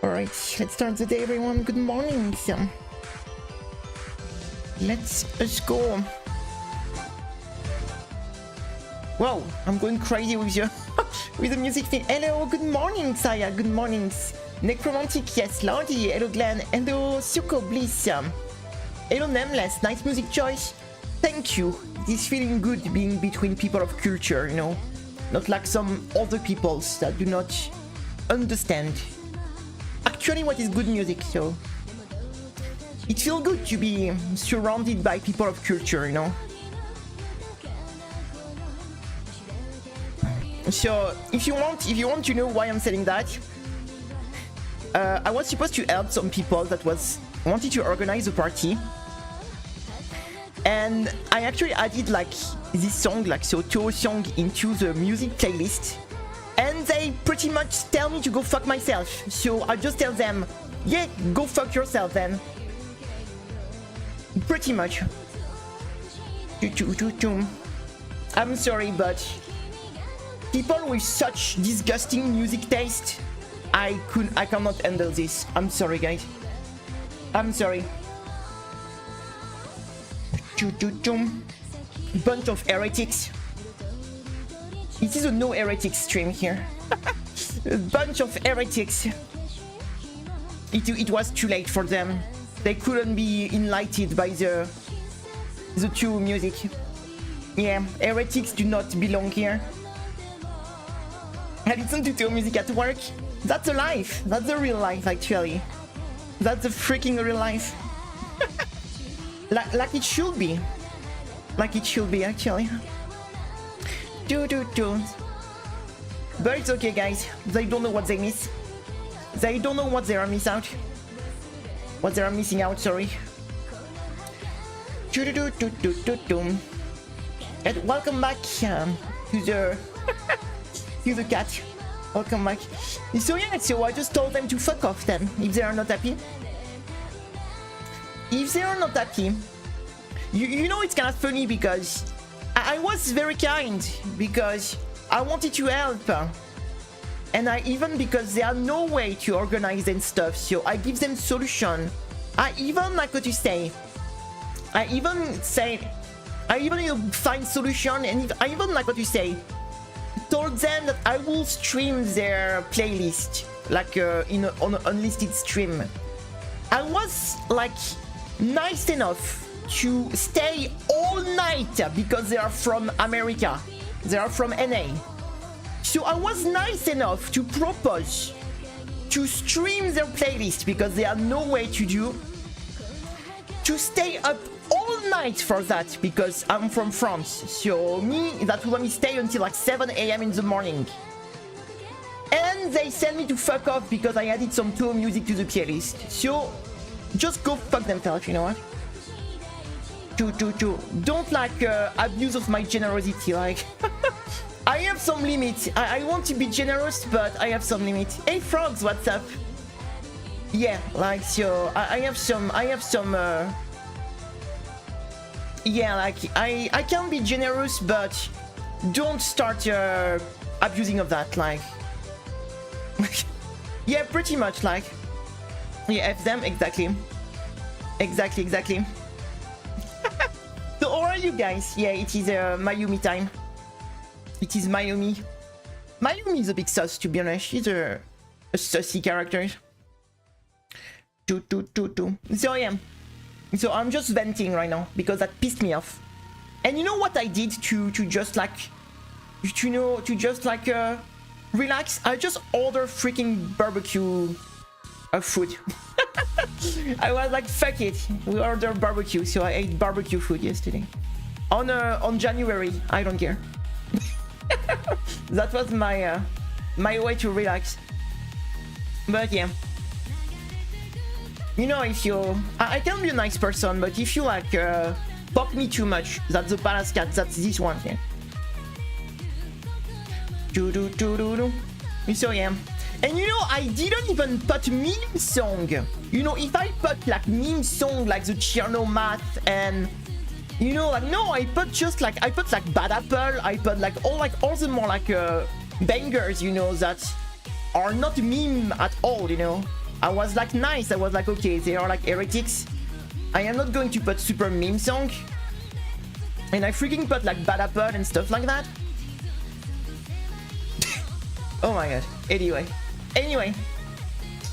Alright, let's start the day, everyone. Good morning. Let's go. Wow, I'm going crazy with you with the music thing. Hello, good morning, Saya. Good morning. Necromantic, yes, Lordy. Hello, Glenn. Hello, Suko Bliss. Hello, Nameless. Nice music choice. Thank you. It is feeling good being between people of culture, you know, not like some other peoples that do not understand actually what is good music. So it feels good to be surrounded by people of culture, you know. So if you want to know why I'm saying that, I was supposed to help some people that wanted to organize a party, and I actually added like this song, like so Toho song, into the music playlist, and they pretty much tell me to go fuck myself. So I just tell them, yeah, go fuck yourself then. Pretty much. I'm sorry, but people with such disgusting music taste, I cannot handle this. I'm sorry, guys. I'm sorry. Bunch of heretics. It is a no heretics stream here. A bunch of heretics. It was too late for them. They couldn't be enlightened by the two music. Yeah, heretics do not belong here. I listen to Toho music at work. That's a life. That's the real life, actually. That's the freaking real life. like it should be. Like it should be, actually. But it's okay, guys. They don't know what they miss. They don't know what they are missing out. What they are missing out, sorry. And welcome back to the to the cat. Welcome back. So yeah, so I just told them to fuck off then, if they are not happy. If they are not happy, you know, it's kind of funny because I was very kind because I wanted to help, and even because there are no way to organize and stuff, so I give them solution. I even like what you say. I even find solution, and I even like what you say. Told them that I will stream their playlist like on an unlisted stream. I was like nice enough to stay all night because they are from America. They are from NA. So I was nice enough to propose to stream their playlist because there are no way to stay up all night for that because I'm from France. So that will let me stay until like 7 AM in the morning. And they sent me to fuck off because I added some Toho music to the playlist. So just go fuck themselves, you know what? Don't like abuse of my generosity, like I have some limits. I want to be generous, but I have some limits. Hey frogs, what's up? Yeah, like so I have some yeah, like I can be generous, but don't start abusing of that, like yeah, pretty much, like yeah, F them, exactly. So how are you guys? Yeah, it is Mayumi time. It is Mayumi. Mayumi is a big sus, to be honest. She's a sussy character. So yeah. So I'm just venting right now because that pissed me off. And you know what I did to just like, relax? I just ordered freaking barbecue food. I was like, fuck it, we ordered barbecue, so I ate barbecue food yesterday. On January, I don't care. That was my way to relax. But yeah, you know, if you, I can be a nice person, but if you like pop me too much, that's the palace cat. That's this one here. So yeah. And you know, I didn't even put meme song. You know, if I put like meme song like the Cherno Math and you know, like no, I put like Bad Apple. I put like all the more like bangers, you know, that are not meme at all, you know. I was like nice. I was like, okay, they are like heretics. I am not going to put super meme song. And I freaking put like Bad Apple and stuff like that. Oh my god. Anyway.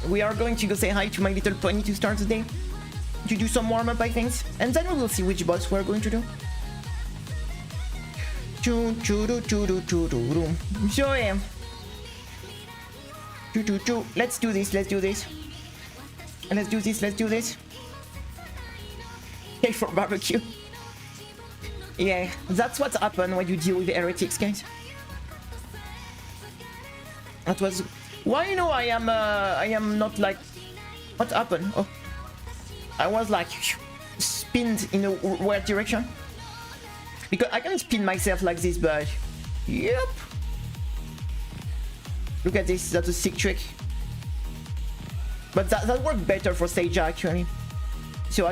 We are going to go say hi to My Little Pony to start the day. To do some warm-up, I think. And then we will see which boss we're going to do. So yeah. Let's do this. Okay, for barbecue. Yeah, that's what happened when you deal with heretics, guys. That was why, you know, I am not like, what happened? Oh, I was like spinned in a weird direction because I can spin myself like this, but yep. Look at this, that's a sick trick. But that worked better for Sage actually. So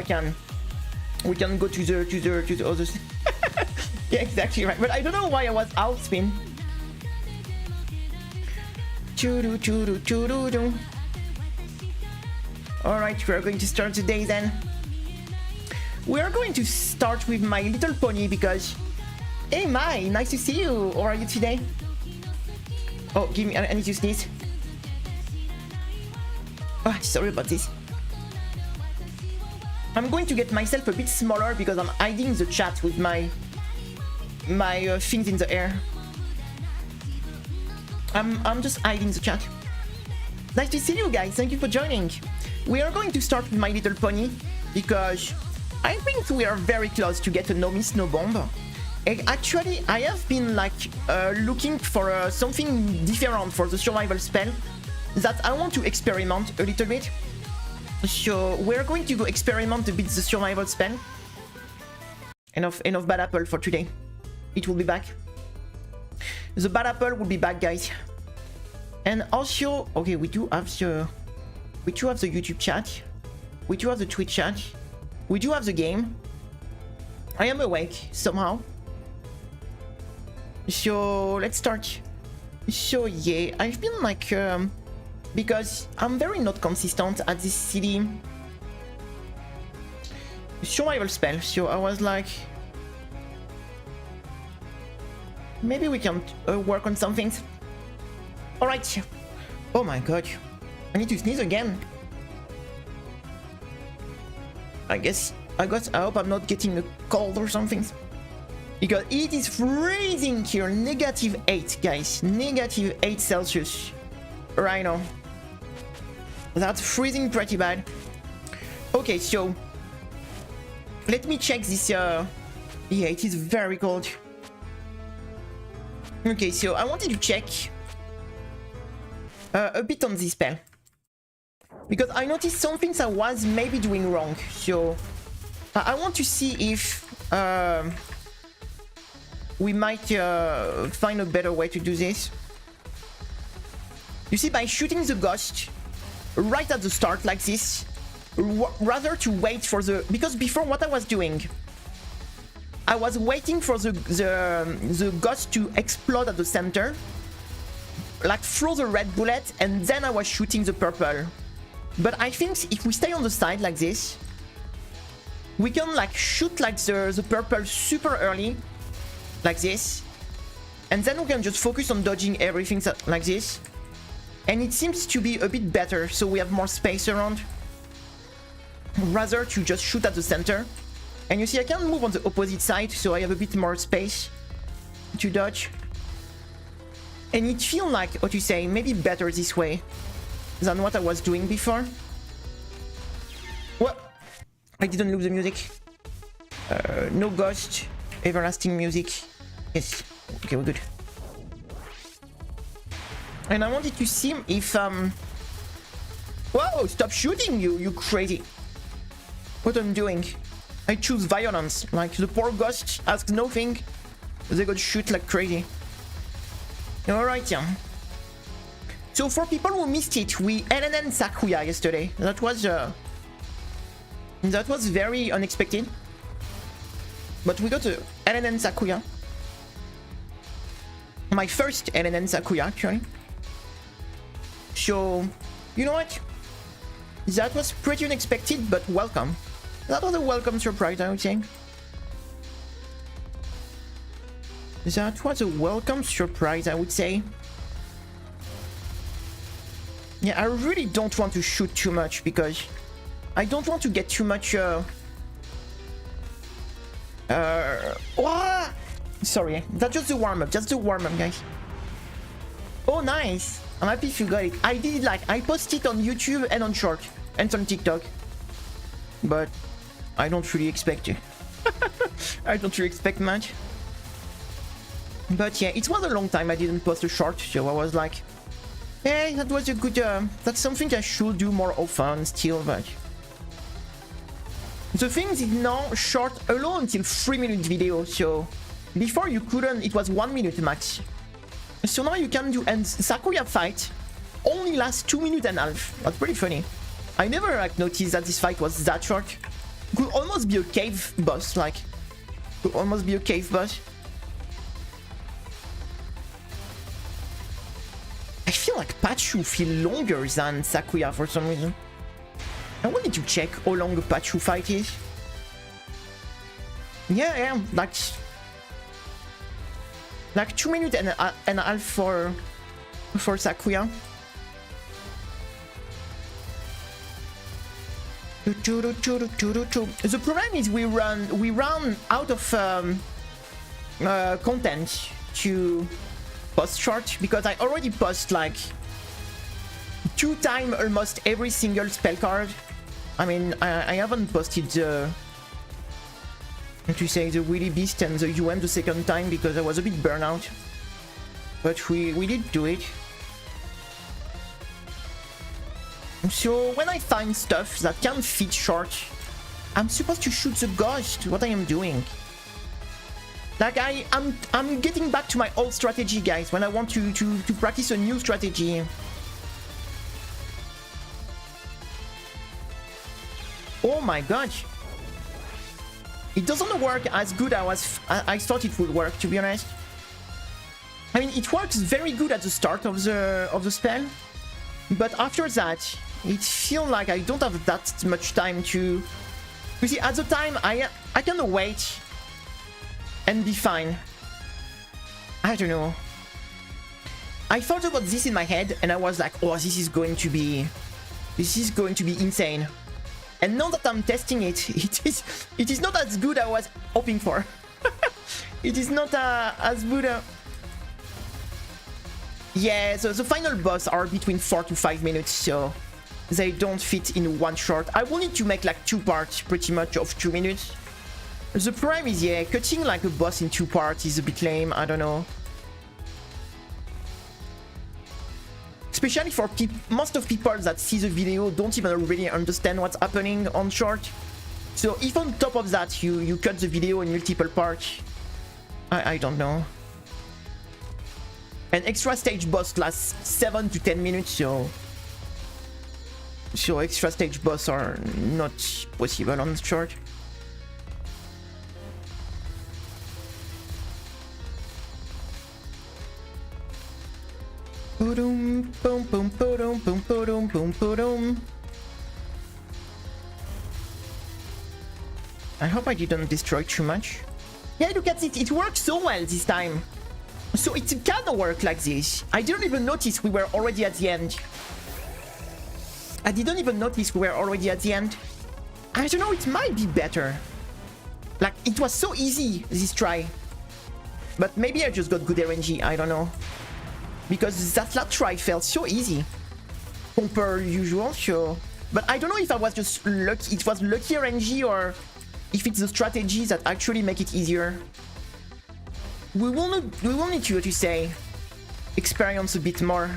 we can go to the other. Yeah, exactly right. But I don't know why I was out spin. Alright, we're going to start the day then. We are going to start with My Little Pony because, hey Mai, nice to see you. How are you today? Oh, give me, I need to sneeze. Oh, sorry about this. I'm going to get myself a bit smaller because I'm hiding the chat with my things in the air. I'm just hiding the chat. Nice to see you guys. Thank you for joining. We are going to start with My Little Pony because I think we are very close to get a no miss no bomb. And actually, I have been like looking for something different for the survival spell that I want to experiment a little bit. So we're going to go experiment a bit the survival spell. Enough Bad Apple for today. It will be back. The Bad Apple will be back, guys. And also, okay, we do have the YouTube chat. We do have the Twitch chat. We do have the game. I am awake somehow. So let's start. So yeah, I've been like because I'm very not consistent at this city survival spell. So I was like, maybe we can work on some things. All right. Oh my god, I need to sneeze again. I hope I'm not getting a cold or something. Because it is freezing here. -8, guys. -8 Celsius. Right now. That's freezing pretty bad. Okay, so let me check this. Yeah, it is very cold. Okay, so I wanted to check a bit on this spell. Because I noticed some things I was maybe doing wrong. So I want to see if we might find a better way to do this. You see, by shooting the ghost right at the start like this, rather to wait for the... Because before, what I was doing, I was waiting for the ghost to explode at the center, like throw the red bullet, and then I was shooting the purple. But I think if we stay on the side like this, we can like shoot like the purple super early, like this, and then we can just focus on dodging everything like this. And it seems to be a bit better, so we have more space around, rather to just shoot at the center. And you see, I can move on the opposite side, so I have a bit more space to dodge. And it feels like, what you say, maybe better this way than what I was doing before. What? I didn't lose the music. No ghost, everlasting music. Yes, okay, we're good. And I wanted to see if whoa, stop shooting, you crazy. What I'm doing? I choose violence. Like the poor ghost asks nothing, they got shoot like crazy. Alright, yeah. So for people who missed it, we LNN Sakuya yesterday. That was very unexpected. But we got a LNN Sakuya. My first LNN Sakuya, actually. So, you know what? That was pretty unexpected, but welcome. That was a welcome surprise, I would say. That was a welcome surprise, I would say. Yeah, I really don't want to shoot too much because I don't want to get too much sorry, that's just the warm-up, guys. Oh, nice. I'm happy if you got it. I did it like, I posted it on YouTube and on Short and on TikTok. But I don't really expect it. I don't really expect much. But yeah, it was a long time I didn't post a Short, so I was like, hey, that was a good, that's something I should do more often still, but... The thing is now Short alone until 3-minute video, so... Before you couldn't, it was 1 minute max. So now you can do, and Sakuya fight only lasts 2.5 minutes. That's pretty funny. I never like noticed that this fight was that short. Could almost be a cave boss, like. Could almost be a cave boss. I feel like Pachu feel longer than Sakuya for some reason. I wanted to check how long a Pachu fight is. Yeah, like 2.5 minutes for Sakuya. The problem is we run out of content to post Short because I already post like 2 times almost every single spell card. I mean, I haven't posted the to say the Willy Beast and the UM the second time because I was a bit burnout. But we did do it. So when I find stuff that can fit Short, I'm supposed to shoot the ghost. What I am doing? Like I'm getting back to my old strategy, guys. When I want to practice a new strategy. Oh my god! It doesn't work as good as I thought it would work, to be honest. I mean, it works very good at the start of the spell, but after that, it feels like I don't have that much time to... You see, at the time, I can wait and be fine. I don't know. I thought about this in my head, and I was like, oh, this is going to be insane. And now that I'm testing it, it is not as good as I was hoping for. It is not as good. Yeah, so the final boss are between 4 to 5 minutes, so they don't fit in one shot. I will need to make like 2 parts pretty much of 2 minutes. The problem is, yeah, cutting like a boss in 2 parts is a bit lame, I don't know. Especially for most of people that see the video don't even really understand what's happening on Short. So if on top of that you cut the video in multiple parts, I don't know. An extra stage boss lasts 7 to 10 minutes, so extra stage boss are not possible on Short. Boom, boom, boom, boom, boom, boom, boom, boom. I hope I didn't destroy too much. Yeah, look at it. It worked so well this time. So it can work like this. I didn't even notice we were already at the end. I didn't even notice we were already at the end. I don't know, it might be better. Like, it was so easy, this try. But maybe I just got good RNG, I don't know. Because that last try felt so easy compared to usual, so... But I don't know if I was just lucky, it was lucky RNG or if it's the strategy that actually make it easier. We will need to say experience a bit more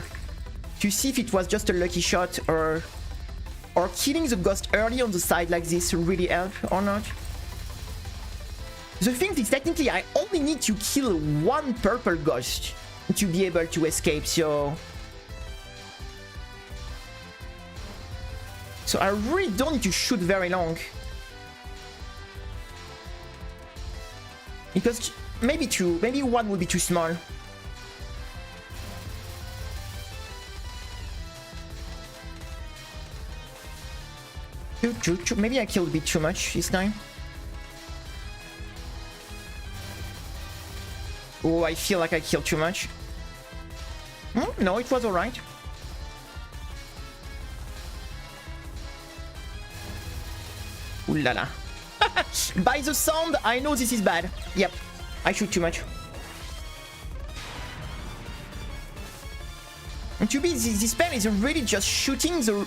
to see if it was just a lucky shot or killing the ghost early on the side like this really help or not. The thing is, technically I only need to kill 1 purple ghost to be able to escape, so I really don't need to shoot very long. Because maybe 2, maybe 1 would be too small. Maybe I killed a bit too much this time. Oh, I feel like I killed too much. No, it was alright. Ooh la la. By the sound, I know this is bad. Yep, I shoot too much. And to be, this spell is really just shooting the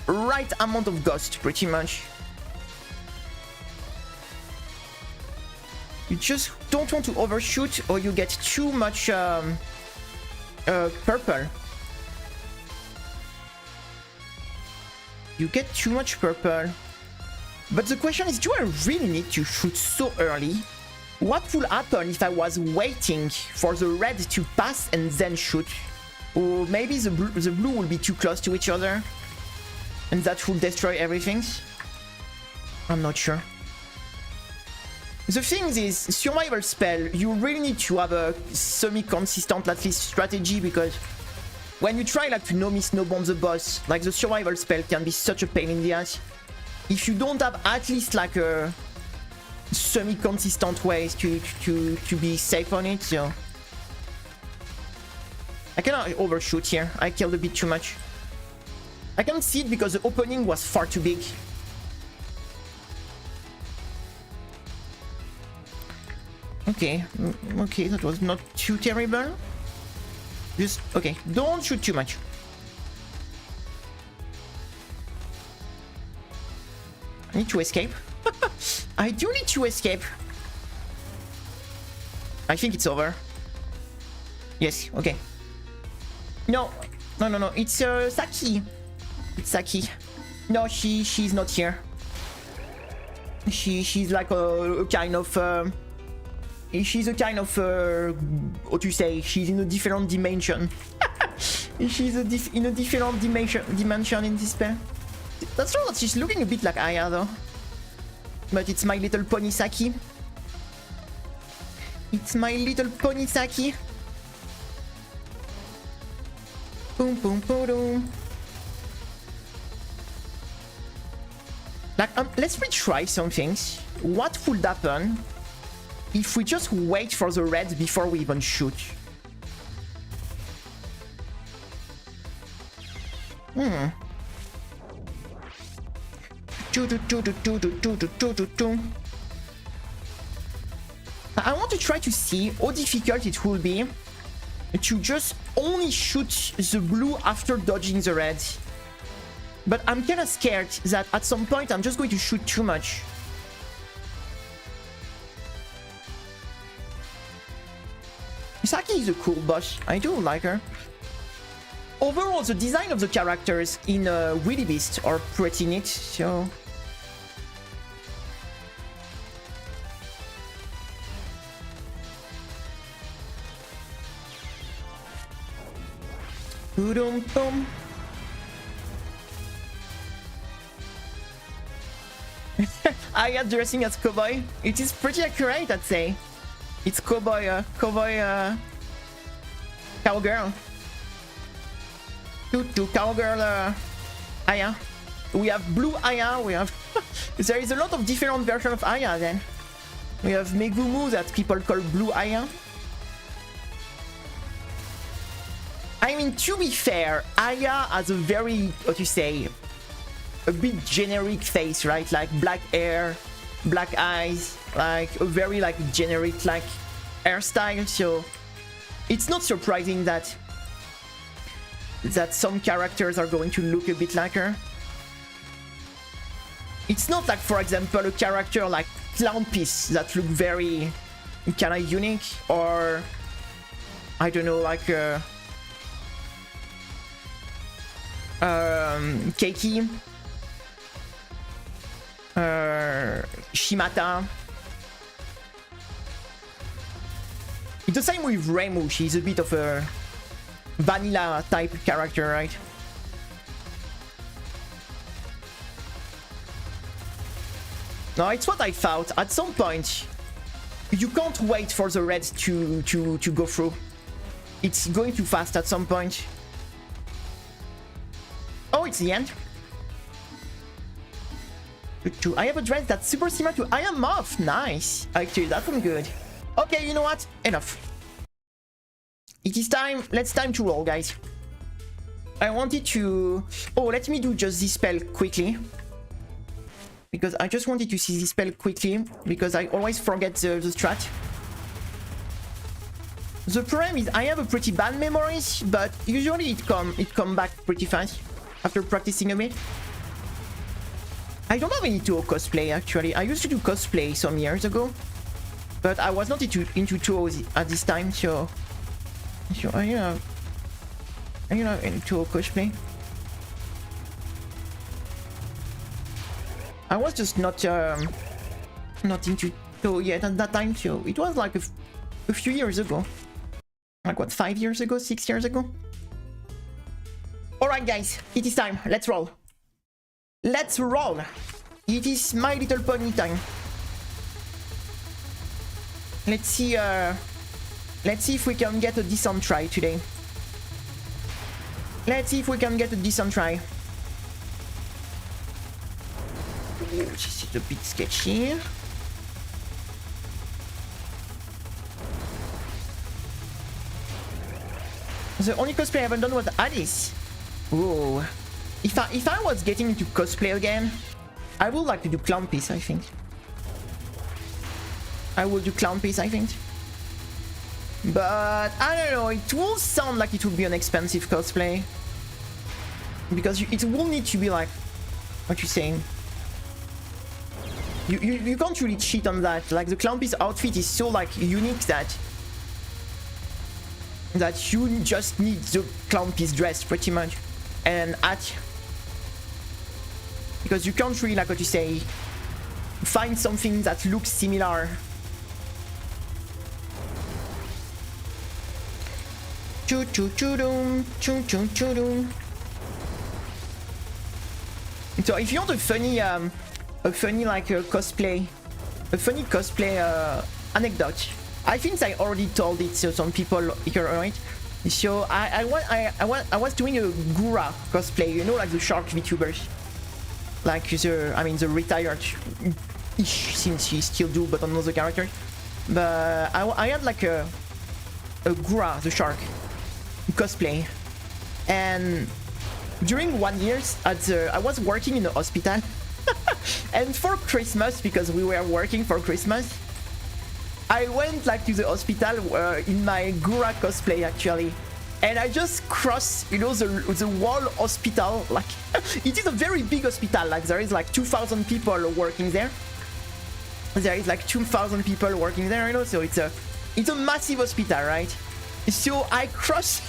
right amount of ghost, pretty much. You just don't want to overshoot or you get too much purple. You get too much purple. But the question is, do I really need to shoot so early? What would happen if I was waiting for the red to pass and then shoot? Or maybe the blue will be too close to each other and that will destroy everything? I'm not sure. The thing is, survival spell, you really need to have a semi-consistent at least strategy, because when you try like to no miss no bomb the boss, like the survival spell can be such a pain in the ass. If you don't have at least like a semi-consistent ways to be safe on it, so I cannot overshoot here. I killed a bit too much. I can't see it because the opening was far too big. Okay, okay, that was not too terrible. Just, okay, don't shoot too much. I need to escape. I do need to escape. I think it's over. Yes, okay. No, no, no, no, it's Saki. It's Saki. No, she's not here. She's like a kind of... she's a kind of, what you say, she's in a different dimension. She's in a different dimension in this spell. That's true that she's looking a bit like Aya though. But it's My Little Pony Saki. It's My Little Pony Saki. Boom, boom, boom, boom. Like, let's retry some things. What would happen if we just wait for the red before we even shoot? I want to try to see how difficult it will be to just only shoot the blue after dodging the red. But I'm kinda scared that at some point I'm just going to shoot too much. Misaki is a cool boss. I do like her. Overall, the design of the characters in Willy Beast are pretty neat, so... Boom. Aya dressing as cowboy. It is pretty accurate, I'd say. It's cowboy, cowgirl. To cowgirl, Aya. We have blue Aya, we have... There is a lot of different versions of Aya then. We have Megumu that people call blue Aya. I mean, to be fair, Aya has a very, what you say, a bit generic face, right? Like black hair, black eyes, like a very like generic like hairstyle. So it's not surprising that some characters are going to look a bit like her. It's not like, for example, a character like Clownpiece that look very kind of unique, or I don't know, like Keiki, Shimata. It's the same with Reimu. She's a bit of a vanilla type character, right? No, it's what I thought. At some point, you can't wait for the red to go through. It's going too fast at some point. Oh, it's the end. I have a dress that's super similar to I Am Off. Nice. Actually, that one good. Okay, you know what? Enough. It is time. Let's time to roll, guys. I wanted to... Oh, let me do just this spell quickly. Because I just wanted to see this spell quickly. Because I always forget the strat. The problem is I have a pretty bad memory. But usually it come back pretty fast. After practicing a bit. I don't have any Touhou cosplay actually. I used to do cosplay some years ago. But I was not into Touhou at this time. So you know into cosplay. I was just not into Touhou yet at that time, so it was like a few years ago. Like what, 5 years ago, 6 years ago? Alright guys, it is time. Let's roll. Let's roll. It is My Little Pony time. Let's see if we can get a decent try today. Let's see if we can get a decent try. Ooh, this is a bit sketchy. The only cosplay I haven't done was Alice. Ooh. If I was getting into cosplay again, I would like to do Clown Piece, I think. I will do Clown Piece, I think. But I don't know, it will sound like it would be an expensive cosplay. Because it will need to be like... What you saying? You can't really cheat on that. Like the Clown Piece outfit is so like unique that you just need the Clown Piece dress pretty much. And because you can't really, like what you say, find something that looks similar. Choo choo choo doom, choo choo choo doom. So if you want a funny like cosplay, anecdote, I think I already told it to some people here, right? So I was doing a Gura cosplay, you know, like the shark Vtubers, like the retired-ish, since he still do, but another character. But I had like a Gura, the shark, cosplay, and during 1 year I was working in a hospital. And for Christmas, because we were working for Christmas, I went like to the hospital in my Gura cosplay actually, and I just crossed, you know, the whole hospital. Like it is a very big hospital. Like there is like 2,000 people working there. There is like 2,000 people working there, you know. So it's a massive hospital, right? So I crossed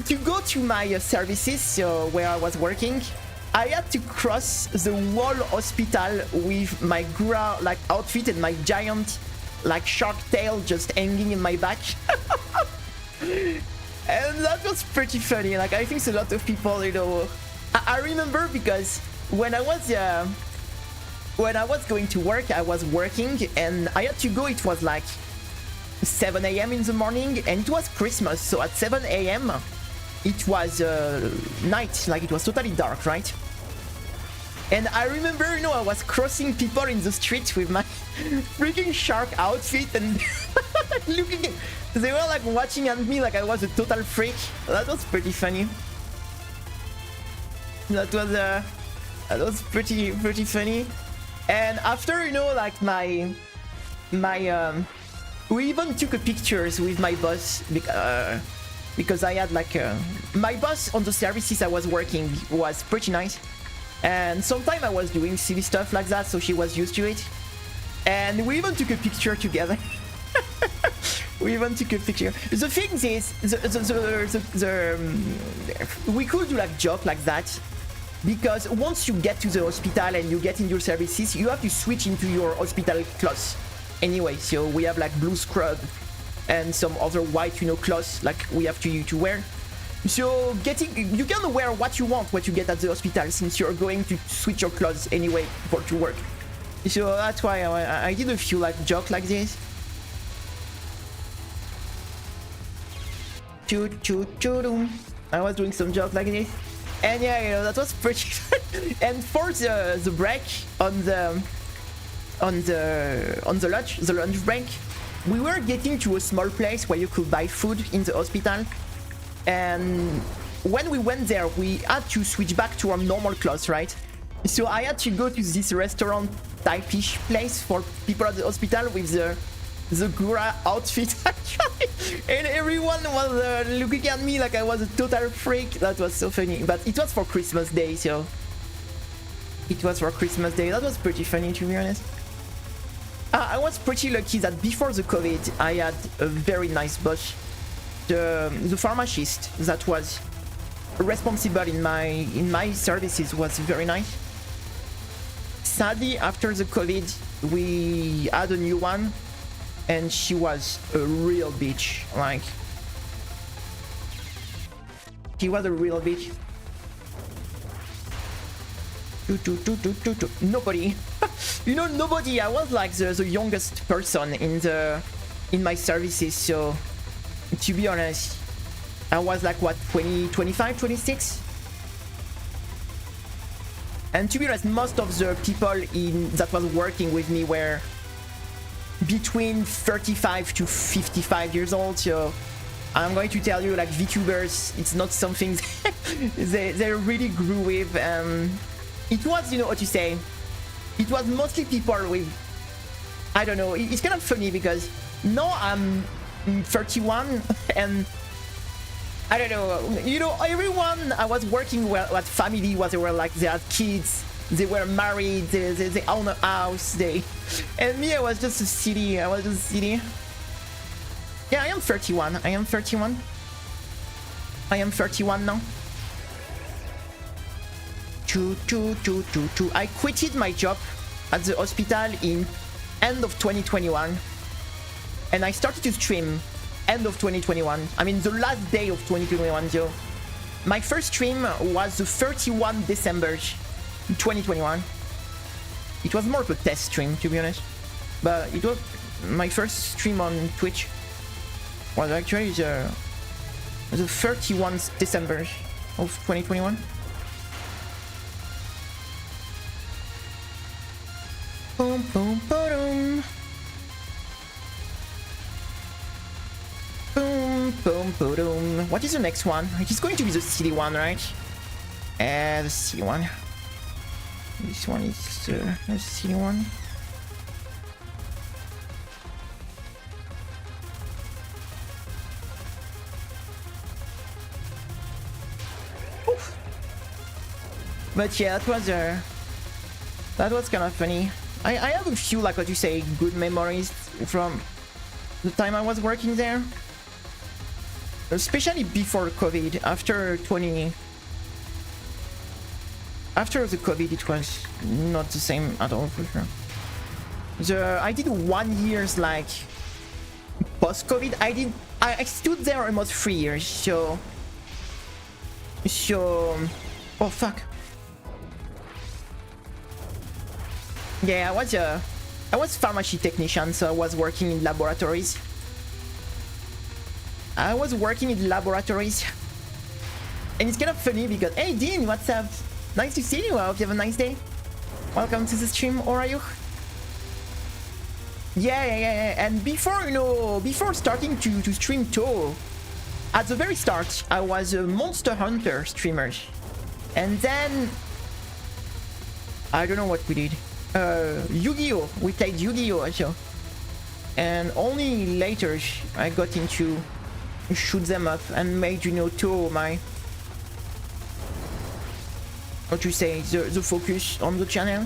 to go to my services, so where I was working. I had to cross the whole hospital with my Gura like outfit and my giant like shark tail just hanging in my back. And that was pretty funny. Like I think a lot of people, you know, I remember because when I was going to work, I was working and I had to go. It was like 7 a.m. in the morning, and it was Christmas, so at 7 a.m. it was night, like it was totally dark, right? And I remember, you know, I was crossing people in the street with my freaking shark outfit and looking. They were like watching at me like I was a total freak. That was pretty funny. That was pretty funny. And after, you know, like my we even took a pictures with my boss because I had like my boss on the services I was working was pretty nice, and sometimes I was doing silly stuff like that, so she was used to it. And we even took a picture together. We even took a picture. The thing is, we could do like joke like that, because once you get to the hospital and you get in your services, you have to switch into your hospital clothes. Anyway, so we have like blue scrub and some other white, you know, clothes like we have to wear. So you can wear what you want, what you get at the hospital, since you're going to switch your clothes anyway for to work. So that's why I did a few like jokes like this. I was doing some jokes like this. And yeah, you know, that was pretty and for the break on the lunch break, we were getting to a small place where you could buy food in the hospital. And when we went there, we had to switch back to our normal clothes, right? So I had to go to this restaurant type-ish place for people at the hospital with the Gura outfit, actually. And everyone was looking at me like I was a total freak. That was so funny. But it was for Christmas Day, so... It was for Christmas Day. That was pretty funny, to be honest. I was pretty lucky that before the COVID, I had a very nice boss. The pharmacist that was responsible in my services was very nice. Sadly, after the COVID, we had a new one, and she was a real bitch. Like, she was a real bitch. Nobody. You know, nobody. I was like the youngest person in my services, so to be honest, I was like what, 20, 25, 26? And to be honest, most of the people that was working with me were between 35 to 55 years old, so I'm going to tell you, like, VTubers, it's not something they really grew with. It was, you know what you say, it was mostly people with, I don't know, it's kind of funny because now I'm 31 and I don't know, you know, everyone I was working with at family was, they were like, they had kids, they were married, they own a house, and me, I was just a silly, Yeah, I am 31, I am 31 now. I quitted my job at the hospital in end of 2021, and I started to stream end of 2021. I mean, the last day of 2021. So my first stream was the 31 December 2021. It was more of a test stream, to be honest, but it was my first stream on Twitch. Was actually the 31 December of 2021. Boom, boom, boom. Boom, boom, boom. What is the next one? It is going to be the city one, right? The city one. This one is the city one. Oof. But yeah, that was kind of funny. I have a few, like what you say, good memories from the time I was working there. Especially before COVID. After the COVID, it was not the same at all, for sure. I did 1 year's like post-COVID. I stood there almost 3 years, so oh fuck. Yeah, I was pharmacy technician, so I was working in laboratories. And it's kind of funny because, hey Dean, what's up? Nice to see you. I hope you have a nice day. Welcome to the stream. How are you? Yeah. And before, you know, before starting to stream too, at the very start, I was a Monster Hunter streamer. And then I don't know what we did. Yu-Gi-Oh! We played Yu-Gi-Oh! Also. And only later I got into shoot them up and made, you know, to my, what you say, the focus on the channel.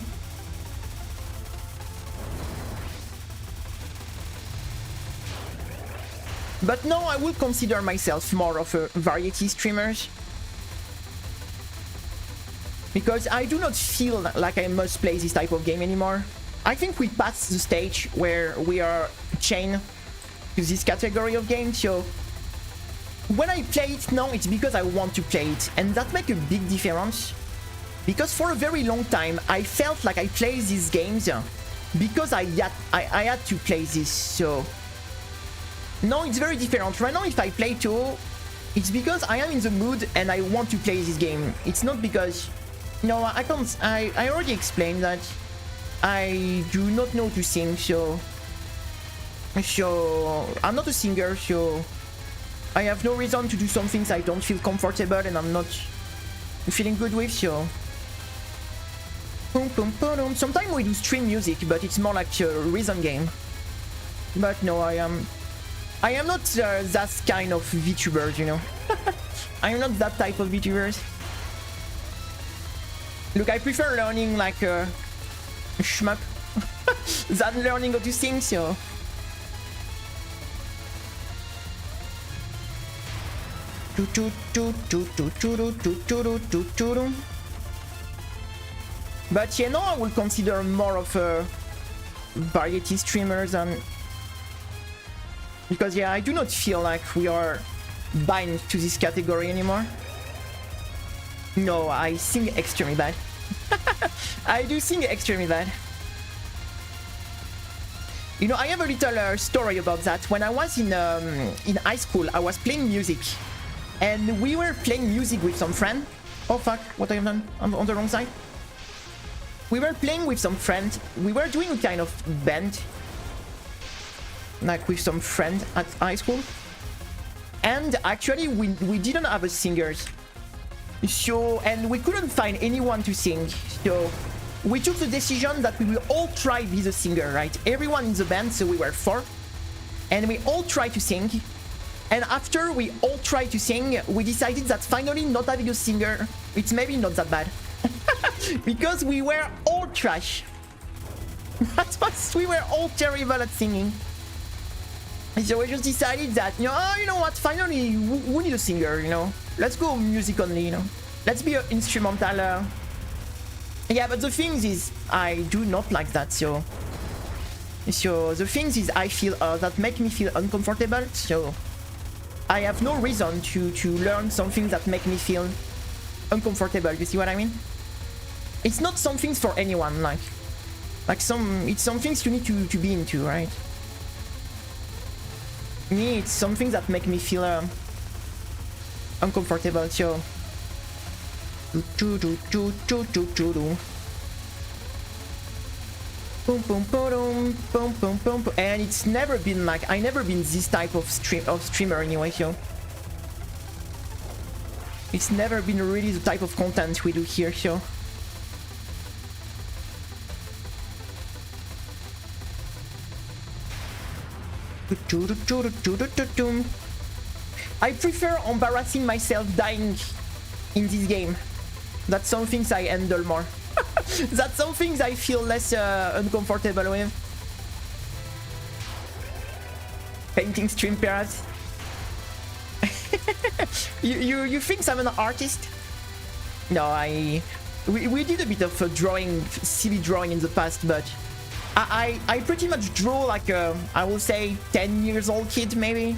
But now I would consider myself more of a variety streamer, because I do not feel like I must play this type of game anymore. I think we passed the stage where we are chained to this category of game, so when I play it now, it's because I want to play it, and that makes a big difference. Because for a very long time, I felt like I played these games because I had to play this, so now it's very different. Right now, if I play too, It's because I am in the mood and I want to play this game. It's not because... No, I can't... I already explained that I do not know to sing, so... I'm not a singer, so... I have no reason to do some things I don't feel comfortable and I'm not feeling good with, so... Sometimes we do stream music, but it's more like a rhythm game. But no, I am not that kind of Vtuber, you know. I am not that type of Vtubers. Look, I prefer learning like a shmup than learning how to sing, so... But yeah, no, I will consider more of a variety streamer than... Because yeah, I do not feel like we are bind to this category anymore. No, I sing extremely bad. I do sing extremely bad. You know, I have a little story about that. When I was in high school, I was playing music. And we were playing music with some friend. Oh fuck, what have I done? I'm on the wrong side. We were playing with some friends. We were doing a kind of band. Like with some friends at high school. And actually we didn't have a singer. So, and we couldn't find anyone to sing. So we took the decision that we will all try be the singer, right? Everyone in the band, so we were 4. And we all tried to sing. And after we all tried to sing, we decided that finally not having a singer, it's maybe not that bad. Because we were all trash. That was, we were all terrible at singing. So we just decided that, you know what, finally we need a singer, you know. Let's go music only, you know. Let's be an instrumental. Yeah, but the thing is, I do not like that, so the thing is, I feel that make me feel uncomfortable, so I have no reason to learn something that make me feel uncomfortable. You see what I mean? It's not something for anyone, like it's some things you need to be into, right? Me, it's something that make me feel uncomfortable, so and it's never been like, I never been this type of streamer anyway, so it's never been really the type of content we do here, so I prefer embarrassing myself dying in this game. That's some things I handle more. That's some things I feel less uncomfortable with. Painting stream perhaps. you think I'm an artist? No, we did a bit of a drawing, silly drawing in the past, but I pretty much draw like a, I will say 10 years old kid maybe.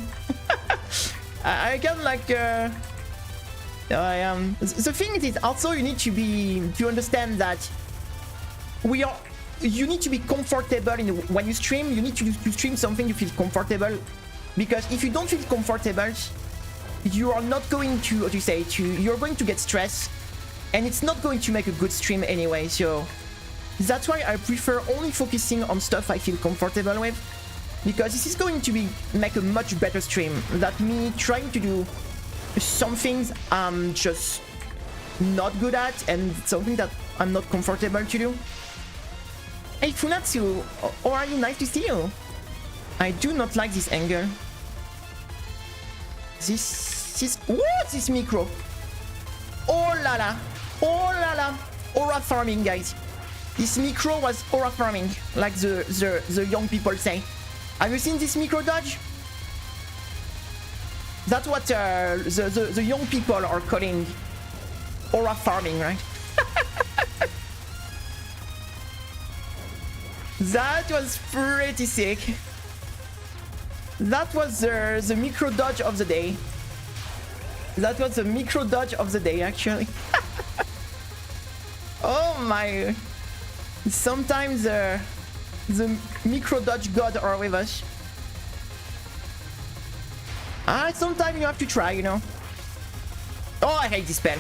I can like the thing is also you need to understand that you need to be comfortable when you stream. You need to stream something you feel comfortable, because if you don't feel comfortable, you are not going to, what do you say, you're going to get stressed, and it's not going to make a good stream anyway. So that's why I prefer only focusing on stuff I feel comfortable with, because this is going to make a much better stream than me trying to do some things I'm just not good at and something that I'm not comfortable to do. Hey Funatsu, how are you? Nice to see you. I do not like this angle. What? This micro. Oh la la. Oh la la. Aura farming, guys. This micro was aura farming, like the young people say. Have you seen this micro dodge? That's what the young people are calling aura farming, right? That was pretty sick. That was the micro dodge of the day. That was the micro dodge of the day, actually. Oh my. Sometimes the micro dodge god are with us. Sometimes you have to try, you know. Oh, I hate this spell.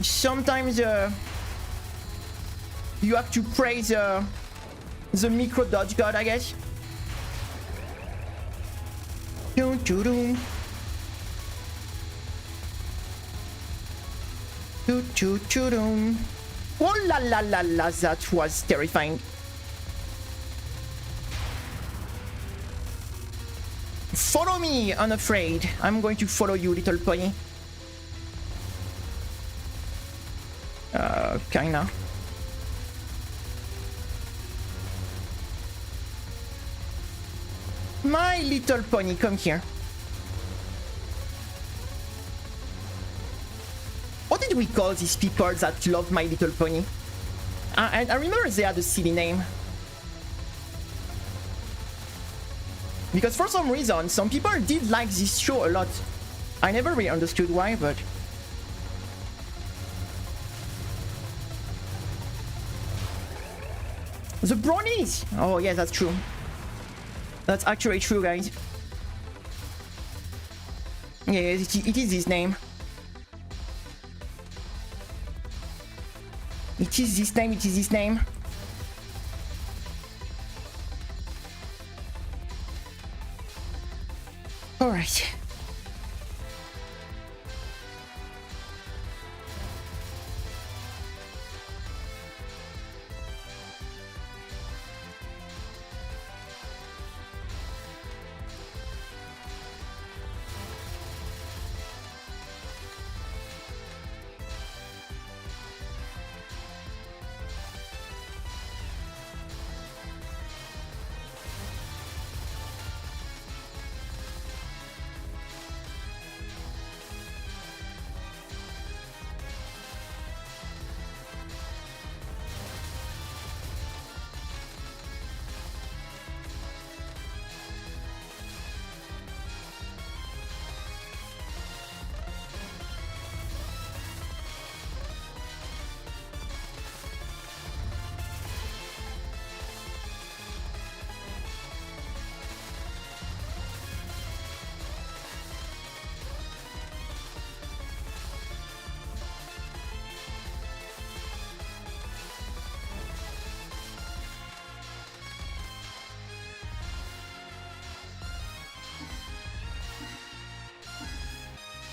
Sometimes you have to praise the micro dodge god, I guess. Dun, dun, dun. Dun, dun, dun, dun. Oh la la la la, that was terrifying. Follow me, unafraid. I'm going to follow you, little pony. Kinda. My little pony, come here. What did we call these people that love My Little Pony? I remember they had a silly name. Because for some reason, some people did like this show a lot. I never really understood why, but... The bronies! Oh yeah, that's true. That's actually true, guys. Yeah, it is his name. It is his name, it is his name. Alright.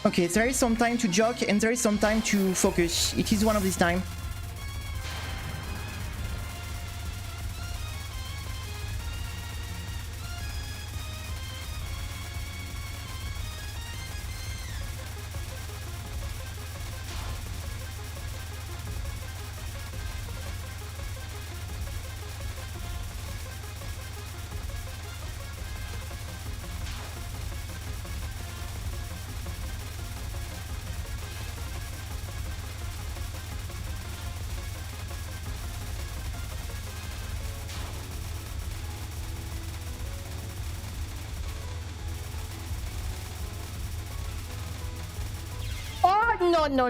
Okay, there is some time to jog and there is some time to focus. It is one of these time. No.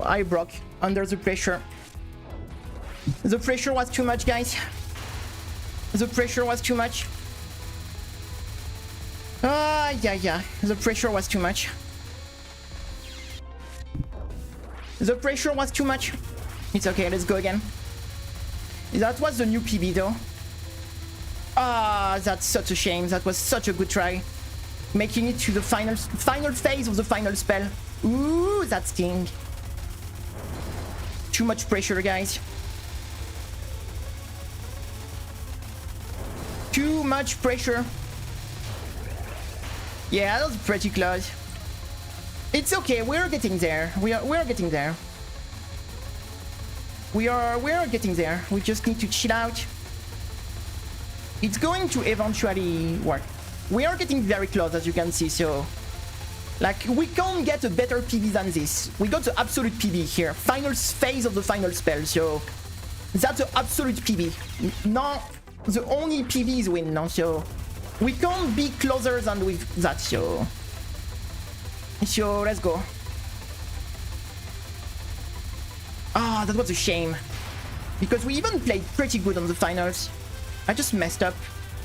I broke under the pressure. The pressure was too much, guys. The pressure was too much. Yeah. The pressure was too much. The pressure was too much. It's okay, let's go again. That was the new PB though. That's such a shame. That was such a good try. Making it to the final phase of the final spell. Ooh, that sting. Too much pressure, guys. Too much pressure. Yeah, that was pretty close. It's okay, we're getting there. We're getting there. We're getting there. We just need to chill out. It's going to eventually work. We are getting very close, as you can see, so... Like, we can't get a better PB than this. We got the absolute PB here. Final phase of the final spell, so... That's the absolute PB. No, the only PB is win now, so... We can't be closer than with that, so... So, let's go. That was a shame. Because we even played pretty good on the finals. I just messed up.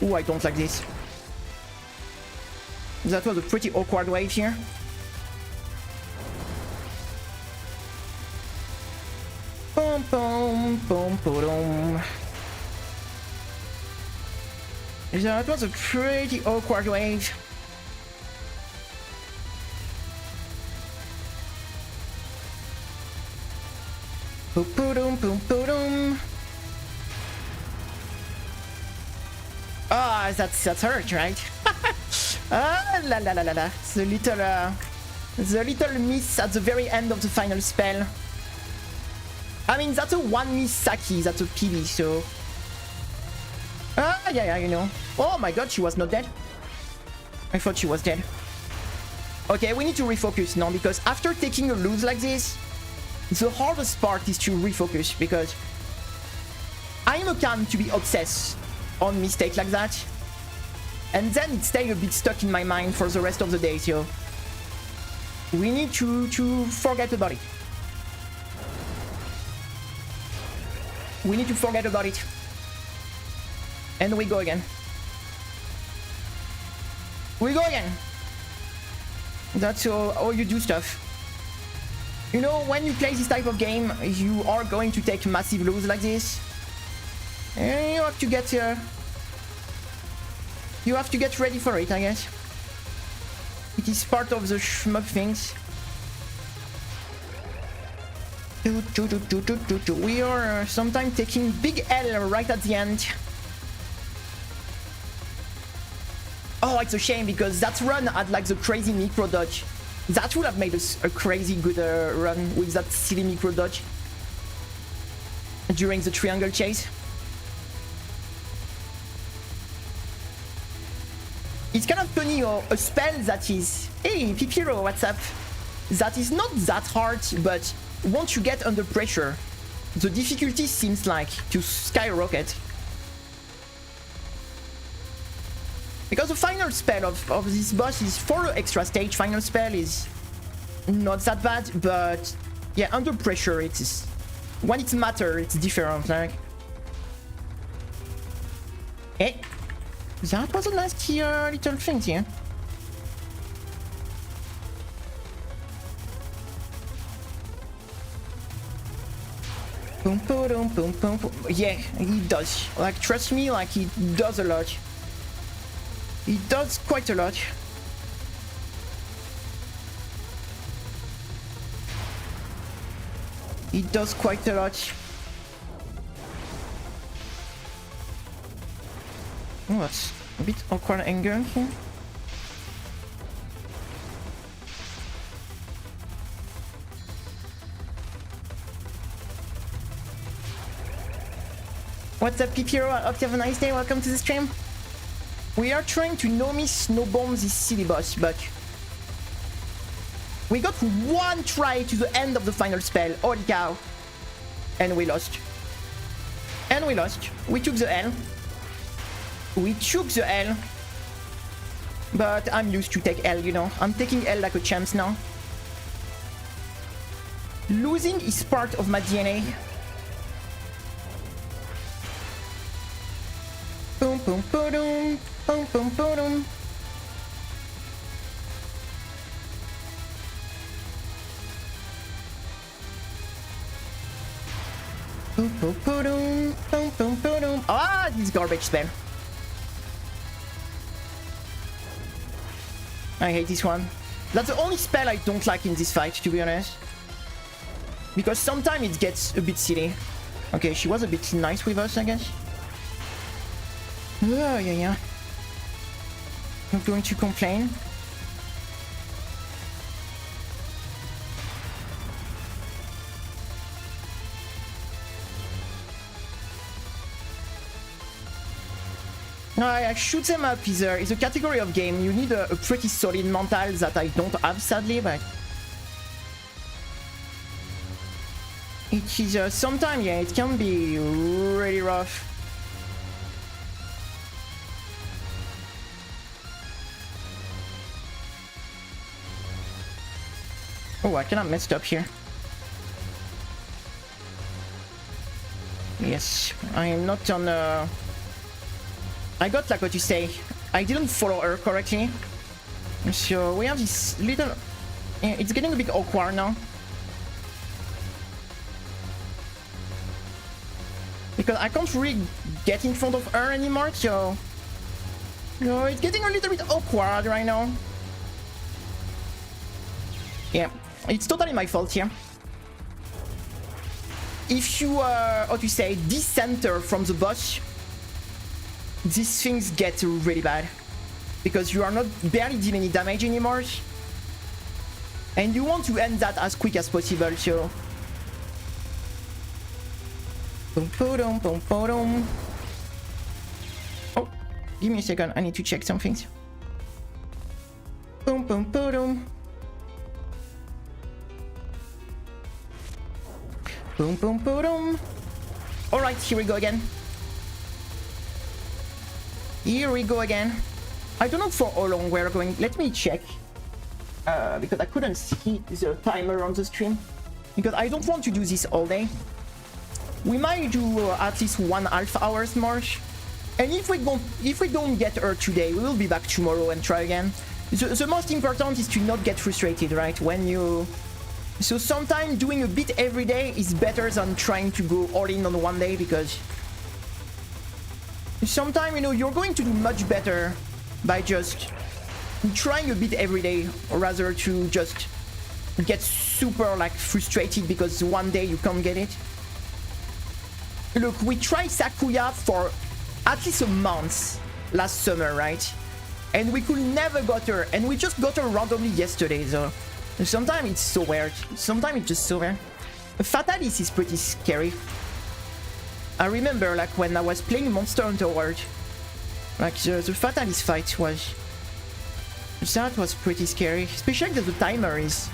Ooh, I don't like this. That was a pretty awkward wave here. Boom, boom, boom, boom. That was a pretty awkward wave. Boom, boom, boom, boom. Ah, that's hurt, right? Ah, la la la la la. The little miss at the very end of the final spell. I mean, that's a one miss Saki, that's a PB, so... Ah, yeah, you know. Oh my god, she was not dead. I thought she was dead. Okay, we need to refocus now, because after taking a lose like this, the hardest part is to refocus, because I'm a can to be obsessed on mistake like that. And then it stays a bit stuck in my mind for the rest of the day, so... We need to forget about it. We need to forget about it. And we go again. We go again. That's how you do stuff. You know, when you play this type of game, you are going to take massive lose like this. And you have to get... you have to get ready for it, I guess. It is part of the shmup things. We are sometimes taking big L right at the end. Oh, it's a shame because that run had like the crazy micro dodge. That would have made us a crazy good run with that silly micro dodge during the triangle chase. It's kind of funny, a spell that is... Hey, Pipiro, what's up? That is not that hard, but once you get under pressure, the difficulty seems like to skyrocket. Because the final spell of this boss is, for the extra stage, final spell is not that bad, but yeah, under pressure it is... When it matters, it's different, like... Hey! That was a nice little thing here. Boom, boom, boom, boom, boom. Yeah, he does. Like, trust me, like, he does a lot. He does quite a lot. He does quite a lot. Oh, that's a bit awkward angle here. What's up, Pipiro? I hope you have a nice day. Welcome to the stream. We are trying to no miss, no bomb this silly boss, but we got one try to the end of the final spell. Holy cow. And we lost. And we lost. We took the L. We took the L. But I'm used to take L, you know. I'm taking L like a champ now. Losing is part of my DNA. Boom, boom, boom, boom, boom, boom. Boom, boom, boom, boom, boom, boom. Ah, this garbage spell. I hate this one. That's the only spell I don't like in this fight, to be honest. Because sometimes it gets a bit silly. Okay, she was a bit nice with us, I guess. Oh, yeah. Not going to complain. No, I shoot them up is a category of game. You need a pretty solid mental that I don't have, sadly, but... It is sometimes, yeah, it can be really rough. Oh, I cannot messed up here. Yes, I am not on I got like what you say. I didn't follow her correctly. So we have this little... It's getting a bit awkward now. Because I can't really get in front of her anymore, so... No, it's getting a little bit awkward right now. Yeah, it's totally my fault here. If you, how to say, decenter from the boss, these things get really bad. Because you are not barely dealing any damage anymore. And you want to end that as quick as possible, so... Boom, boom, boom. Oh, give me a second, I need to check some things. Boom, boom, boom. Boom, boom, boom. Alright, here we go again. Here we go again. I don't know for how long we're going. Let me check. Because I couldn't see the timer on the stream. Because I don't want to do this all day. We might do at least 1.5 hours more. And if we don't get her today, we will be back tomorrow and try again. The most important is to not get frustrated, right? When you... So sometimes doing a bit every day is better than trying to go all in on one day, because sometimes, you know, you're going to do much better by just trying a bit every day, rather to just get super like frustrated because one day you can't get it. Look, we tried Sakuya for at least a month last summer, right? And we could never got her, and we just got her randomly yesterday, so sometimes it's so weird. Sometimes it's just so weird. Fatalis is pretty scary. I remember, like, when I was playing Monster Hunter World, like, the Fatalis fight was... That was pretty scary. Especially that the timer is...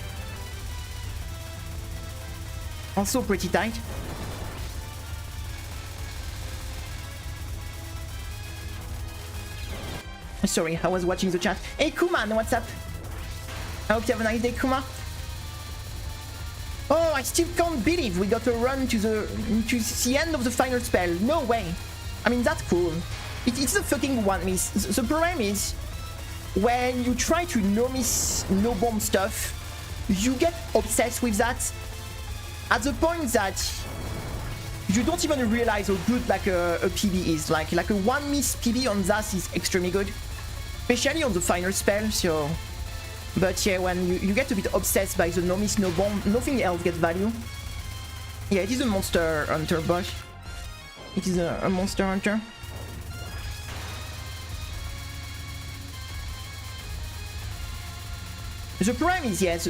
also pretty tight. Sorry, I was watching the chat. Hey, Kuman, what's up? I hope you have a nice day, Kuma. Oh, I still can't believe we got a run to the end of the final spell. No way. I mean, that's cool. It's a fucking one miss. The problem is, when you try to no miss, no bomb stuff, you get obsessed with that at the point that you don't even realize how good like a PB is. Like a one miss PB on that is extremely good, especially on the final spell. So. But yeah, when you get a bit obsessed by the no miss, no bomb, nothing else gets value. Yeah, it is a Monster Hunter boss. It is a Monster Hunter. The problem is, yes,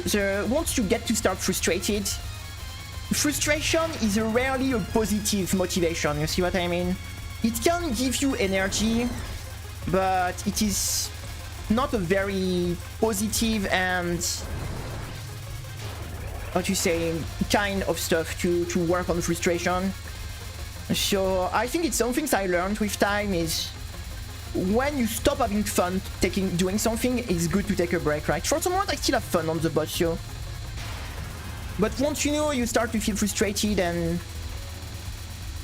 once you get to start frustrated, frustration is rarely a positive motivation, you see what I mean? It can give you energy, but it is not a very positive and, how to say, kind of stuff to work on frustration. So I think it's something I learned with time is when you stop having fun doing something, it's good to take a break, right? For the moment I still have fun on the boss show. But once you know you start to feel frustrated and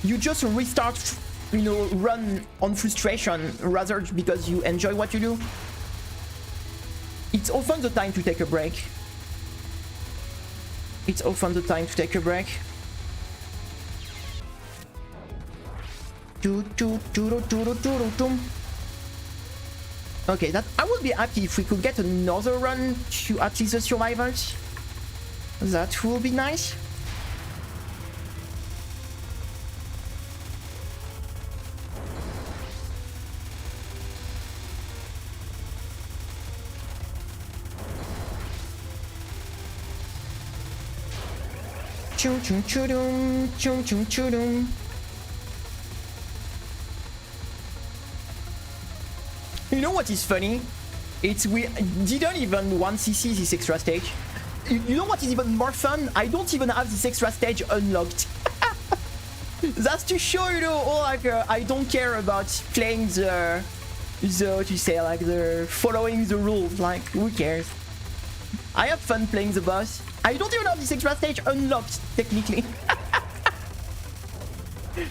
you just restart, you know, run on frustration rather because you enjoy what you do, it's often the time to take a break. It's often the time to take a break. Okay, that I would be happy if we could get another run to at least the survivors. That will be nice. Chum chum chudum, chum chum chudum. You know what is funny? It's we didn't even want CC this extra stage. You know what is even more fun? I don't even have this extra stage unlocked. That's to show, you know, oh, like I don't care about playing the what you say, like the following the rules. Like, who cares? I have fun playing the boss. I don't even have this extra stage unlocked, technically.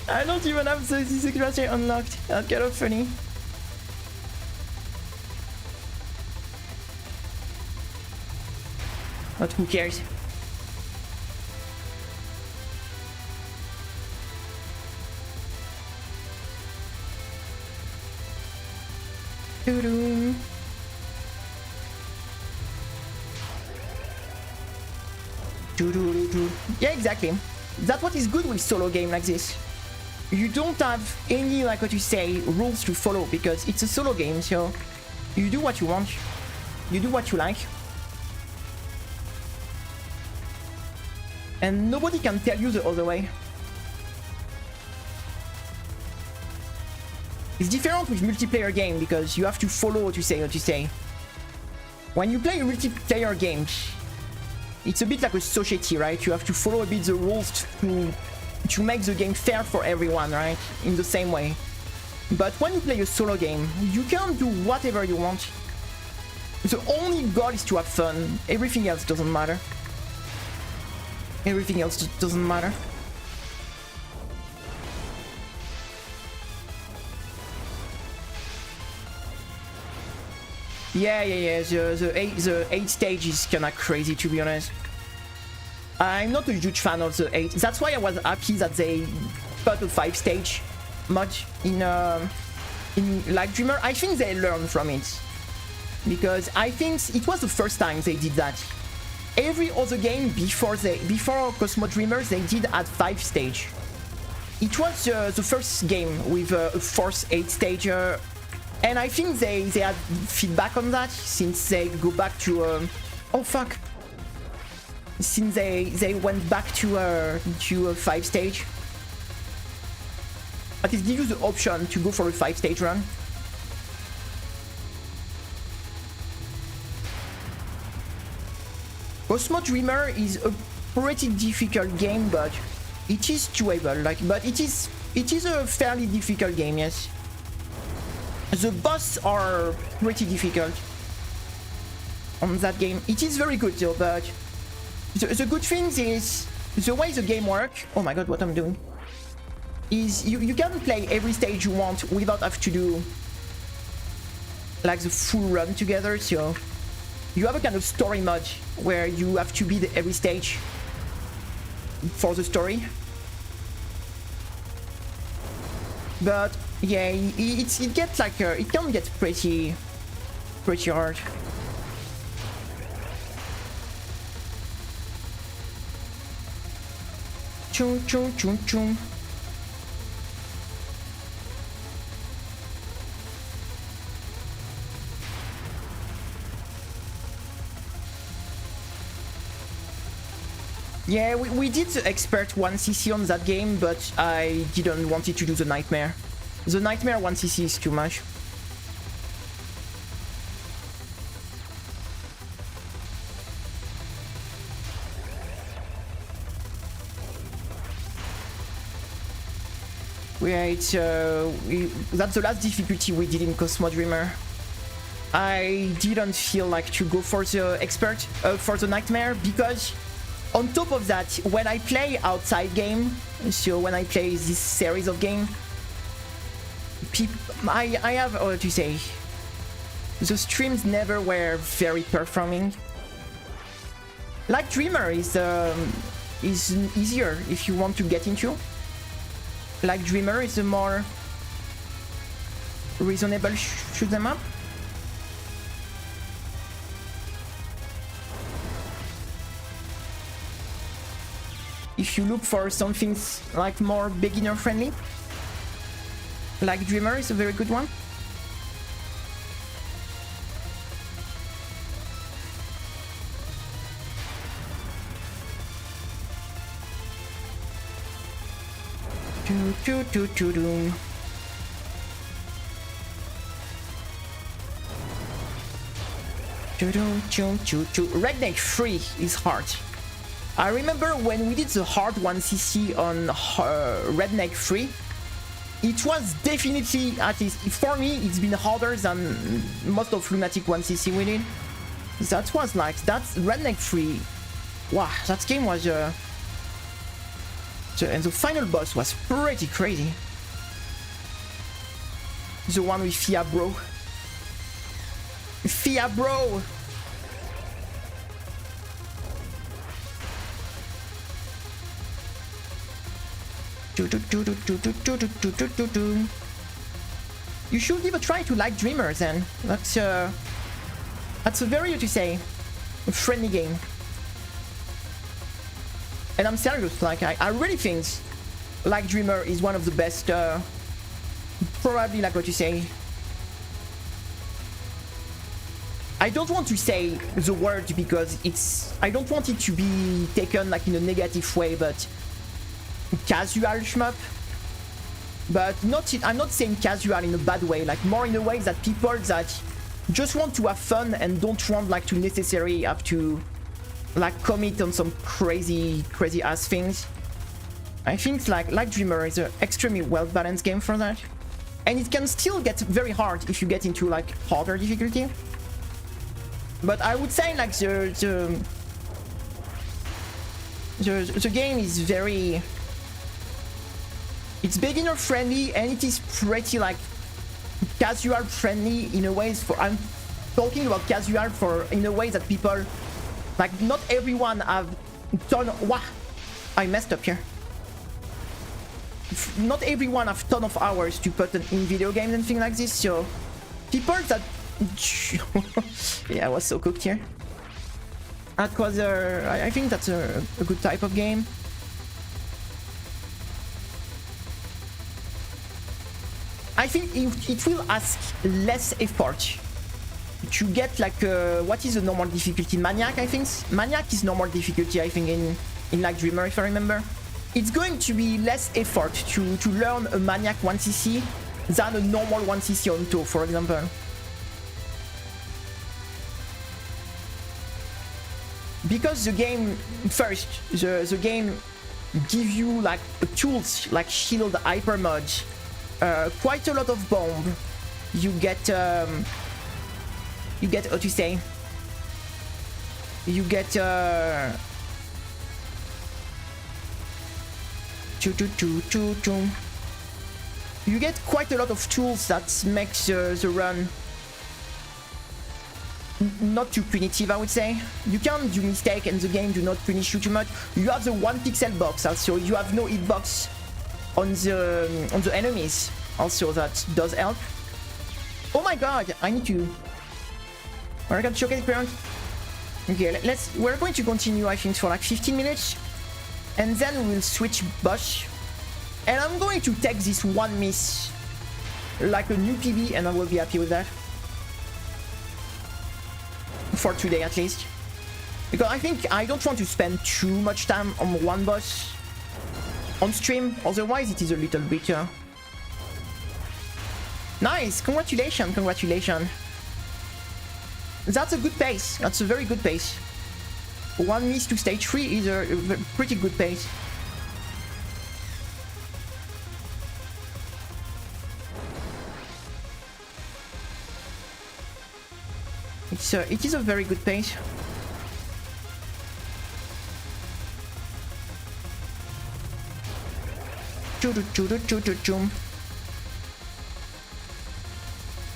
I don't even have this extra stage unlocked. That's kind of funny. But who cares? Doo-doo. Doo-doo-doo-doo. Yeah, exactly. That's what is good with solo game like this. You don't have any, like what you say, rules to follow because it's a solo game, so you do what you want. You do what you like. And nobody can tell you the other way. It's different with multiplayer game because you have to follow what you say. When you play a multiplayer game, it's a bit like a society, right? You have to follow a bit the rules to make the game fair for everyone, right? In the same way. But when you play a solo game, you can do whatever you want. The only goal is to have fun. Everything else doesn't matter. Everything else just doesn't matter. Yeah. The 8 stage is kinda crazy, to be honest. I'm not a huge fan of the 8. That's why I was happy that they put a 5 stage mod in Like Dreamer. I think they learned from it. Because I think it was the first time they did that. Every other game before Cosmo Dreamers, they did at 5 stage. It was the first game with a Force 8 stage. And I think they had feedback on that since they go back to oh fuck, since they went back to a 5 stage. But it gives you the option to go for a 5 stage run. Cosmo Dreamer is a pretty difficult game, but it is doable. But it is a fairly difficult game, yes. The boss are pretty difficult on that game. It is very good though, but the good thing is the way the game works. Oh my god, what I'm doing is you can play every stage you want without having to do like the full run together. So you have a kind of story mode where you have to beat every stage for the story. But yeah, it gets like it can get pretty hard. Chung chung chung chung. Yeah, we did the expert 1cc on that game, but I didn't want it to do the nightmare. The nightmare 1cc is too much. Yeah, that's the last difficulty we did in Cosmo Dreamer. I didn't feel like to go for the expert, for the nightmare, because on top of that, when I play outside game, so when I play this series of game, I have, what to say, the streams never were very performing. Like Dreamer is easier if you want to get into. Like Dreamer is a more reasonable shoot 'em up. If you look for something like more beginner friendly, like Dreamer is a very good one. Redneck 3 is hard. I remember when we did the hard 1cc on Redneck 3, it was definitely, at least for me, it's been harder than most of Lunatic 1cc we did. That was like, that's Redneck 3. Wow, that game was and the final boss was pretty crazy. The one with Fia Bro. Fia Bro! You should give a try to Light Dreamer then. That's a very, how to say, friendly game. And I'm serious, like I really think Light Dreamer is one of the best, probably, like what you say. I don't want to say the word because I don't want it to be taken like in a negative way, but casual shmup. But I'm not saying casual in a bad way, like more in a way that people that just want to have fun and don't want like to necessarily have to like commit on some crazy ass things. I think like Light Dreamer is an extremely well balanced game for that, and it can still get very hard if you get into like harder difficulty. But I would say like the game is very, it's beginner friendly, and it is pretty like casual friendly in a way. I'm talking about casual for in a way that people like, not everyone have ton. Wow, I messed up here. Not everyone have ton of hours to put in video games and things like this. So people that yeah, I was so cooked here. That was I think that's a good type of game. I think it will ask less effort to get like what is the normal difficulty? Maniac, I think. Maniac is normal difficulty, I think, in Light Dreamer, if I remember. It's going to be less effort to learn a Maniac 1cc than a normal 1cc on Toe, for example. Because the game, first, the game give you like tools like shield, hyper mod, quite a lot of bomb. You get how to say? You get you get quite a lot of tools that makes the run not too punitive, I would say. You can do mistake and the game do not punish you too much. You have the 1 pixel box also. You have no hitbox on the enemies. Also, that does help. Oh my god, I need to. I got showcase parent. Okay, we're going to continue, I think, for like 15 minutes, and then we'll switch boss. And I'm going to take this one miss like a new PB, and I will be happy with that. For today, at least. Because I think I don't want to spend too much time on one boss on stream, otherwise it is a little bit... Nice! Congratulations, congratulations. That's a good pace. That's a very good pace. One miss to stage 3 is a pretty good pace. It is a very good pace.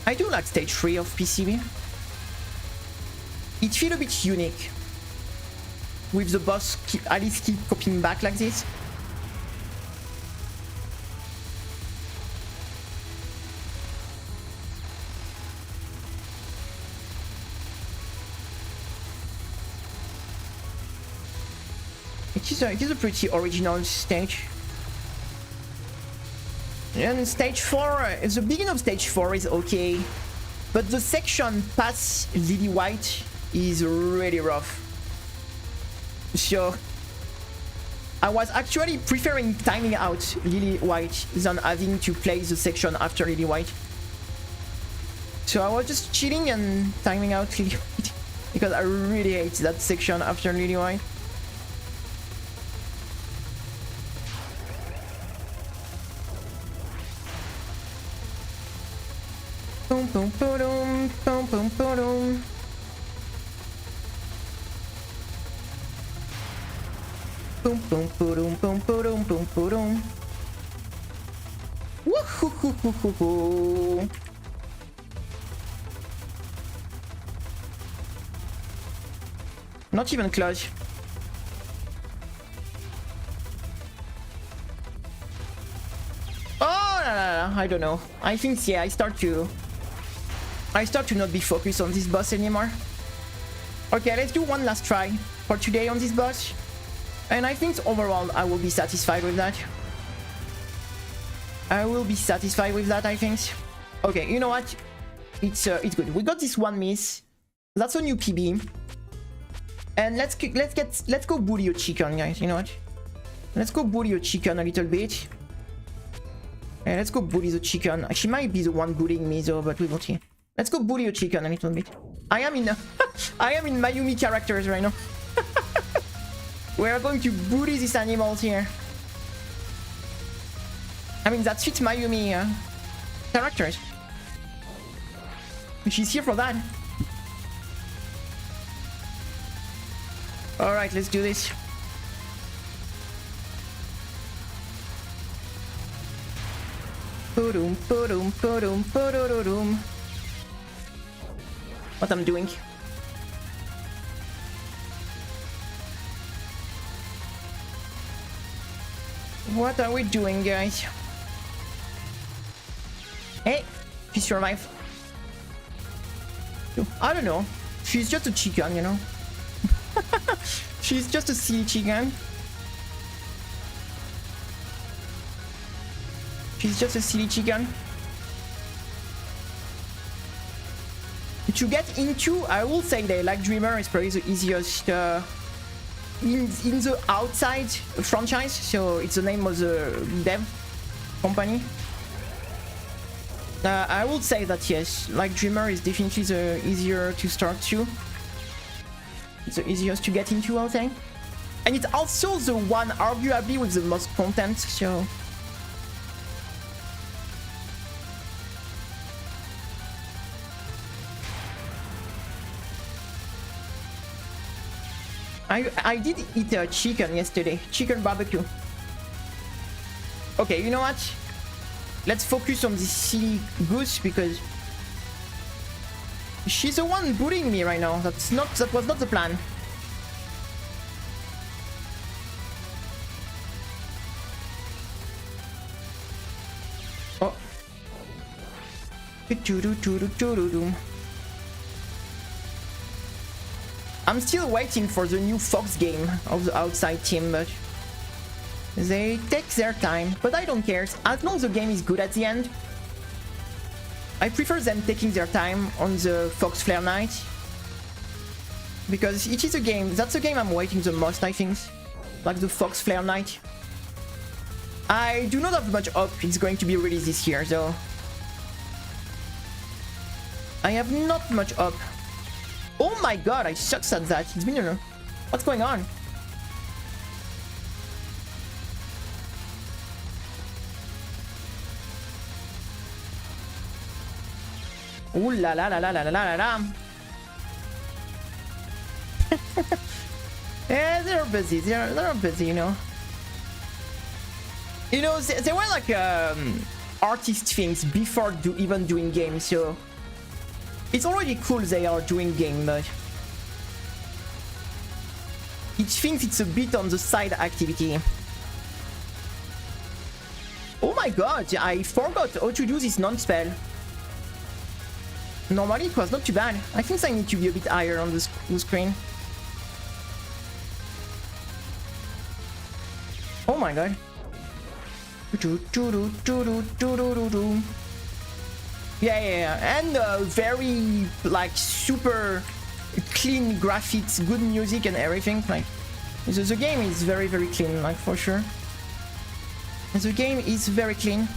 I do like stage 3 of PCB. It feels a bit unique with the boss at least keep coming back like this. It is a pretty original stage. And stage 4, the beginning of stage 4 is okay, but the section past Lily White is really rough. So I was actually preferring timing out Lily White than having to play the section after Lily White. So I was just chilling and timing out Lily White because I really hate that section after Lily White. Boom boom boom boom boom boom. Boom boom boom boom boom boom boom. Woohoo! Not even close. yeah, I don't know. I think, yeah, I start to not be focused on this boss anymore. Okay, let's do one last try for today on this boss. And I think overall I will be satisfied with that. I will be satisfied with that, I think. Okay, you know what? It's good. We got this one miss. That's a new PB. And let's go bully a chicken, guys. You know what? Let's go bully a chicken a little bit. Yeah, let's go bully the chicken. She might be the one bullying me though, but we will see. Let's go bully a chicken a little bit. I am in Mayumi characters right now. We are going to bully these animals here. I mean, that fits Mayumi characters. She's here for that. Alright, let's do this. What I'm doing. What are we doing, guys? Hey, she survived. I don't know. She's just a chicken, you know. She's just a silly chicken. She's just a silly chicken. To get into, I will say that like Dreamer is probably the easiest in the outside franchise. So it's the name of the dev company. I would say that yes, like Dreamer is definitely the easier to start to. It's the easiest to get into, I'll say. And it's also the one arguably with the most content, so... I did eat a chicken yesterday. Chicken barbecue. Okay, you know what? Let's focus on this silly goose because she's the one bullying me right now. That was not the plan. Oh. I'm still waiting for the new Fox game of the outside team, but they take their time. But I don't care. As long as the game is good at the end, I prefer them taking their time on the Fox Flare Night. Because it is a game, that's a game I'm waiting the most, I think. Like the Fox Flare Night. I do not have much hope it's going to be released this year, though. I have not much hope. Oh my god, I suck at that. It's been a... What's going on? Ooh la la la la la la la la. Yeah, they're busy. They're busy, you know. You know, they were like artist things before even doing games, so it's already cool they are doing game, but it thinks it's a bit on the side activity. Oh my god, I forgot how to do this non-spell. Normally it was not too bad. I think I need to be a bit higher on the screen. Oh my god. Yeah. And very, like, super clean graphics, good music and everything. Like, the game is very, very clean, like, for sure. The game is very clean.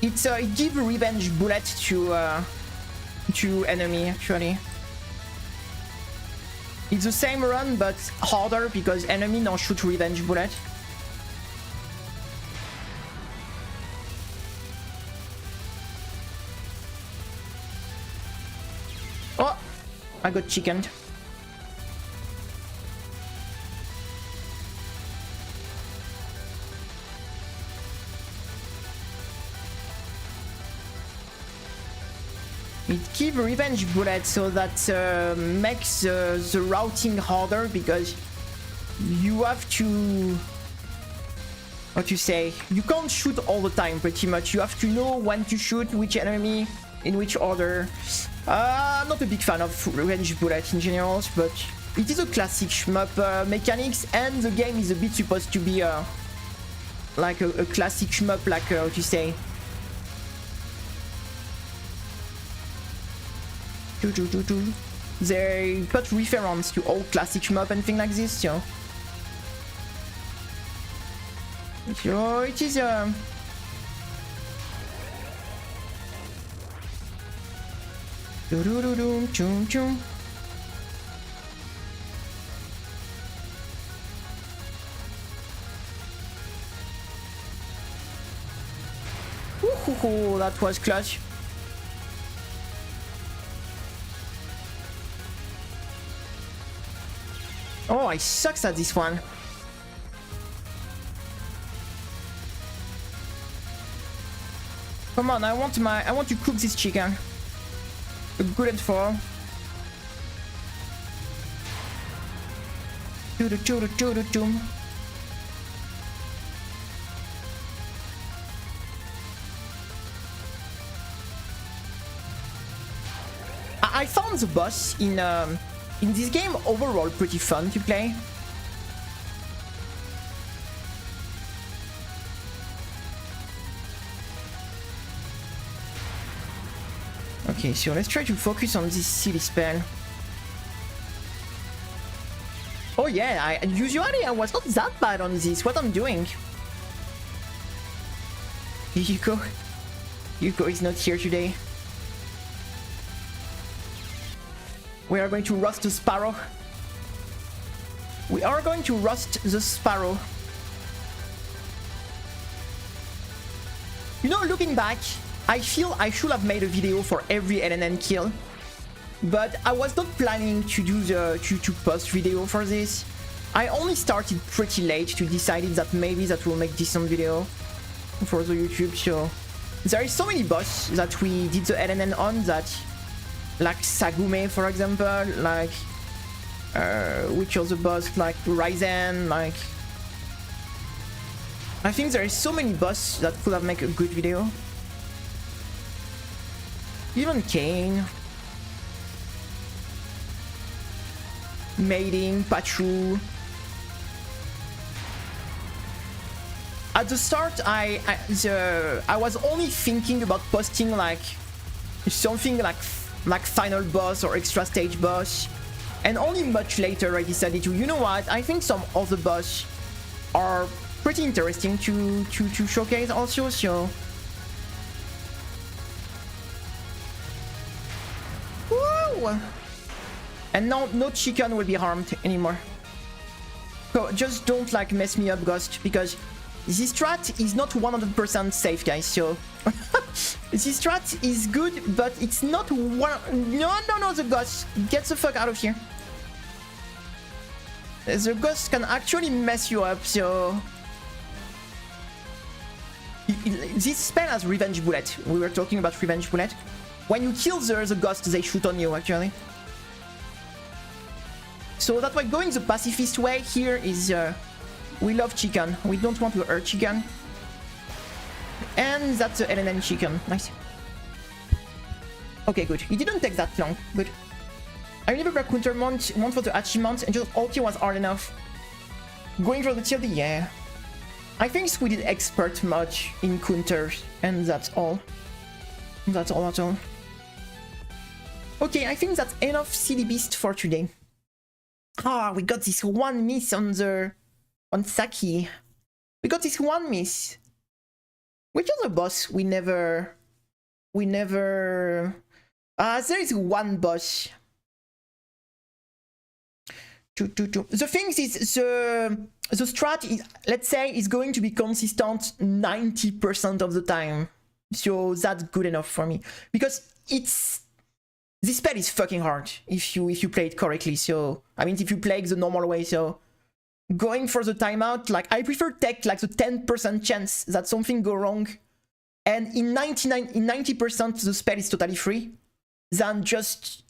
It gives revenge bullet to enemy, actually. It's the same run but harder because enemy now shoot revenge bullet. Oh, I got chickened. It gives revenge bullet, so that makes the routing harder, because you have to... what you say? You can't shoot all the time, pretty much. You have to know when to shoot, which enemy, in which order. I'm not a big fan of revenge bullet in general, but it is a classic shmup mechanics, and the game is a bit supposed to be like a classic shmup, like what you say? They put reference to all classic shmup and things like this, so it is Ooh, that was clutch. Oh, I sucks at this one. Come on, I want to cook this chicken. Good and for. I found the boss in this game overall pretty fun to play. Okay, so let's try to focus on this silly spell. Oh yeah, usually I was not that bad on this. What I'm doing? Yuko is not here today. We are going to roast the sparrow. We are going to roast the sparrow. You know, looking back, I feel I should have made a video for every LNN kill, but I was not planning to do the to post video for this. I only started pretty late to decide that maybe that will make decent video for the YouTube. So there is so many boss that we did the LNN on that, like Sagume for example, like which other boss, like Ryzen, like I think there is so many boss that could have made a good video. Even Kane, Mating, Patru. At the start, I was only thinking about posting like something like final boss or extra stage boss, and only much later I decided to, you know what, I think some other boss are pretty interesting to showcase also. So woo! And now no chicken will be harmed anymore. So just don't like mess me up, Ghost, because this strat is not 100% safe, guys. So this strat is good, but it's not one. No, the Ghost, get the fuck out of here. The Ghost can actually mess you up. So this spell has revenge bullet. We were talking about revenge bullet. When you kill the Ghost, they shoot on you actually. So that's why going the pacifist way here is we love chicken. We don't want to hurt chicken. And that's the LNN chicken. Nice. Okay, good. It didn't take that long. Good. I remember counter mount for the achievement, and just ulti was hard enough. Going for the TLD, yeah. I think we did expert much in counters, and that's all. That's all. Okay, I think that's enough Silly Beast for today. Ah, we got this one miss on Saki. We got this one miss. Which other boss we never... there is one boss. The thing is, the strat is, let's say, is going to be consistent 90% of the time. So that's good enough for me. Because this spell is fucking hard if you play it correctly. So, I mean, if you play it the normal way, so going for the timeout, like, I prefer take like the 10% chance that something go wrong, and in 90% the spell is totally free. than just...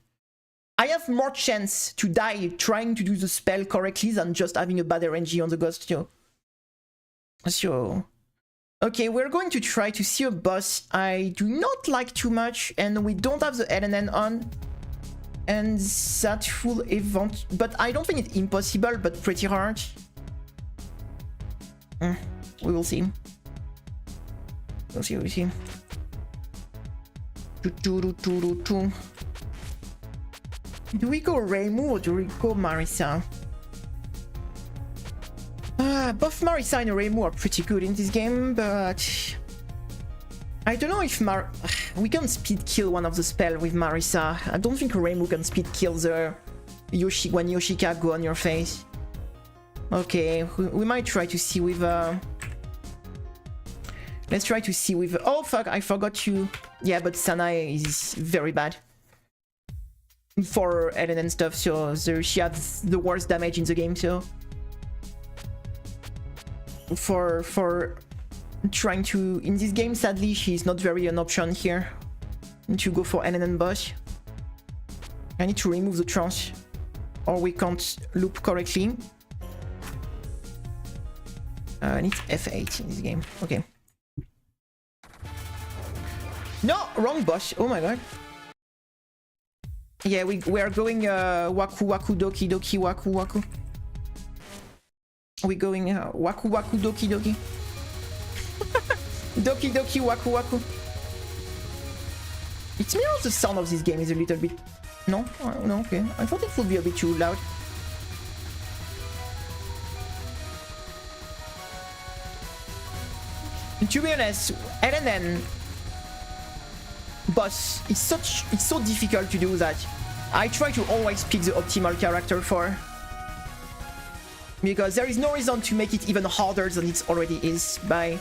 I have more chance to die trying to do the spell correctly than just having a bad RNG on the ghost, yo. So... Okay, we're going to try to see a boss I do not like too much, and we don't have the LNN on. And that will event... But I don't think it's impossible, but pretty hard. We will see. We'll see, we'll see. Do we go Reimu or do we go Marisa? Both Marisa and Reimu are pretty good in this game, but... I don't know if we can speed kill one of the spells with Marisa. I don't think Reimu can speed kill the when Yoshika go on your face. Okay, we might try to see with... Let's try to see with... Oh fuck, I forgot you. Yeah, but Sanae is very bad for Ellen and stuff, so she has the worst damage in the game, so... For trying to... In this game, sadly, she's not very an option here to go for Ellen and boss. I need to remove the trance, or we can't loop correctly. I need F8 in this game. Okay. No! Wrong boss. Oh my god. Yeah, we are going Waku Waku Doki Doki Waku Waku. We're going Waku Waku Doki Doki. Doki Doki Waku Waku. It's me or the sound of this game is a little bit... No? No, okay. I thought it would be a bit too loud. To be honest, LNN boss, it's so difficult to do that. I try to always pick the optimal character for, because there is no reason to make it even harder than it already is by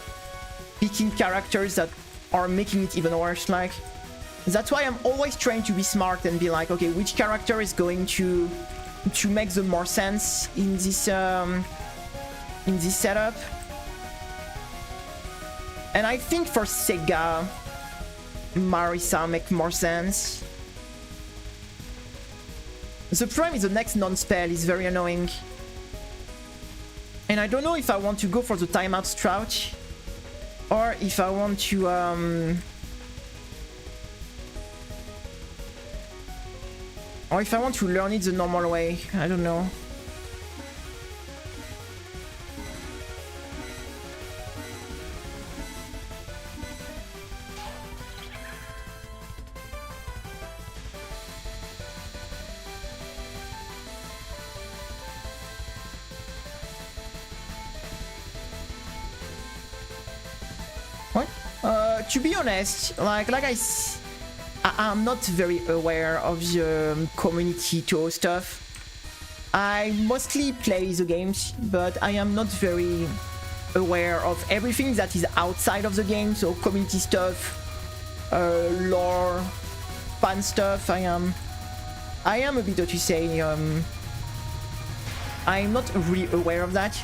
picking characters that are making it even worse. Like, that's why I'm always trying to be smart and be like, okay, which character is going to make the more sense in this setup. And I think for Sega, Marisa make more sense. The problem is the next non-spell is very annoying. And I don't know if I want to go for the timeout strat, or if I want to or if I want to learn it the normal way. I don't know. To be honest, like I'm not very aware of the community tour stuff. I mostly play the games, but I am not very aware of everything that is outside of the game. So community stuff, lore, fan stuff. I am a bit, what you say, I'm not really aware of that,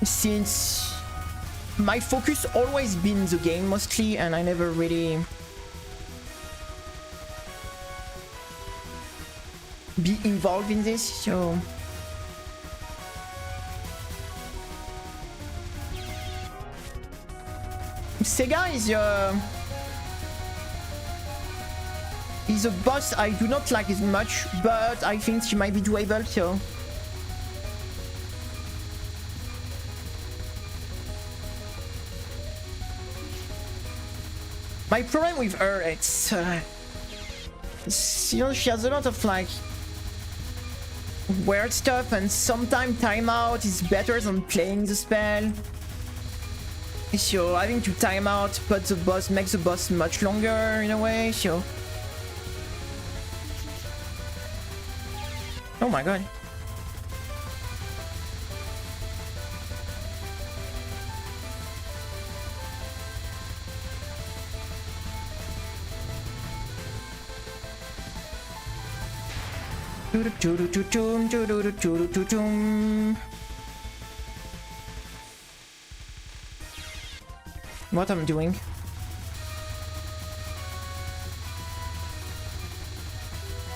since my focus always been the game mostly, and I never really be involved in this, so... Sega is a boss I do not like as much, but I think she might be doable, so... My problem with her, it's you know, she has a lot of like weird stuff, and sometimes timeout is better than playing the spell. So having to time out, but the boss makes the boss much longer in a way. So, oh my god. What I'm doing?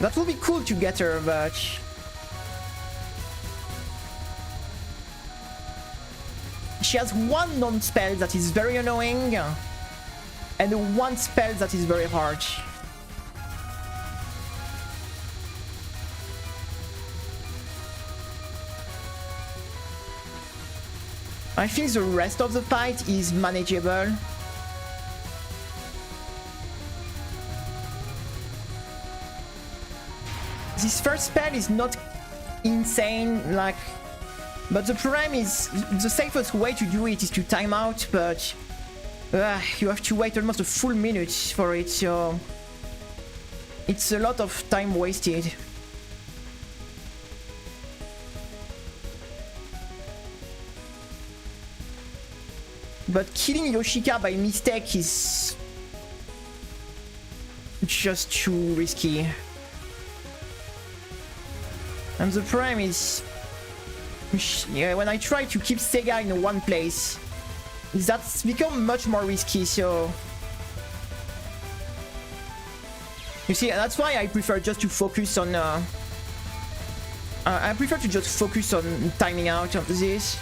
That would be cool to get her, but she has one non-spell that is very annoying, and one spell that is very hard. I think the rest of the fight is manageable. This first spell is not insane, like, but the problem is the safest way to do it is to time out, but you have to wait almost a full minute for it, so it's a lot of time wasted. But killing Yoshika by mistake is just too risky. And the problem is, yeah, when I try to keep Sega in one place, that's become much more risky, so... You see, that's why I prefer just to focus on... I prefer to just focus on timing out of this.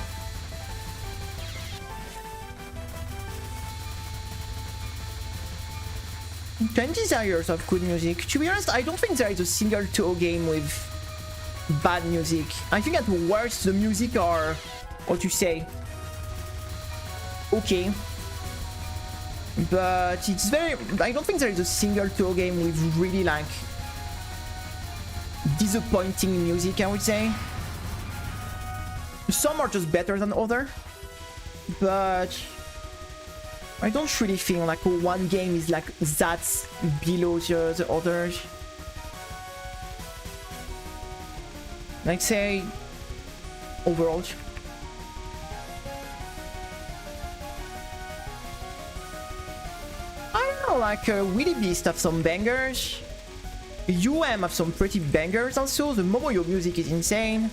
Ten Desires of good music. To be honest, I don't think there is a single Touhou game with bad music. I think at worst the music are, what you say, okay, but it's very, I don't think there is a single Touhou game with really like disappointing music, I would say. Some are just better than others, but I don't really think like one game is like that below the others. Like say overall. I don't know, like Willy Beast have some bangers. have some pretty bangers also. The Momoyo music is insane.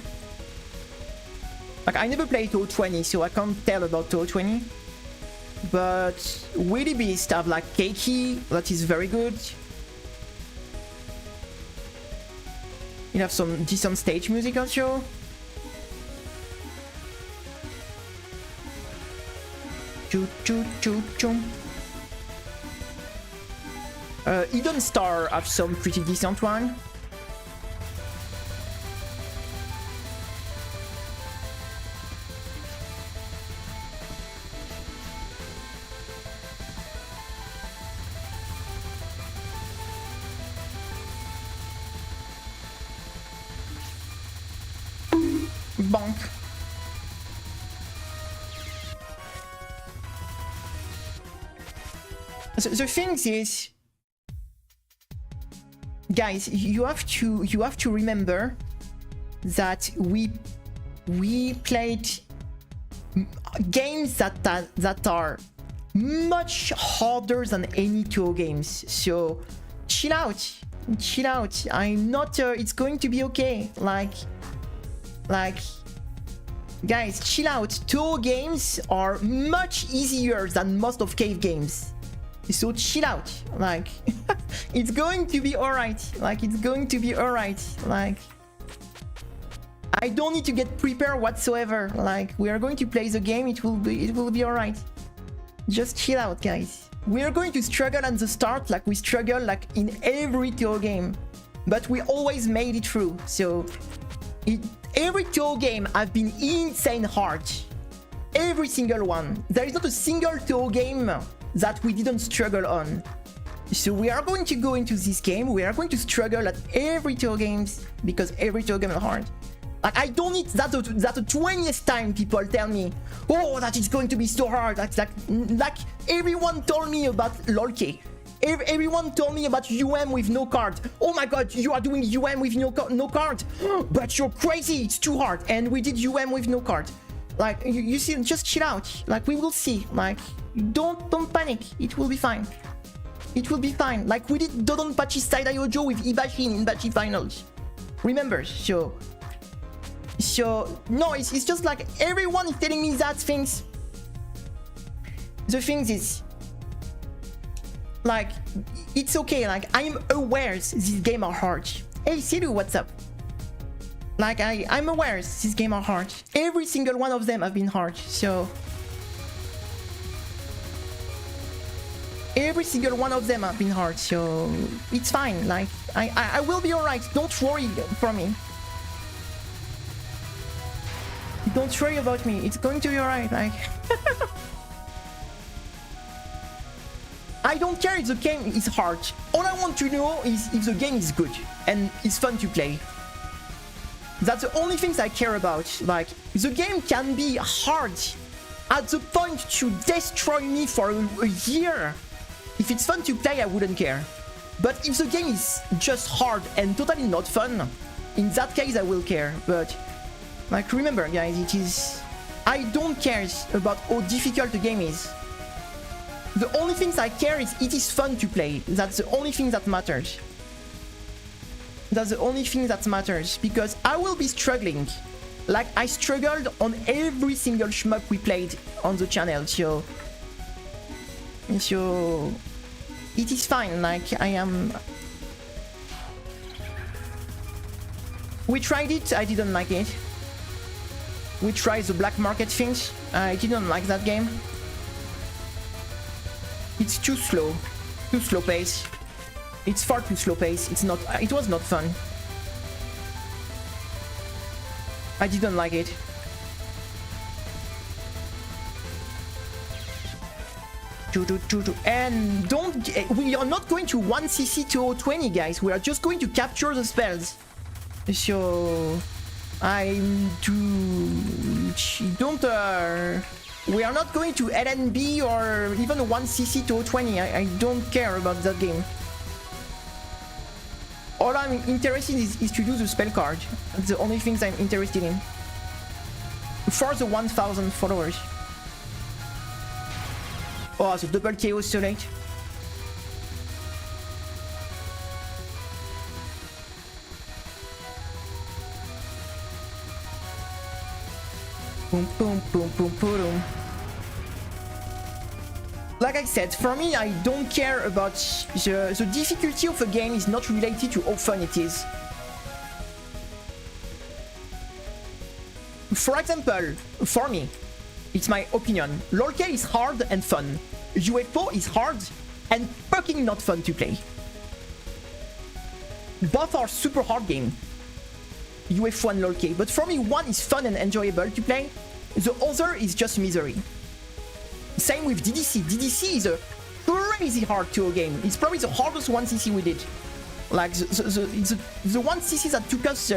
Like I never played Touhou 20, so I can't tell about Touhou 20. But Willy Beast have like Keiki, that is very good. You have some decent stage music also. Choo choo choo choo. Eden Star have some pretty decent one. Bonk. So the thing is, guys, you have to remember that we played games that are much harder than any Touhou games. So chill out. I'm not. It's going to be okay. Like, guys, chill out. Touhou games are much easier than most of cave games. So chill out. Like, it's going to be alright. Like, it's going to be alright. Like, I don't need to get prepared whatsoever. Like, we are going to play the game. It will be alright. Just chill out, guys. We are going to struggle at the start, like we struggle like in every Touhou game, but we always made it through. So, every Touhou game have been insane hard. Every single one. There is not a single Touhou game that we didn't struggle on. So we are going to go into this game. We are going to struggle at every Touhou games because every Touhou game is hard. Like I don't need that the 20th time people tell me, oh, that is going to be so hard. That's like everyone told me about LOLK. Everyone told me about with no card. Oh my god, you are doing with no card. But you're crazy, it's too hard. And we did with no card. Like, you see, just chill out. Like, we will see. Like, don't panic. It will be fine. It will be fine. Like, we did Dodonpachi Saidai Ojo with Ibashi in Ibashi Finals. Remember, so... no, it's just like, everyone is telling me that things. The thing is... Like, it's okay. Like, I'm aware these games are hard. Hey Silu, what's up? Like, I'm aware these games are hard. Every single one of them have been hard, so... Every single one of them have been hard, so... It's fine, like, I will be alright, don't worry for me. Don't worry about me, it's going to be alright, like... I don't care if the game is hard. All I want to know is if the game is good and it's fun to play. That's the only things I care about. Like, the game can be hard at the point to destroy me for a year. If it's fun to play, I wouldn't care. But if the game is just hard and totally not fun, in that case I will care. But, like, remember guys, it is... I don't care about how difficult the game is. The only things I care is it is fun to play. That's the only thing that matters. That's the only thing that matters, because I will be struggling. Like, I struggled on every single shmup we played on the channel, so... It is fine, like, I am... We tried it, I didn't like it. We tried the black market things, I didn't like that game. It's too slow pace. It's far too slow pace. It was not fun. I didn't like it. And we are not going to 1cc 2020, guys. We are just going to capture the spells. So we are not going to LNB or even 1cc 2020. I don't care about that game. All I'm interested in is to do the spell card. That's the only things I'm interested in. For the 1000 followers. Oh, the double KO so late. Boom, boom, boom, boom, boom. Like I said, for me, I don't care about the difficulty of a game is not related to how fun it is. For example, for me, it's my opinion, LOLK is hard and fun. UFO is hard and fucking not fun to play. Both are super hard games. UFO and LOLK, but for me, one is fun and enjoyable to play, the other is just misery. Same with DDC. DDC is a crazy hard 2 game. It's probably the hardest 1cc we did. Like, the 1cc that took us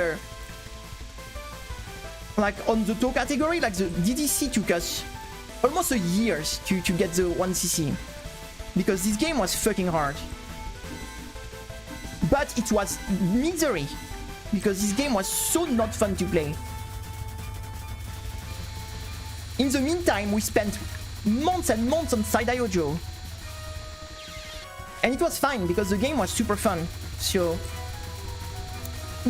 like, on the TOW category, like, the DDC took us almost a year to get the 1cc. Because this game was fucking hard. But it was misery. Because this game was so not fun to play. In the meantime, we spent months and months on Side Iojo. And it was fine, because the game was super fun. So...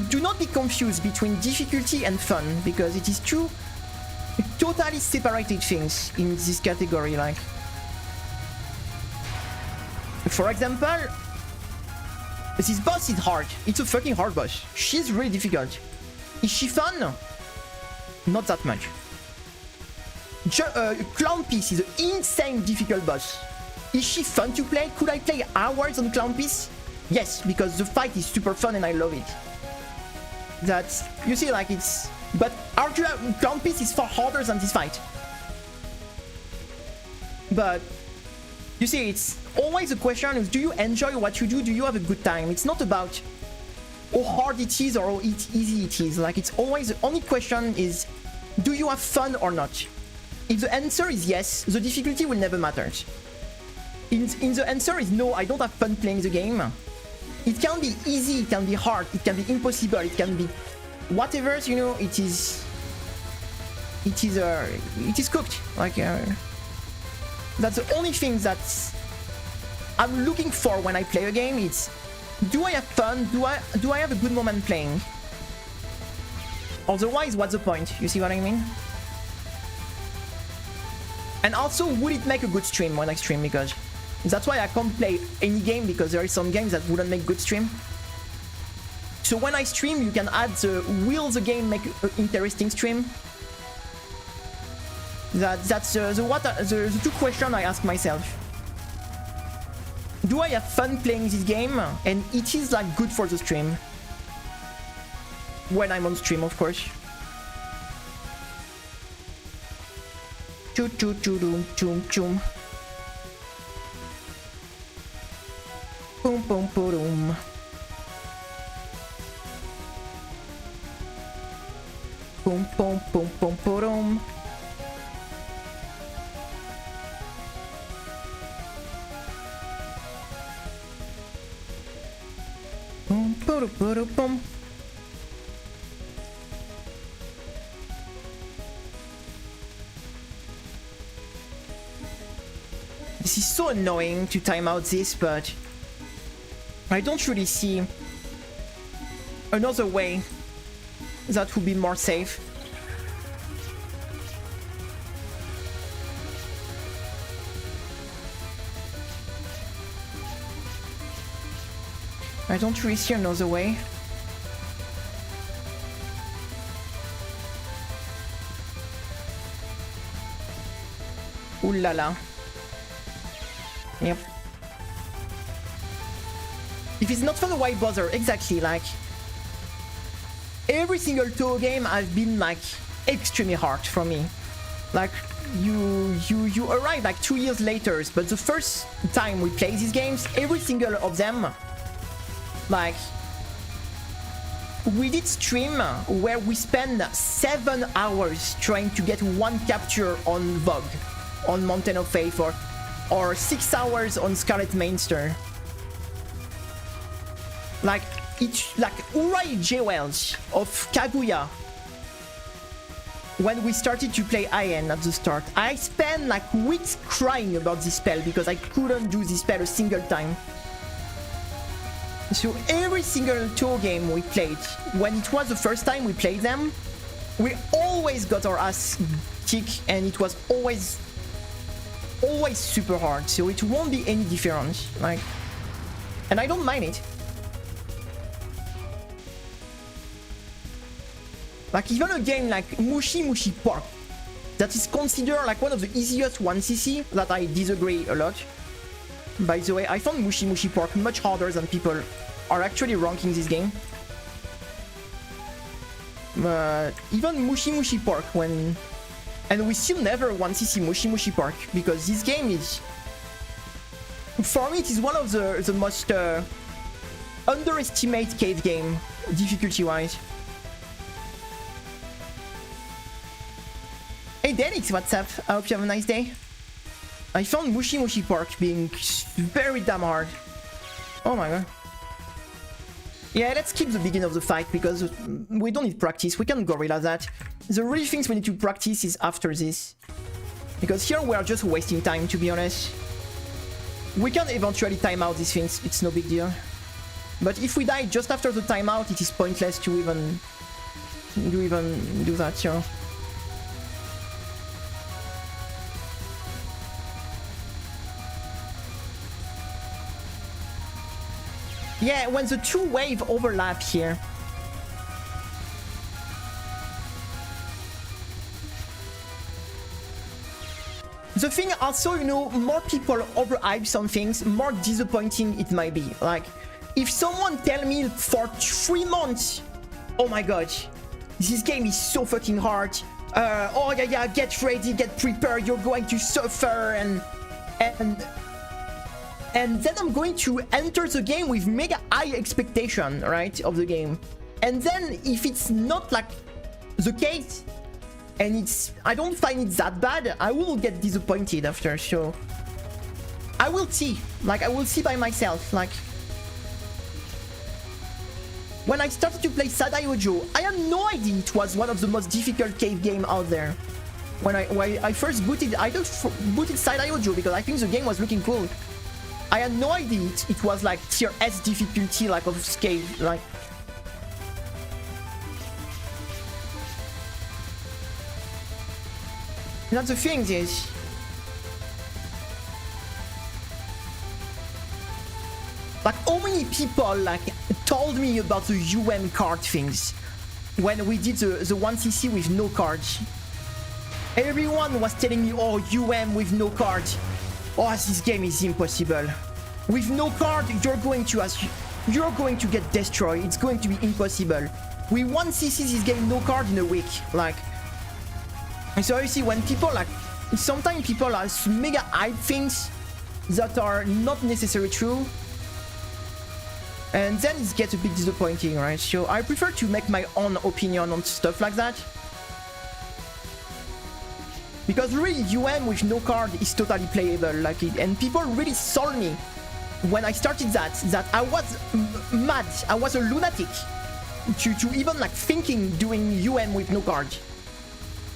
do not be confused between difficulty and fun, because it is two totally separated things in this category, like... For example... this boss is hard. It's a fucking hard boss. She's really difficult. Is she fun? Not that much. Clown Piece is an insane difficult boss. Is she fun to play? Could I play hours on Clown Piece? Yes, because the fight is super fun and I love it. That's... you see, like, it's... but Clown Piece is far harder than this fight. But... you see, it's always a question of, do you enjoy what you do? Do you have a good time? It's not about how hard it is or how easy it is. Like, it's always... the only question is, do you have fun or not? If the answer is yes, the difficulty will never matter. If the answer is no, I don't have fun playing the game, it can be easy, it can be hard, it can be impossible, it can be whatever, you know, it is cooked. Like, that's the only thing that I'm looking for when I play a game. It's, do I have fun? Do I have a good moment playing? Otherwise, what's the point? You see what I mean? And also, would it make a good stream when I stream? Because that's why I can't play any game, because there are some games that wouldn't make good stream. So when I stream, you can add the will the game make an interesting stream? That's the two questions I ask myself. Do I have fun playing this game? And it is like good for the stream. When I'm on stream, of course. Choo choo choo doom choom choom. Boom boom boom. Boom boom boom boom boom. Boom boom boom boom. This is so annoying to time out this, but I don't really see another way that would be more safe. I don't really see another way. Ooh la la. Yep. If it's not for the why bother, exactly, like every single Touhou game has been like extremely hard for me. Like you arrive like 2 years later, but the first time we play these games, every single of them, like we did stream where we spend 7 hours trying to get one capture on Vogue, on Mountain of Faith, or 6 hours on Scarlet Mainster. Like it's like Urai Jewels of Kaguya. When we started to play IN at the start, I spent like weeks crying about this spell because I couldn't do this spell a single time. So every single Touhou game we played, when it was the first time we played them, we always got our ass kicked, and it was always super hard. So it won't be any different. Like, and I don't mind it. Like even a game like Mushi Mushi Park, that is considered like one of the easiest 1cc, that I disagree a lot. By the way, I found Mushi Mushi Park much harder than people are actually ranking this game. Even Mushi Mushi Park, when... And we still never 1cc Mushi Mushi Park, because this game is... For me, it is one of the most underestimated cave game, difficulty-wise. Hey Denix, what's up? I hope you have a nice day. I found Mushi Mushi Park being very damn hard. Oh my god. Yeah, let's skip the beginning of the fight because we don't need practice. We can gorilla that. The real things we need to practice is after this. Because here we are just wasting time, to be honest. We can eventually time out these things. It's no big deal. But if we die just after the timeout, it is pointless to even do that, you know. Yeah, when the two waves overlap here. The thing also, you know, more people overhype some things, more disappointing it might be. Like, if someone tell me for 3 months, oh my god, this game is so fucking hard. Oh yeah, get ready, get prepared, you're going to suffer, and then I'm going to enter the game with mega high expectation, right, of the game. And then if it's not like the case, and I don't find it that bad, I will get disappointed after. So I will see, like I will see by myself. Like when I started to play Sadaiyojo, I had no idea it was one of the most difficult cave game out there. When I first booted, I just booted Sadaiyojo because I think the game was looking cool. I had no idea it was like tier S difficulty, like of scale, like. That's the thing is. Like, how many people like told me about the card things when we did the 1cc with no cards? Everyone was telling me, oh, with no cards. Oh, this game is impossible. With no card, you're going to get destroyed. It's going to be impossible. We 1cc this game, no card in a week. Like, so you see, when people like, sometimes people are mega hype things that are not necessarily true, and then it gets a bit disappointing, right? So I prefer to make my own opinion on stuff like that, because really with no card is totally playable, like it, and people really sold me when I started that I was mad, I was a lunatic to even like thinking doing with no card.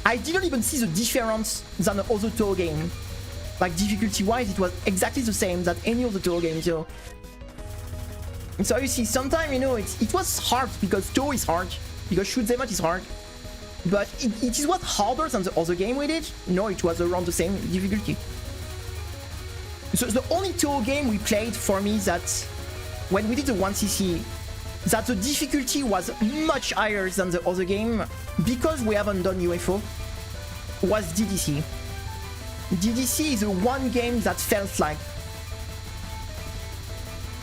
I didn't even see the difference than the other Toho game. Like, difficulty-wise, it was exactly the same that any other Toho game, so you see, sometimes, you know, it was hard because Toho is hard, because shoot 'em up is hard, but it is what harder than the other game we did. No, it was around the same difficulty. So the only Toho game we played for me that when we did the 1cc, that the difficulty was much higher than the other game because we haven't done UFO, was DDC. DDC is the one game that felt like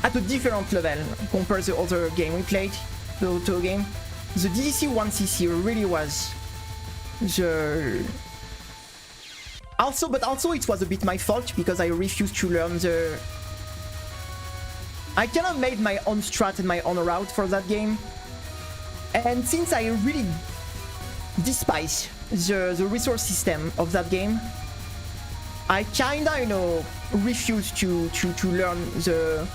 at a different level compared to the other game we played, the Toho game. The DDC 1cc really was the... But also it was a bit my fault because I refused to learn the... I kind of made my own strat and my own route for that game. And since I really despise the resource system of that game, I kinda, you know, refused to learn the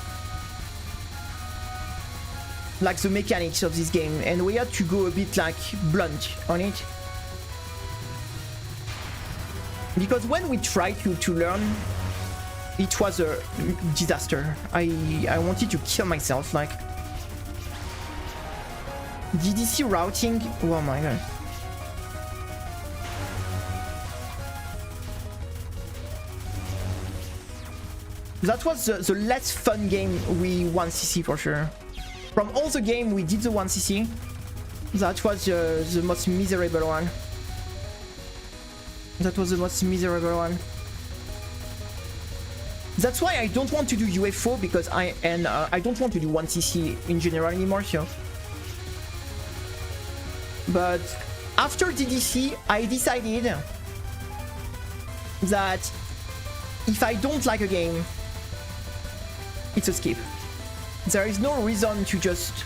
mechanics of this game, and we had to go a bit like blunt on it. Because when we tried to learn, it was a disaster. I wanted to kill myself, like... DDC routing, oh my god. That was the less fun game we 1cc for sure. From all the game we did the 1cc, that was the most miserable one. That was the most miserable one. That's why I don't want to do UFO, because I don't want to do 1cc in general anymore, so. But after DDC, I decided that if I don't like a game, it's a skip. There is no reason to just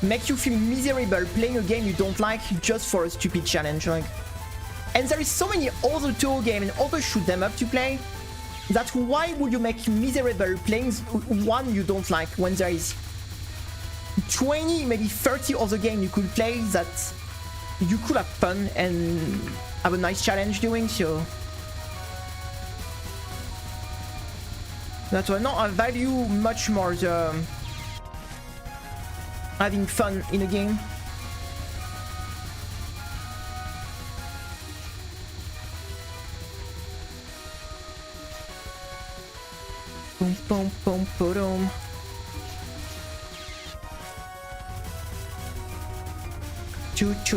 make you feel miserable playing a game you don't like just for a stupid challenge. Like, and there is so many other Toho games and other shoot 'em up to play, that why would you make miserable playing one you don't like when there is 20, maybe 30 other games you could play that you could have fun and have a nice challenge doing, so... That's why I value much more the having fun in a game. Boom, boom, boom, boom.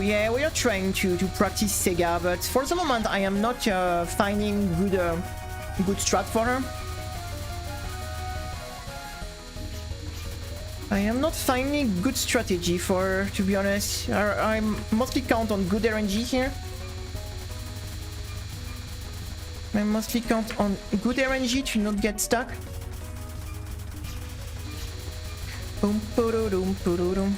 Yeah, we are trying to practice Sega, but for the moment I am not finding good strat for her. I am not finding good strategy for her, to be honest. I mostly count on good RNG here. I mostly count on good RNG to not get stuck. Boom, boom, boom.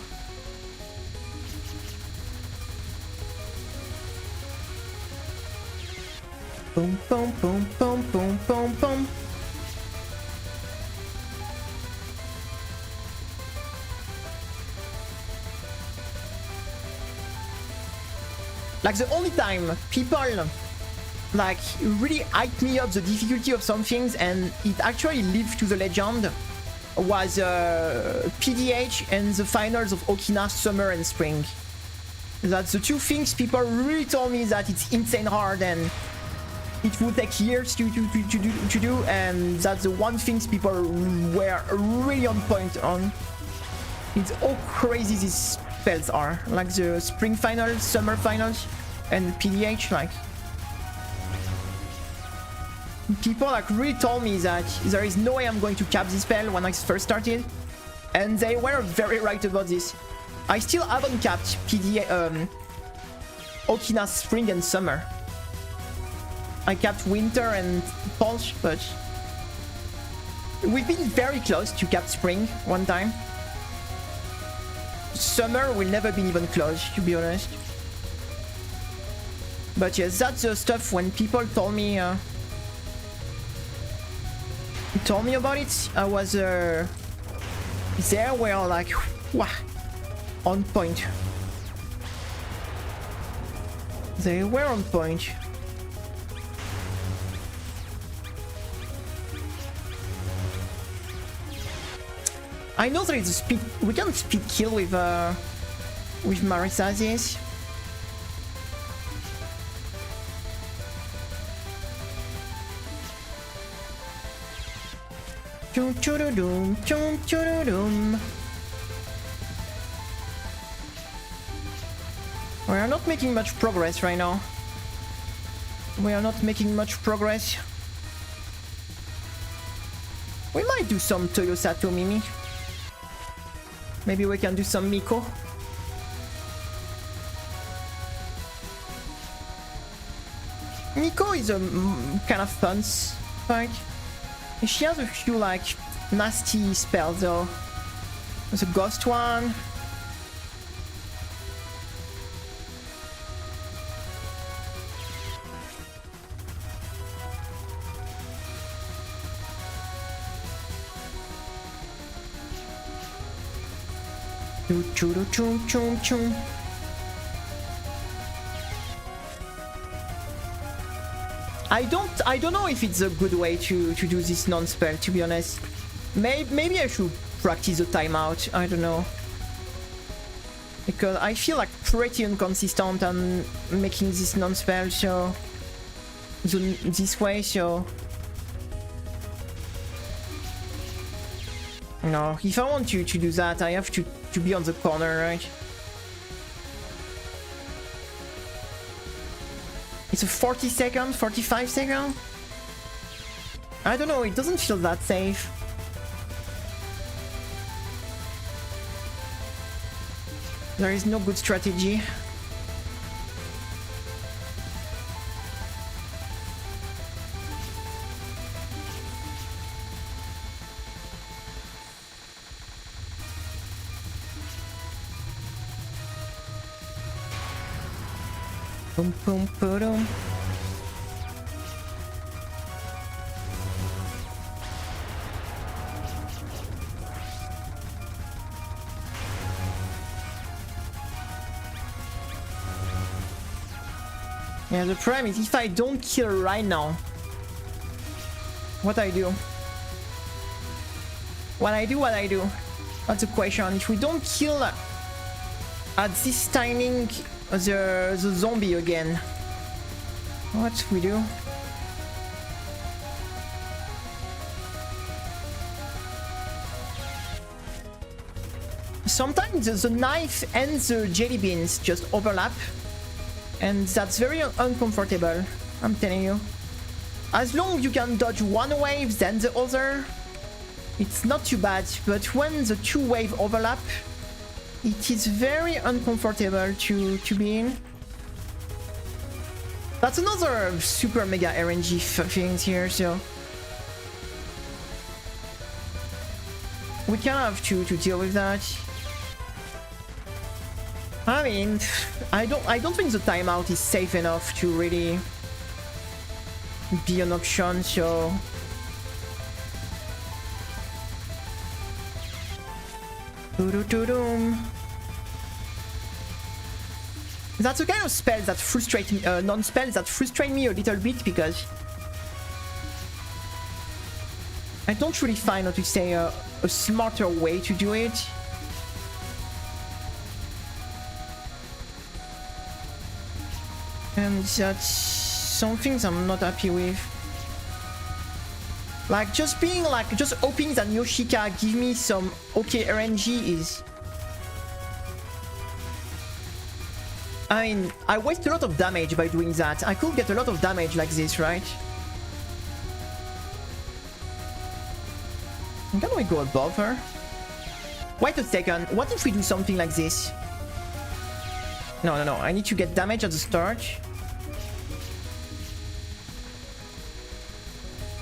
Boom, boom, boom, boom, boom, boom, boom. Like, the only time people like really hyped me up the difficulty of some things and it actually lived to the legend was PDH and the finals of Okina summer and spring. That's the two things people really told me that it's insane hard and it would take years to do, and that's the one thing people were really on point on. It's how crazy these spells are, like the spring finals, summer finals, and PDH. Like, people like really told me that there is no way I'm going to cap this spell when I first started, and they were very right about this. I still haven't capped Okina spring and summer. I capped winter and pulse, but we've been very close to cap spring one time. Summer will never be even close, to be honest. But yes, that's the stuff when people told me about it. I was there were like, wow, on point. They were on point. I know there is a speed. We can speed kill with Marisazes. Chum chum chum chum. We are not making much progress right now. We are not making much progress. We might do some Toyosato Mimi. Maybe we can do some Miko. Miko is a kind of fun fight. She has a few like nasty spells though. There's a ghost one. Chum chum chum chum. I don't know if it's a good way to do this non-spell, to be honest. Maybe I should practice the timeout, I don't know. Because I feel like pretty inconsistent on making this non-spell, so this way, so no, if I want to do that, I have to be on the corner, right? It's a 40 second, 45 second? I don't know, it doesn't feel that safe. There is no good strategy. Boom, boom, boom. Yeah, the problem is if I don't kill right now, what I do? What I do? That's the question. If we don't kill at this timing the zombie again, what we do? Sometimes the knife and the jelly beans just overlap, and that's very uncomfortable, I'm telling you. As long as you can dodge one wave then the other, it's not too bad, but when the two waves overlap, it is very uncomfortable to be in. That's another super mega RNG things here, so we kind of have to deal with that. I mean, I don't think the timeout is safe enough to really be an option, so that's a kind of spell that frustrates me, non-spells that frustrate me a little bit, because I don't really find, how to say, a smarter way to do it. And that's some things I'm not happy with. Like, just being like, just hoping that Yoshika give me some okay RNG is... I mean, I waste a lot of damage by doing that. I could get a lot of damage like this, right? Can we go above her? Wait a second, what if we do something like this? No, I need to get damage at the start.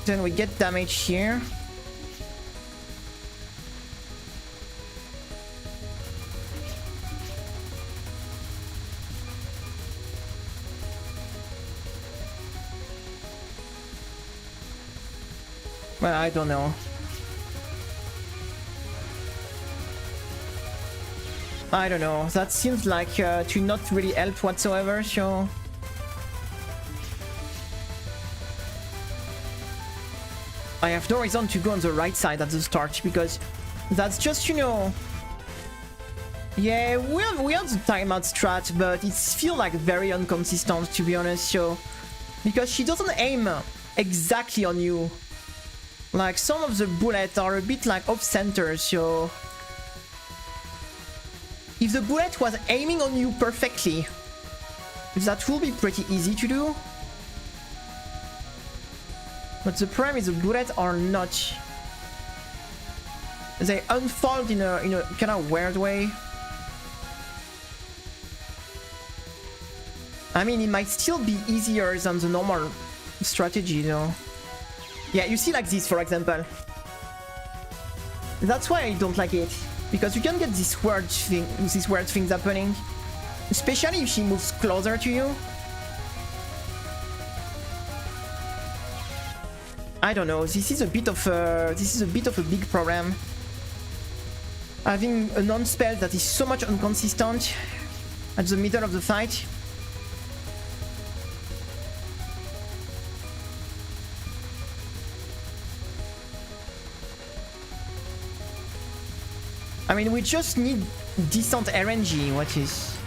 Then we get damage here. Well, I don't know. I don't know. That seems like to not really help whatsoever, so... I have no reason to go on the right side at the start, because that's just, you know... Yeah, we have the timeout strat, but it feels like very inconsistent, to be honest, so... Because she doesn't aim exactly on you. Like, some of the bullets are a bit like off-center, so... If the bullet was aiming on you perfectly, that will be pretty easy to do. But the problem is the bullets are not. They unfold in a kind of weird way. I mean, it might still be easier than the normal strategy, though. Yeah, you see like this, for example. That's why I don't like it. Because you can get these weird things happening. Especially if she moves closer to you. I don't know, this is a bit of a big problem. Having a non-spell that is so much inconsistent at the middle of the fight. I mean, we just need decent RNG. What is...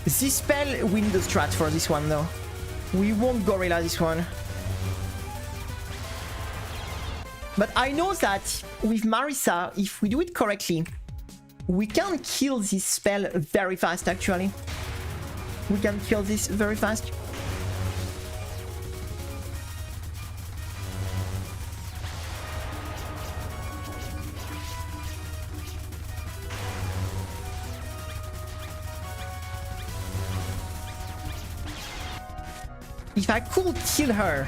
This spell, we need a strat for this one, though. We won't gorilla this one. But I know that with Marisa, if we do it correctly, we can kill this spell very fast, actually. We can kill this very fast. If I could kill her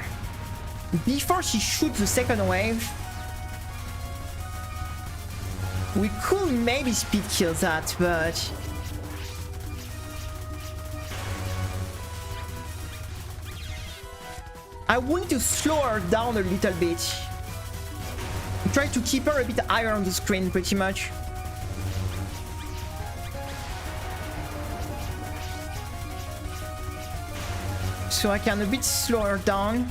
before she shoots the second wave, we could maybe speed kill that, but... I want to slow her down a little bit. Try to keep her a bit higher on the screen, pretty much. So I can a bit slow her down.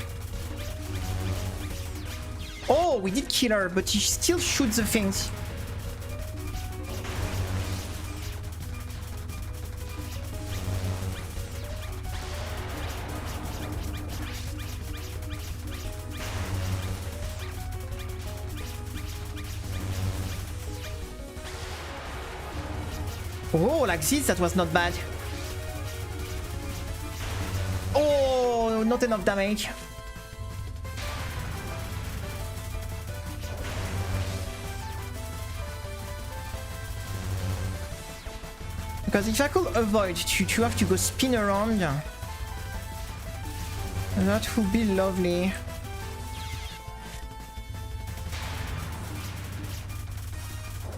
Oh, we did kill her, but she still shoots the things. Oh, like this, that was not bad. Oh, not enough damage. Because if I could avoid to have to go spin around, that would be lovely.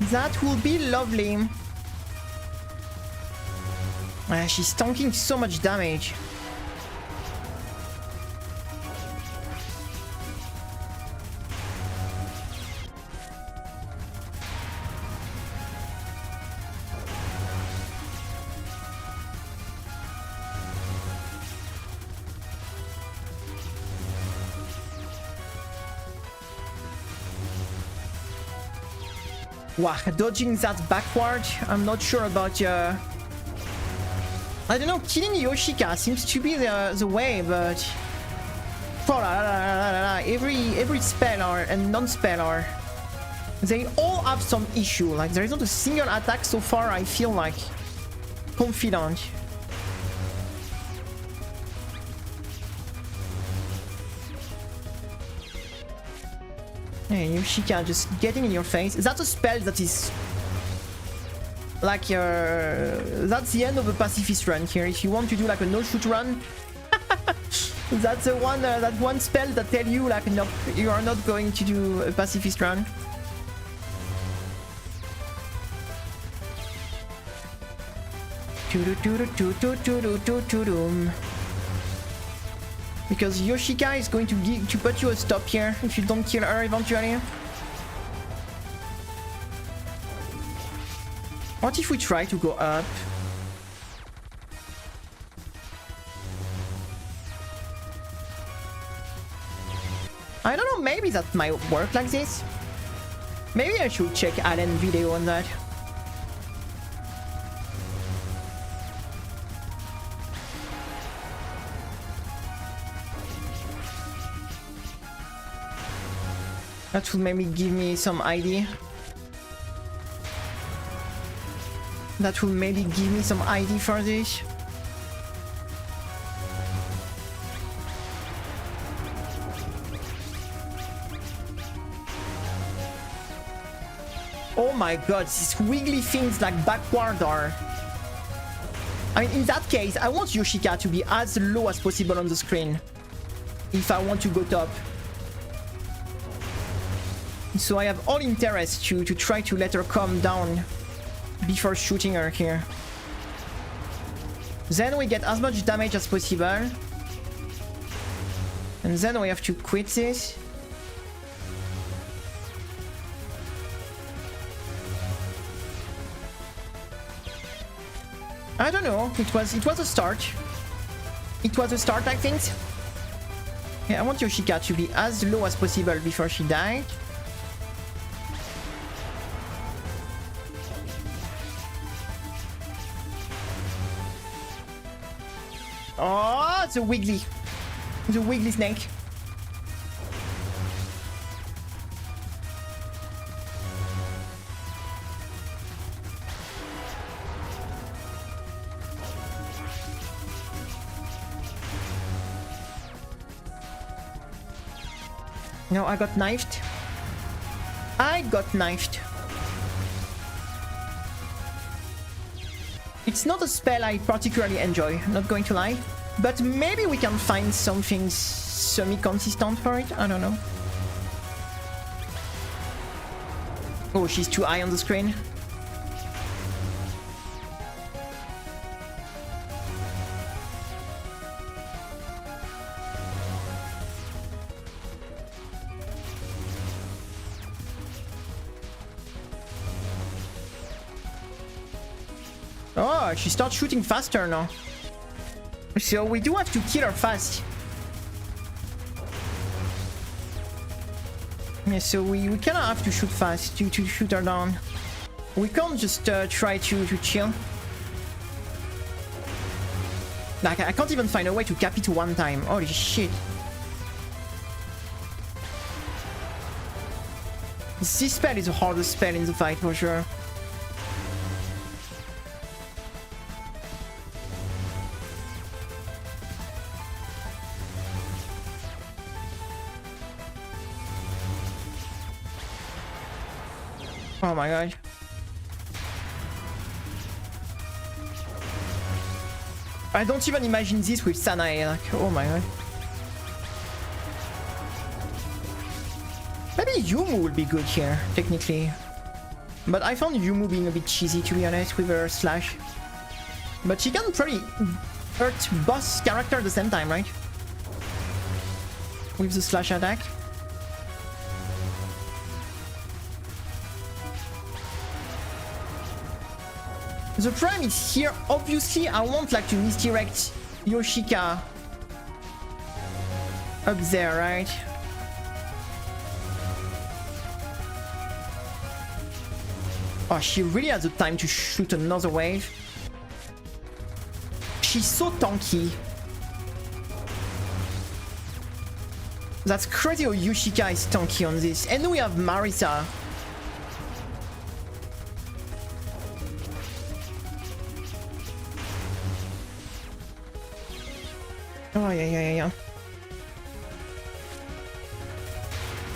That would be lovely. She's tanking so much damage. Wow, dodging that backward, I'm not sure about I don't know, killing Yoshika seems to be the way, but Oh, la, la, la, la, la. Every speller and non-speller, they all have some issue. Like there is not a single attack so far I feel like confident. Hey, Yoshika, just getting in your face. That's a spell that is like that's the end of a pacifist run here. If you want to do like a no-shoot run, that's the one that one spell that tell you like no, you are not going to do a pacifist run. Because Yoshika is going to put you a stop here if you don't kill her eventually. What if we try to go up? I don't know, maybe that might work like this. Maybe I should check Alan's video on that. That will maybe give me some idea. That will maybe give me some idea for this. Oh my god, these wiggly things like backward are... I mean, in that case, I want Yoshika to be as low as possible on the screen if I want to go top. So I have all interest to try to let her calm down before shooting her here. Then we get as much damage as possible. And then we have to quit this. I don't know. It was a start. It was a start, I think. Yeah, I want Yoshika to be as low as possible before she died. Oh, the wiggly snake. No, I got knifed. I got knifed. It's not a spell I particularly enjoy, not going to lie. But maybe we can find something semi-consistent for it, I don't know. Oh, she's too high on the screen. Oh, she starts shooting faster now. So we do have to kill her fast. Yeah, so we kind of have to shoot fast to shoot her down. We can't just try to chill. Like, I can't even find a way to cap it one time. Holy shit. This spell is the hardest spell in the fight for sure. Oh my god. I don't even imagine this with Sanae, like, oh my god. Maybe Yumu would be good here, technically. But I found Yumu being a bit cheesy, to be honest, with her slash. But she can probably hurt boss character at the same time, right? With the slash attack. The problem is here, obviously, I want like to misdirect Yoshika up there, right? Oh, she really has the time to shoot another wave. She's so tanky. That's crazy how Yushika is tanky on this. And we have Marisa. Oh, yeah.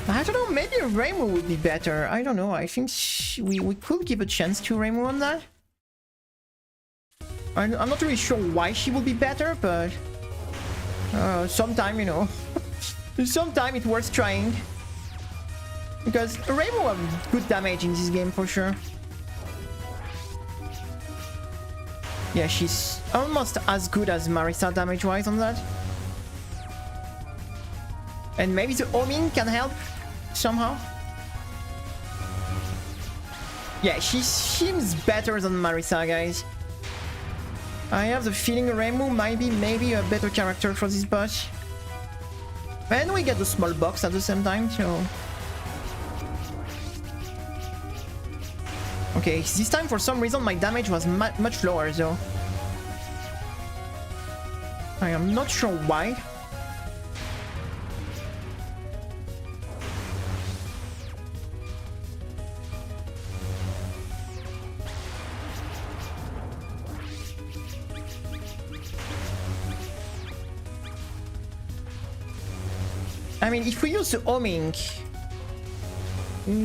I don't know, maybe Reimu would be better. I don't know, I think we could give a chance to Reimu on that. I'm not really sure why she would be better, but... sometime, you know. Sometime it's worth trying. Because Reimu have good damage in this game for sure. Yeah, she's almost as good as Marisa damage-wise on that. And maybe the homing can help somehow. Yeah, she seems better than Marisa, guys. I have the feeling Reimu might be maybe a better character for this boss. And we get the small box at the same time, so... Okay, this time for some reason my damage was much lower though. I am not sure why. I mean, if we use the homing,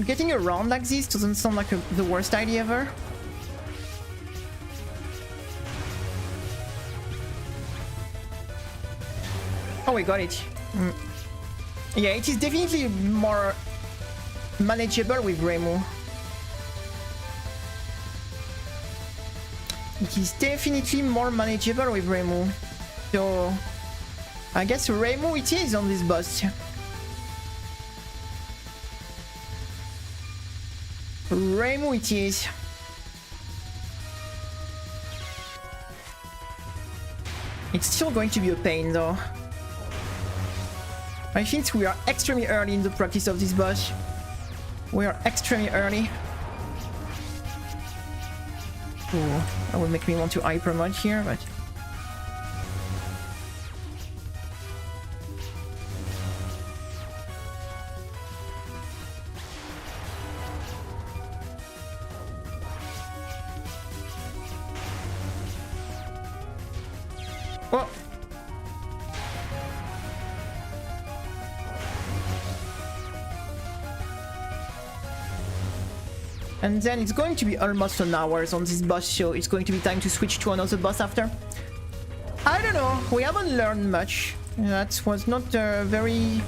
getting around like this doesn't sound like the worst idea ever. Oh, we got it. Yeah, it is definitely more manageable with Reimu. It is definitely more manageable with Reimu. So, I guess Reimu it is on this boss. Reimu it is. It's still going to be a pain though. I think we are extremely early in the practice of this boss. We are extremely early. Ooh, that would make me want to hyper mod here, but... Oh. And then it's going to be almost an hour on this boss, so it's going to be time to switch to another boss after. I don't know, we haven't learned much. That was not very...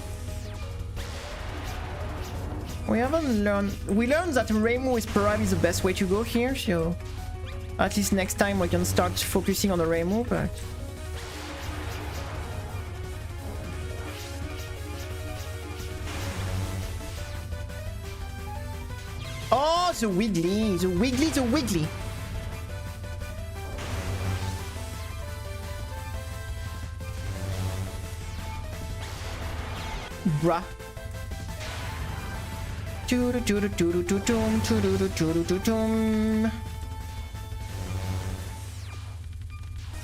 We haven't learned... We learned that Reimu is probably the best way to go here, so... At least next time we can start focusing on the Reimu, but... Oh, the Wiggly, the Wiggly, the Wiggly. Bruh.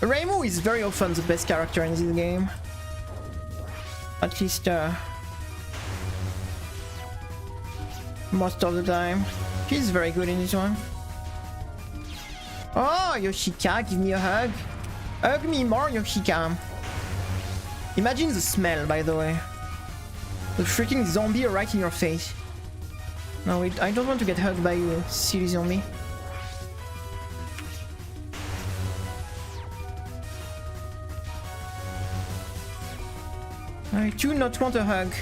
Reimu is very often the best character in this game. At least, most of the time. She's very good in this one. Oh, Yoshika, give me a hug. Hug me more, Yoshika. Imagine the smell, by the way. The freaking zombie right in your face. No, wait, I don't want to get hugged by you, silly zombie. I do not want a hug.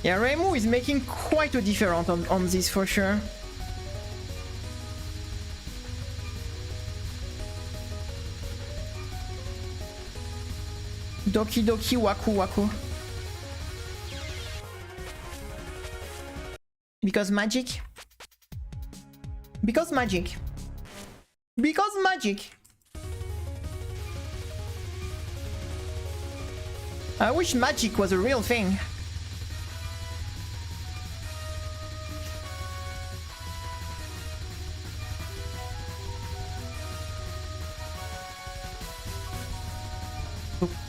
Yeah, Reimu is making quite a difference on this for sure. Doki Doki Waku Waku. Because magic? Because magic. Because magic. I wish magic was a real thing.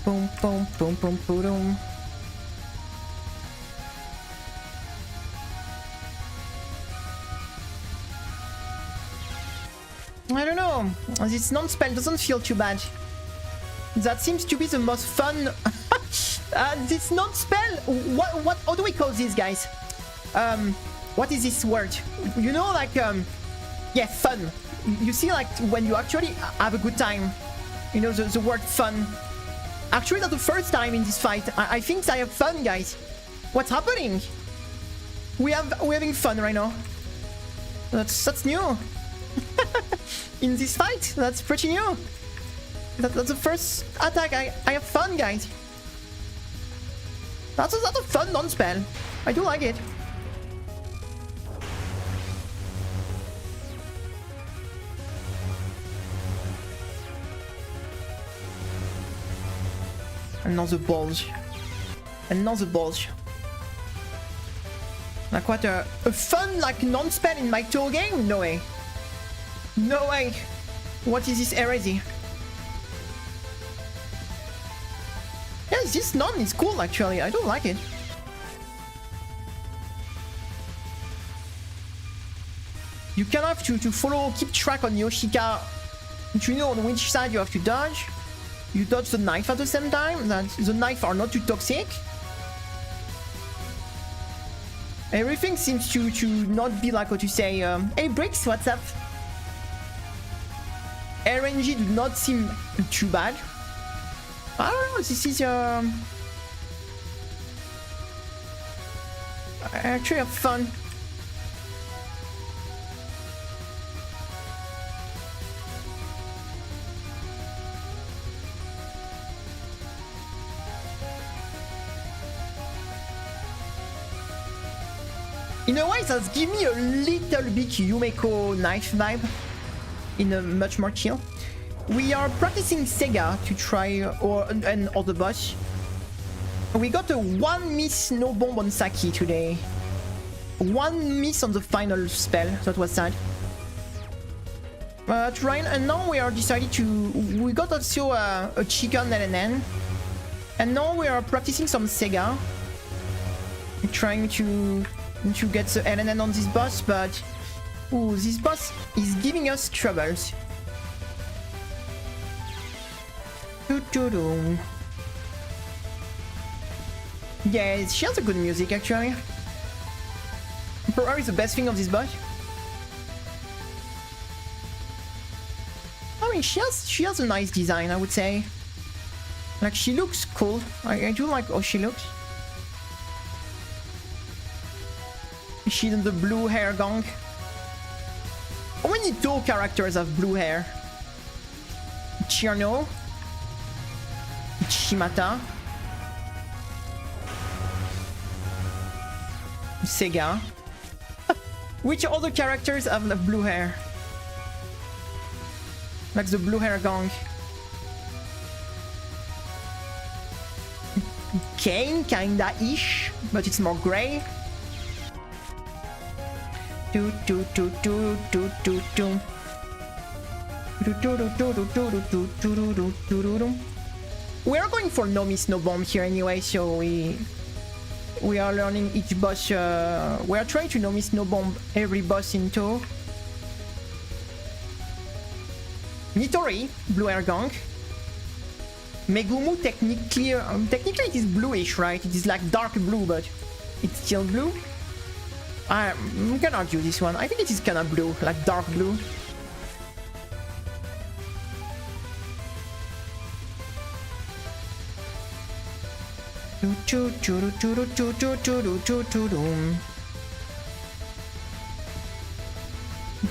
Boom, boom, boom, boom, boom, boom. I don't know. This non-spell doesn't feel too bad. That seems to be the most fun. This non-spell. What? How do we call this, guys? What is this word? You know, like yeah, fun. You see, like when you actually have a good time. You know, the word fun. Actually, not the first time in this fight. I think I have fun, guys. What's happening? We're having fun right now. That's new. In this fight, that's pretty new. That's the first attack. I have fun, guys. That's a fun non-spell. I do like it. Another bulge. Another bulge. Like what, a fun like non-spell in my tour game? No way. No way. What is this heresy? Yes, this non is cool actually. I don't like it. You kind of have to follow, keep track on Yoshika to know on which side you have to dodge. You dodge the knife at the same time. That the knife are not too toxic. Everything seems to not be like what you say. Hey Bricks, what's up? RNG do not seem too bad. I don't know, this is I actually have fun. In a way, that's give me a little bit Yumeko knife vibe. In a much more chill. We are practicing Sega to try an other boss. We got a 1 miss no bomb on Saki today. 1 miss on the final spell. That was sad. Trying, and now we are decided to. We got also a chicken LNN, and now we are practicing some Sega. Trying to get the LNN on this boss, but ooh, this boss is giving us troubles. Yeah, she has a good music actually. Probably the best thing of this boss. I mean, she has a nice design, I would say. Like, she looks cool. I do like how she looks. She's in the blue hair gang. How many Toho characters have blue hair? Chirno, Shimata, Sega. Which other characters have the blue hair? Like the blue hair gang. Kane, kinda-ish, but it's more grey. We are going for no miss no bomb here anyway, so we are learning each boss. We are trying to no miss no bomb every boss in Toho. Nitori, blue hair gang. Megumu technically it is bluish, right? It is like dark blue, but it's still blue. I can argue this one. I think it is kind of blue, like dark blue.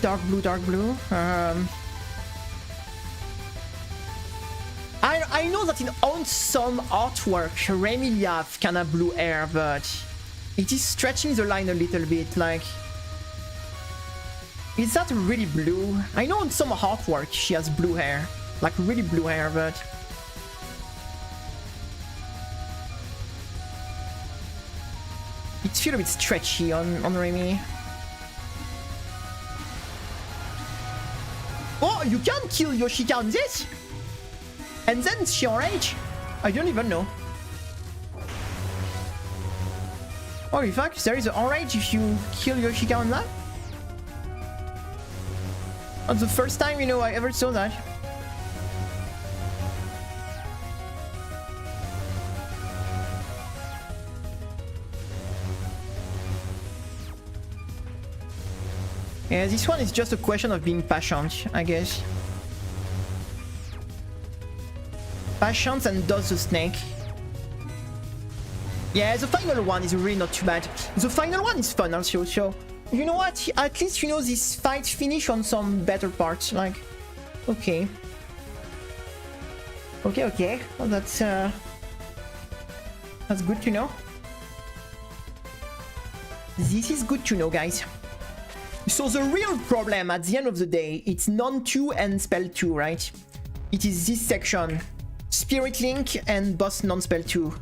Dark blue, dark blue. I know that on some artwork, Remilia have kind of blue hair, but it is stretching the line a little bit. Like, is that really blue? I know on some artwork she has blue hair, like really blue hair, but It feels a bit stretchy on Remy. Oh, you can kill Yoshika on this? And then she enrage? I don't even know. Holy fuck, there is an enrage if you kill Yoshika on that? That's the first time, you know, I ever saw that. Yeah, this one is just a question of being patient, I guess. Patient and dodge the snake. Yeah, the final one is really not too bad. The final one is fun also, so... You know what? At least, you know, this fight finish on some better parts, like... Okay. Okay. Well, that's good to know. This is good to know, guys. So the real problem at the end of the day, it's non-2 and spell 2, right? It is this section. Spirit Link and boss non-spell 2.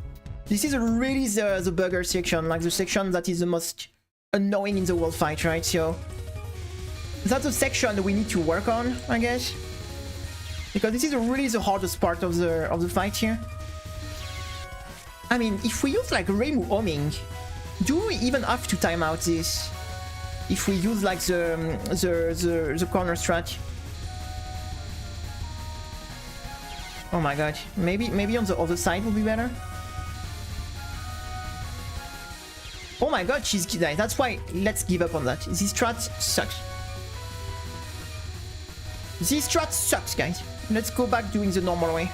This is really the bugger section, like the section that is the most annoying in the whole fight, right? So that's a section that we need to work on, I guess. Because this is really the hardest part of the fight here. I mean, if we use like Reimu homing, do we even have to time out this? If we use like the corner strat. Oh my god. Maybe on the other side would be better. Oh my god, she's died. That's why let's give up on that. This strat sucks. This strat sucks, guys. Let's go back doing the normal way.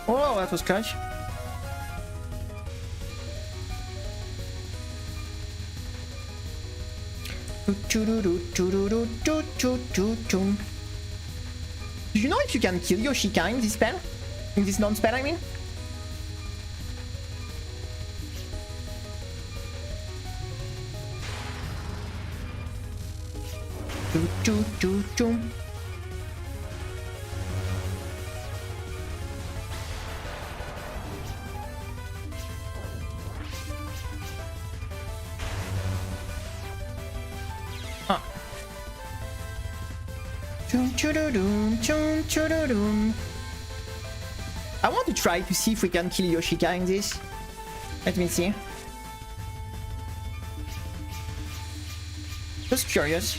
Oh, that was clutch. Do you know if you can kill Yoshika in this spell? In this non-spell, I mean? I want to try to see if we can kill Yoshika in this. Let me see. Just curious.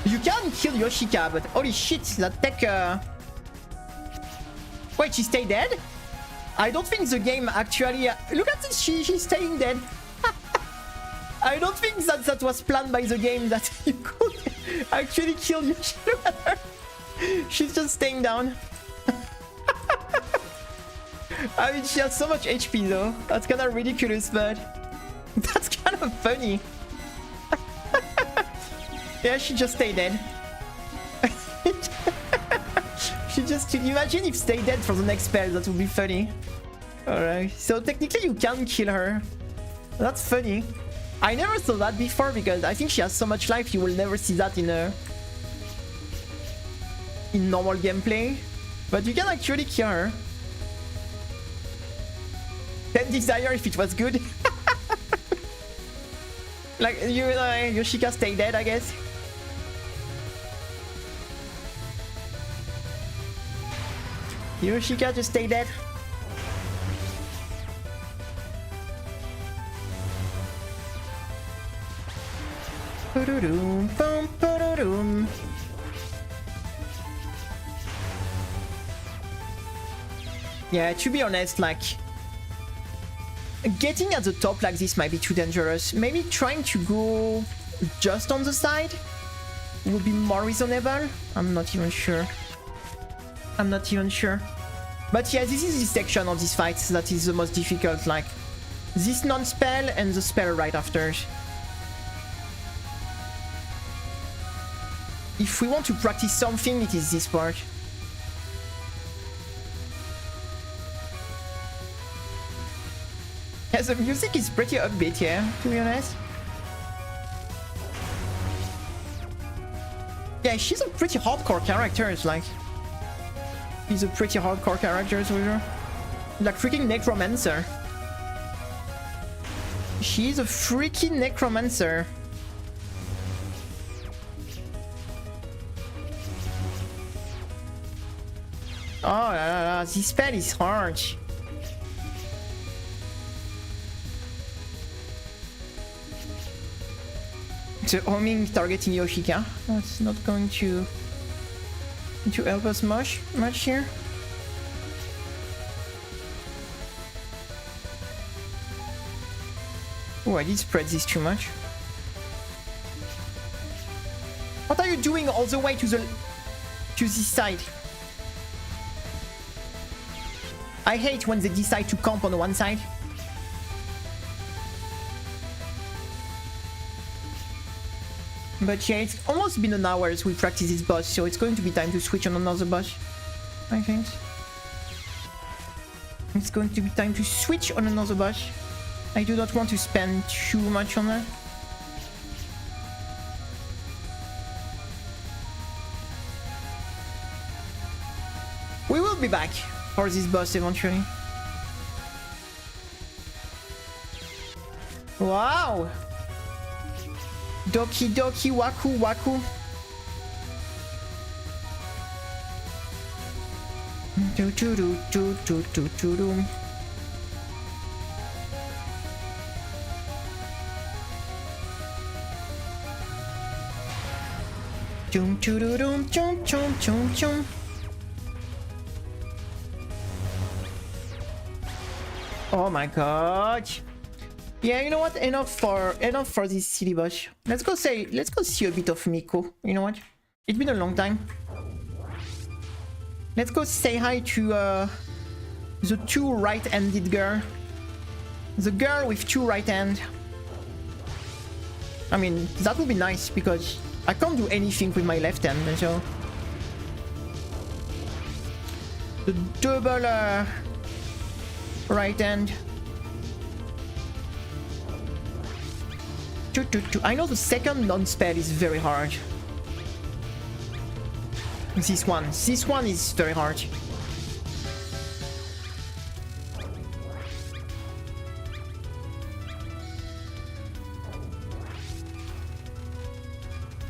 You can kill Yoshika, but holy shit, that tech... Wait, she stayed dead? I don't think the game actually... Look at this, she's staying dead. I don't think that was planned by the game, that you could actually kill Yoshika. Look at her. She's just staying down. I mean, she has so much HP though. That's kind of ridiculous, but... That's kind of funny. Yeah, she just stayed dead. She just... Imagine if stay dead for the next spell, that would be funny. Alright, so technically you can kill her. That's funny. I never saw that before because I think she has so much life you will never see that in normal gameplay. But you can actually kill her. 10 desire if it was good. Like, Yoshika stay dead, I guess. Yoshika just stay dead. Yeah, to be honest, like... Getting at the top like this might be too dangerous. Maybe trying to go just on the side would be more reasonable. I'm not even sure. But yeah, this is the section of this fight that is the most difficult. Like, this non-spell and the spell right after. If we want to practice something, it is this part. Yeah, the music is pretty upbeat, yeah, to be honest. Yeah, she's a pretty hardcore character, it's like... She's a pretty hardcore character, so sure. Like freaking necromancer. She's a freaking necromancer. Oh la la la, this spell is hard. The homing targeting Yoshika. That's not going to help us much here. Oh, I did spread this too much. What are you doing all the way to this side? I hate when they decide to camp on one side. But yeah, it's almost been an hour as we practice this boss, so it's going to be time to switch on another boss, I think. It's going to be time to switch on another boss. I do not want to spend too much on that. We will be back for this boss eventually. Wow! Doki doki waku waku. Do do do do do do do do. Chum chum chum chum chum chum chum. Oh my god. Yeah, you know what? Enough for this silly boss. Let's go see a bit of Miko. You know what? It's been a long time. Let's go say hi to the two right-handed girl. The girl with two right hands. I mean, that would be nice because I can't do anything with my left hand, so the double right hand. I know the second non-spell is very hard. This one is very hard.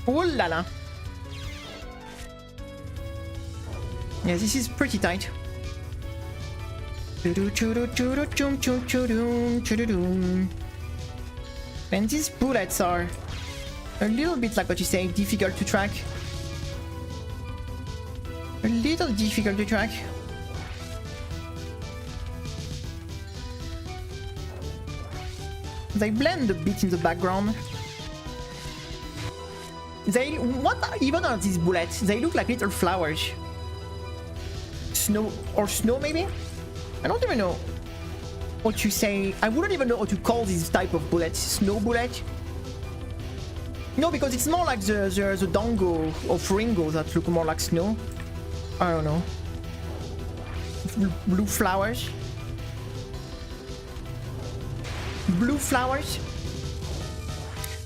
Oh la la. Yeah, this is pretty tight. And these bullets are a little bit like what you say, difficult to track. A little difficult to track. They blend a bit in the background. What even are these bullets? They look like little flowers. Snow maybe? I don't even know what you say. I wouldn't even know how to call this type of bullet. Snow bullet? No, because it's more like the Dango of Ringo that look more like snow. I don't know. Blue flowers. Blue flowers.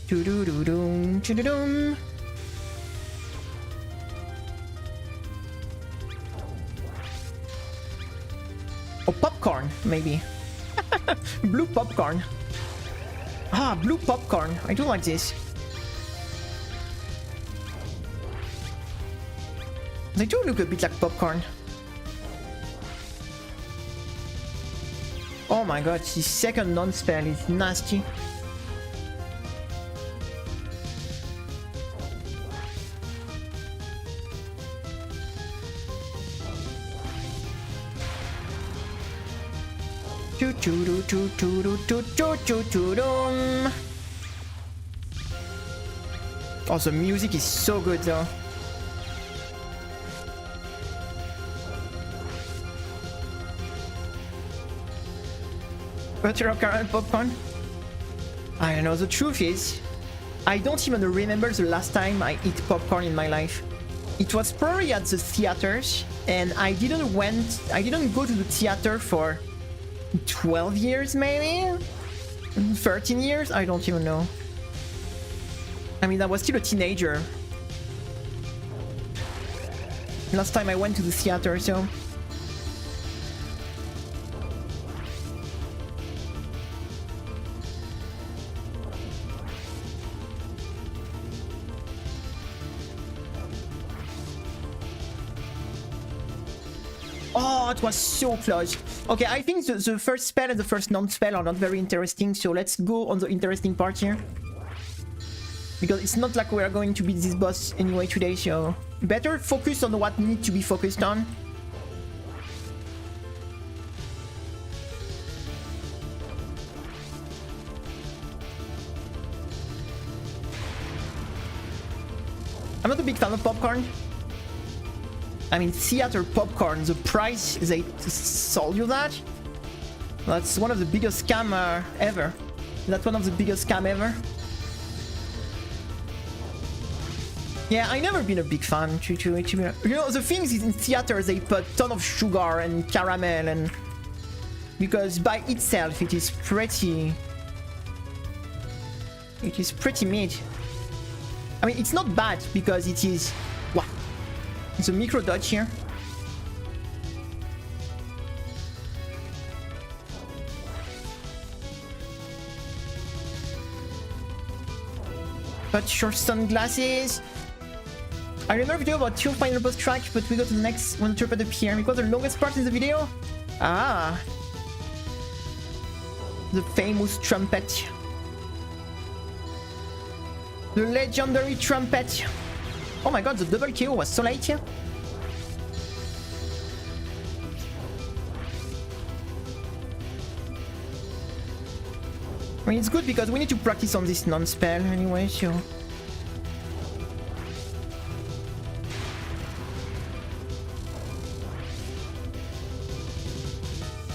Do-do-do-dum, do-do-dum. Oh, popcorn, maybe. Blue popcorn. Ah, blue popcorn. I do like this. They do look a bit like popcorn. Oh my god, this second non-spell is nasty. Oh, the music is so good though. Butter, caramel, popcorn? I don't know, the truth is, I don't even remember the last time I ate popcorn in my life. It was probably at the theaters, and I didn't go to the theater for 12 years maybe? 13 years? I don't even know. I mean, I was still a teenager last time I went to the theater, so... Oh, it was so close. Okay, I think the first spell and the first non-spell are not very interesting, so let's go on the interesting part here. Because it's not like we are going to beat this boss anyway today, so... Better focus on what needs to be focused on. I'm not a big fan of popcorn. I mean, theater popcorn, the price they sold you that? That's one of the biggest scam ever. That's one of the biggest scam ever. Yeah, I never been a big fan to you know, the things is in theaters they put a ton of sugar and caramel and because by itself it is pretty meat. I mean, it's not bad because it is wow. It's a micro dodge here. Put your sunglasses. I remember a video about 2 final boss track, but we go to the next when the trumpet appear. It was the longest part in the video. Ah, the famous trumpet, the legendary trumpet. Oh my god, the double KO was so late here. I mean, it's good because we need to practice on this non-spell anyway, so...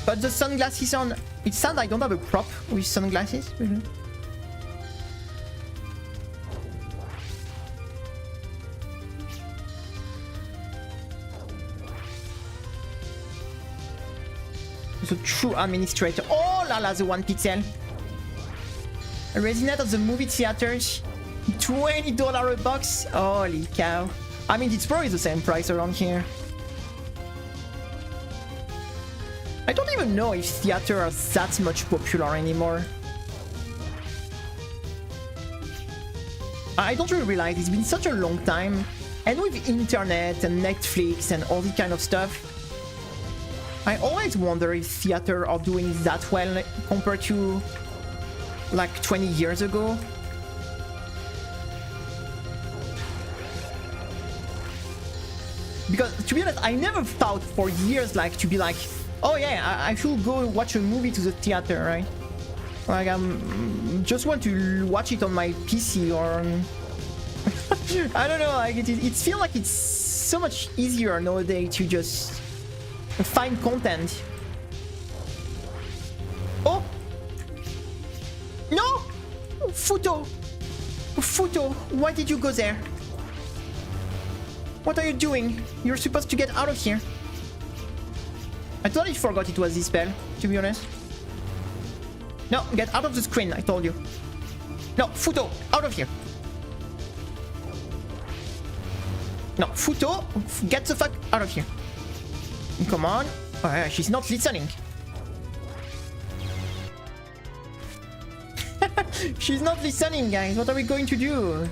But the sunglasses on... It's sad I don't have a prop with sunglasses. Really. The true administrator. Oh la la, the 1 pixel. Resident of the movie theaters. $20 a box. Holy cow. I mean, it's probably the same price around here. I don't even know if theater are that much popular anymore. I don't really realize it's been such a long time. And with internet and Netflix and all this kind of stuff, I always wonder if theater are doing that well compared to like 20 years ago. Because to be honest, I never thought for years like to be like, oh yeah, I should go watch a movie to the theater, right? Like I'm just want to watch it on my PC or I don't know, like it feels like it's so much easier nowadays to just find content. Oh no! Futo, why did you go there? What are you doing? You're supposed to get out of here. I totally forgot it was this spell, to be honest. No, get out of the screen, I told you. No, Futo, out of here. No, Futo, get the fuck out of here. Come on. Oh, yeah, she's not listening. She's not listening, guys. What are we going to do?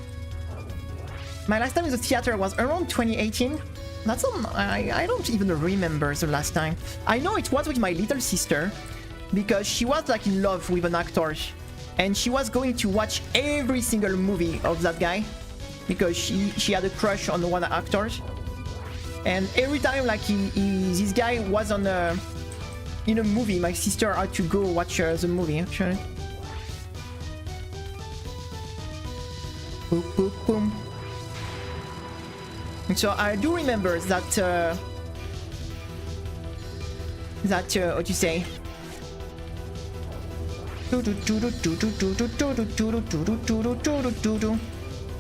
My last time in the theater was around 2018. That's I don't even remember the last time. I know it was with my little sister because she was like in love with an actor and she was going to watch every single movie of that guy because she had a crush on one of the actors. And every time like this guy was on in a movie, my sister had to go watch the movie actually. Boom, boom, boom. So I do remember that what do you say?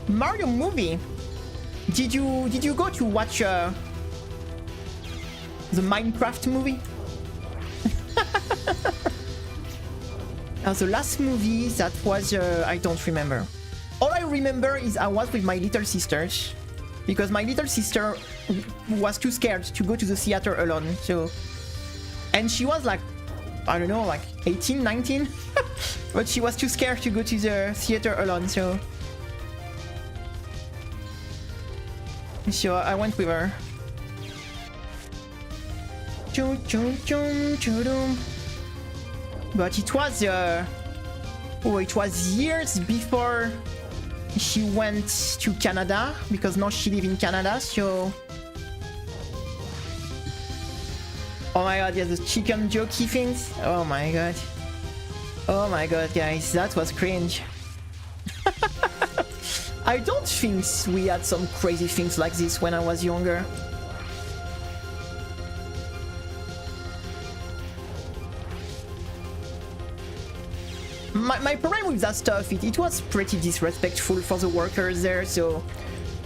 Mario movie. Did you go to watch the Minecraft movie? The last movie that was, I don't remember. All I remember is I was with my little sisters, because my little sister was too scared to go to the theater alone. So, and she was like, I don't know, like 18, 19, but she was too scared to go to the theater alone. So I went with her. But it was it was years before she went to Canada, because now she lives in Canada. So oh my god, yeah, the chicken jokey things. Oh my god. Oh my god, guys, that was cringe. I don't think we had some crazy things like this when I was younger. My problem with that stuff, it was pretty disrespectful for the workers there. So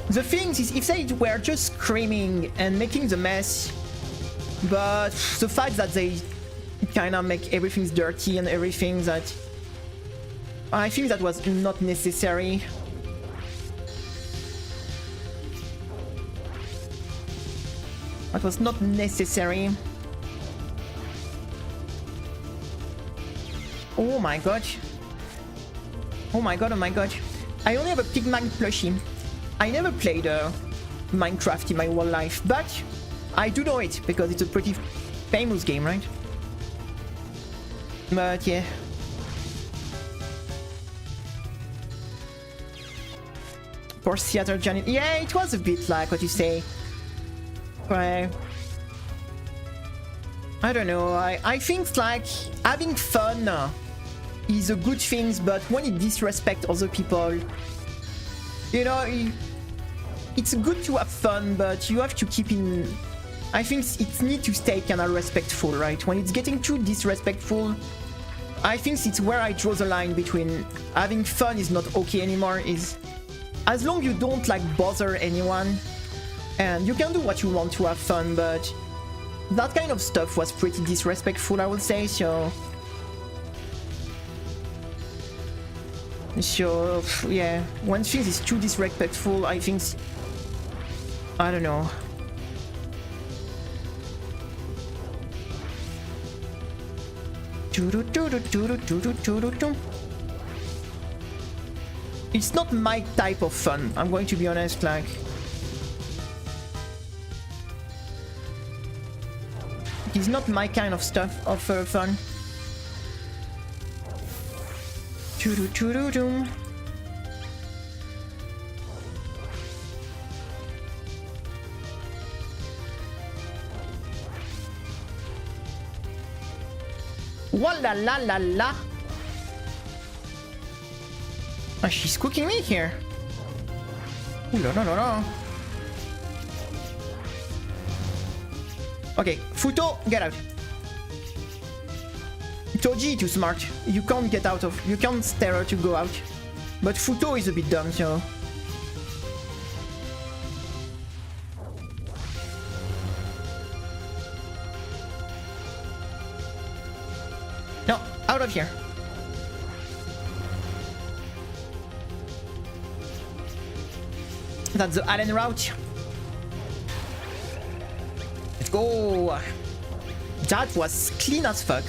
the thing is, if they were just screaming and making the mess, but the fact that they kind of make everything dirty and everything, that I think that was not necessary. That was not necessary. Oh my god. Oh my god, oh my god. I only have a Pigman plushie. I never played Minecraft in my whole life, but I do know it because it's a pretty famous game, right? But yeah. Poor theater Janet. Yeah, it was a bit like what you say. Right. I don't know. I think like having fun is a good thing, but when it disrespects other people, you know, it's good to have fun, but you have to keep in. I think it needs to stay kind of respectful, right? When it's getting too disrespectful, I think it's where I draw the line between having fun is not okay anymore. Is as long you don't like bother anyone, and you can do what you want to have fun, but that kind of stuff was pretty disrespectful, I would say. So yeah, when things is too disrespectful, I think, I don't know. It's not my type of fun, I'm going to be honest, like it's not my kind of stuff of fun. Walla la la la. Oh, she's cooking me here. Ooh, no, no, no, no. Okay, Futo, get out. Toji too smart. You can't get out of. You can't stare her to go out. But Futo is a bit dumb, so. No, out of here. That's the Allen route. Let's go. That was clean as fuck.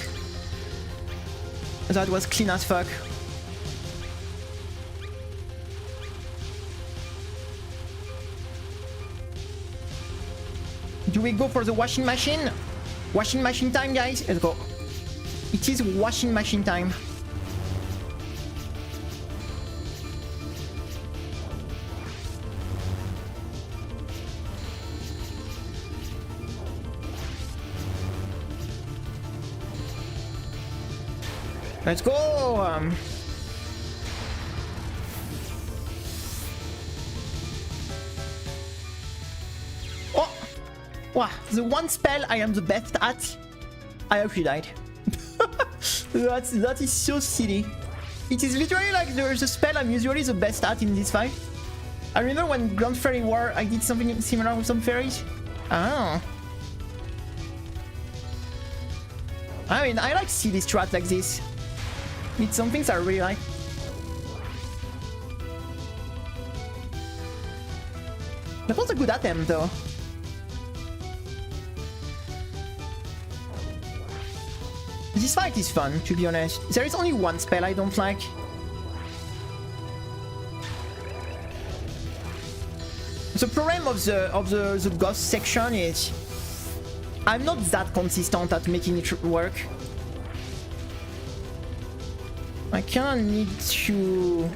That was clean as fuck. Do we go for the washing machine? Washing machine time, guys. Let's go. It is washing machine time. Let's go! Oh! Wow, the one spell I am the best at, I actually died. That is so silly. It is literally like the spell I'm usually the best at in this fight. I remember when Grand Fairy War, I did something similar with some fairies. Oh. I mean, I like silly strat like this. It's some things I really like. That was a good attempt though. This fight is fun, to be honest. There is only one spell I don't like. The problem of the ghost section is I'm not that consistent at making it work. I kinda need to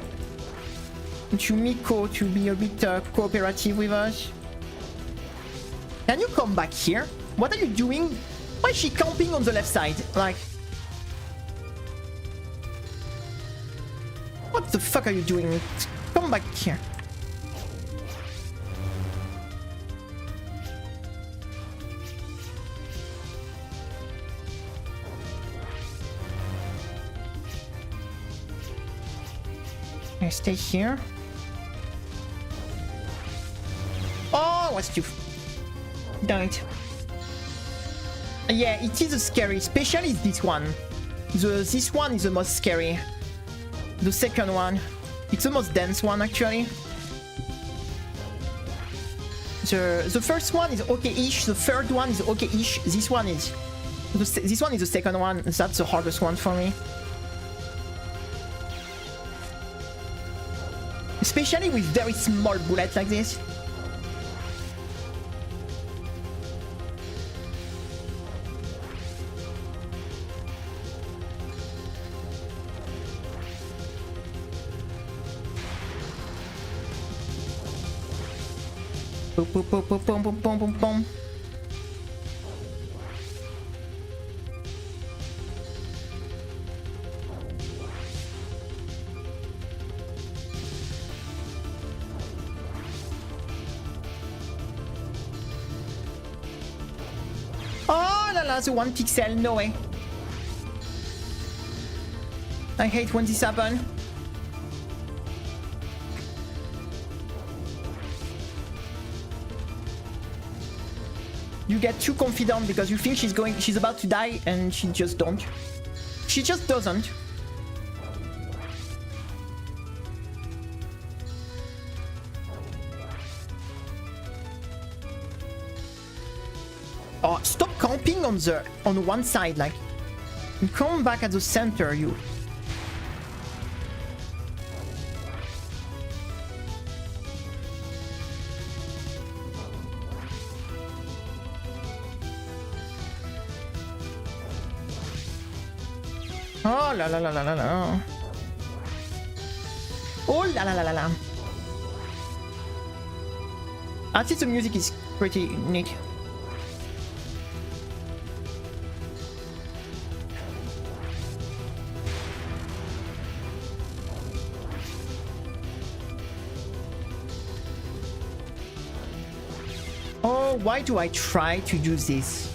Miko to be a bit cooperative with us. Can you come back here? What are you doing? Why is she camping on the left side? Like, what the fuck are you doing? Come back here. I stay here. Oh, what's you? Died. Yeah, it is scary, especially this one. This one is the most scary. The second one, it's the most dense one actually. The first one is okay-ish. The third one is okay-ish. This one is the second one. That's the hardest one for me. Especially with very small bullets like this. Boom, boom, boom, boom, boom, boom, boom, boom, boom. Oh la la, the 1 pixel, no way. I hate when this happens. You get too confident because you think she's about to die and she just don't. She just doesn't. Oh, stop camping on one side, like. And come back at the center, you. Oh la la la la la la. Oh la la la la la. I think the music is pretty neat. Oh, why do I try to do this?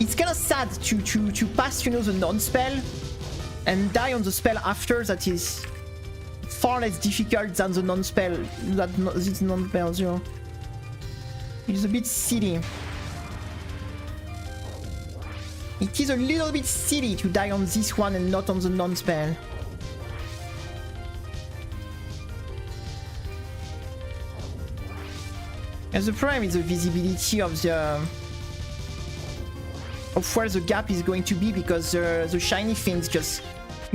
It's kind of sad to pass, you know, the non-spell and die on the spell after. That is far less difficult than the non-spell. This non-spell, you know. It's a bit silly. It is a little bit silly to die on this one and not on the non-spell. And the problem is the visibility of where the gap is going to be, because the shiny things just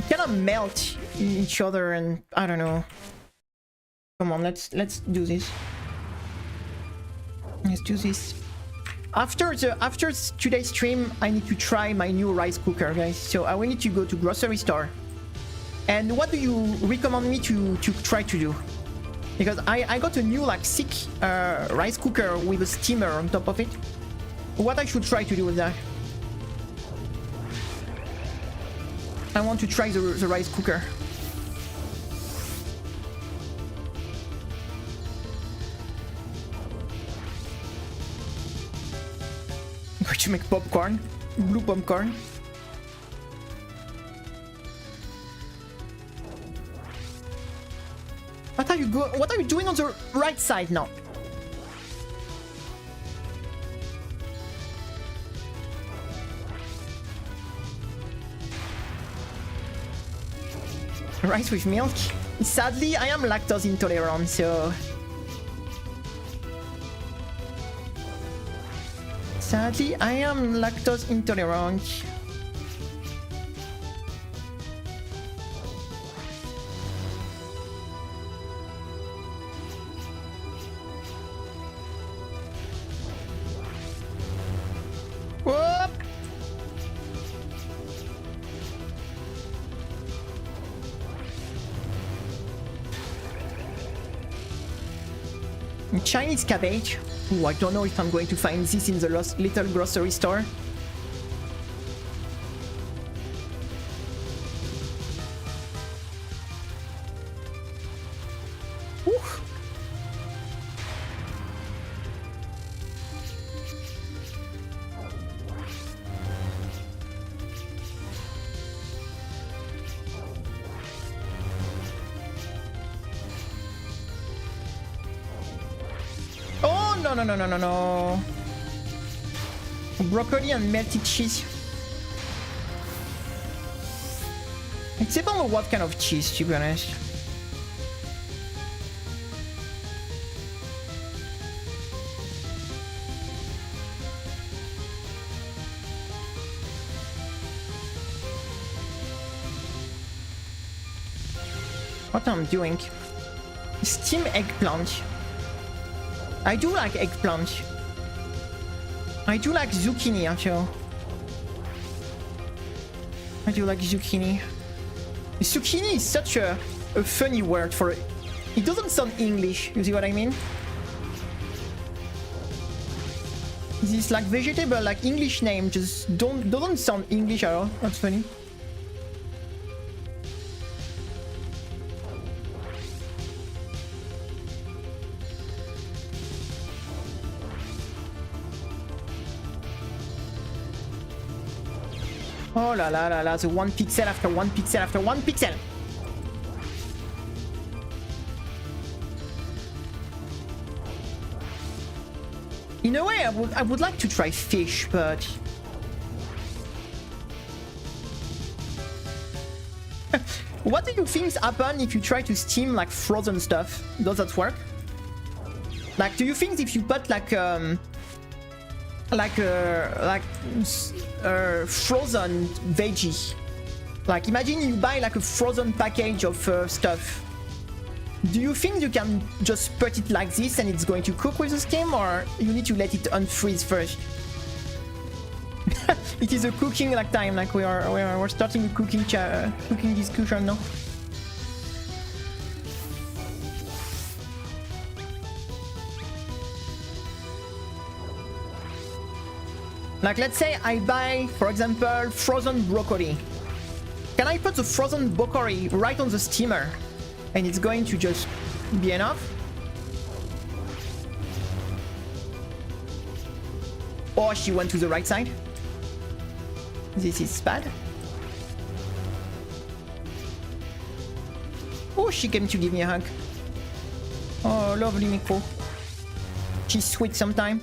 kind of melt each other, and I don't know. Come on, let's do this. Let's do this. After today's stream, I need to try my new rice cooker, guys. So I will need to go to grocery store. And what do you recommend me to try to do? Because I got a new like sick rice cooker with a steamer on top of it. What I should try to do with that? I want to try the rice cooker. I'm going to make popcorn. Blue popcorn. What are you doing on the right side now? Rice with milk. Sadly, I am lactose intolerant, so... Sadly, I am lactose intolerant. Whoop! Chinese cabbage. Ooh, I don't know if I'm going to find this in the little grocery store. Ooh. No. Broccoli and melted cheese. It depends on what kind of cheese, to be honest. What I'm doing? Steam eggplant. I do like eggplant. I do like zucchini, actually. I do like zucchini. Zucchini is such a funny word for it. It doesn't sound English, you see what I mean? This like vegetable, like English name just doesn't sound English at all. That's funny. Oh la la la la, the 1 pixel after 1 pixel after 1 pixel! In a way, I would like to try fish, but... What do you think happen if you try to steam like frozen stuff? Does that work? Like, do you think if you put like frozen veggie, like imagine you buy like a frozen package of stuff, do you think you can just put it like this and it's going to cook with the steam, or you need to let it unfreeze first? It is a cooking like time, like we're starting a cooking discussion now. Like, let's say I buy, for example, frozen broccoli. Can I put the frozen broccoli right on the steamer and it's going to just be enough? Or she went to the right side? This is bad. Oh, she came to give me a hug. Oh, lovely Miko. She's sweet sometimes.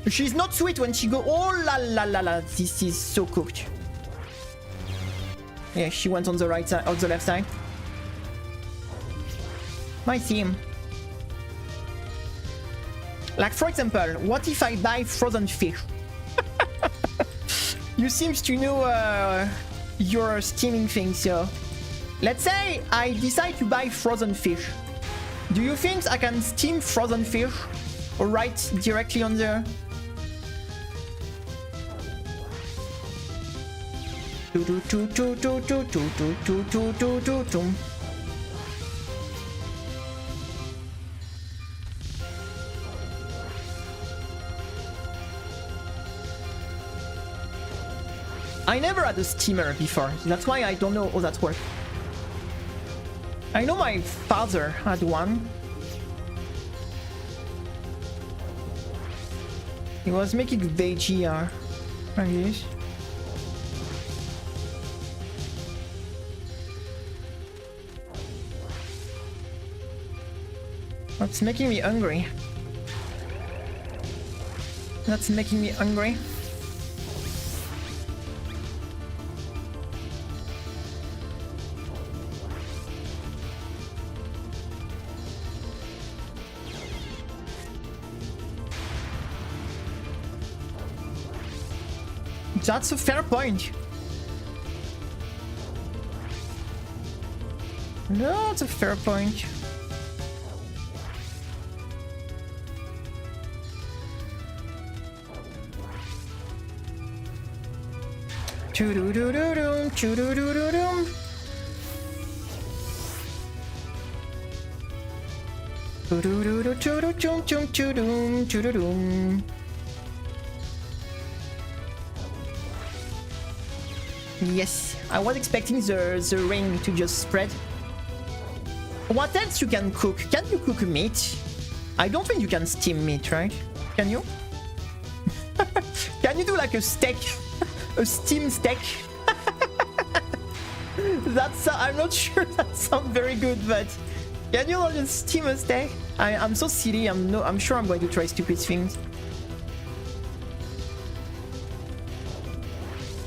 She's not sweet when she go. Oh la la la la! This is so cooked. Yeah, she went on the right side, on the left side. My theme. Like, for example, what if I buy frozen fish? You seems to know your steaming thing, so let's say I decide to buy frozen fish. Do you think I can steam frozen fish right directly on the... I never had a steamer before, that's why I don't know how that works. I know my father had one. He was making veggie like this. That's making me hungry. That's making me hungry. That's a fair point. No, that's a fair point. Choo-doo-doo-doo-doom, choo-doo-doo-doo-doom. Choo-doo-doo-doo-choo-doo-choo-choo-choo-doom, choo-doo-doom. Yes, I was expecting the ring to just spread. What else you can cook? Can you cook meat? I don't think you can steam meat, right? Can you? Can you do like a steak? A steam steak? That's I'm not sure that sounds very good, but can you just steam a steak? I'm so silly. I'm sure I'm going to try stupid things.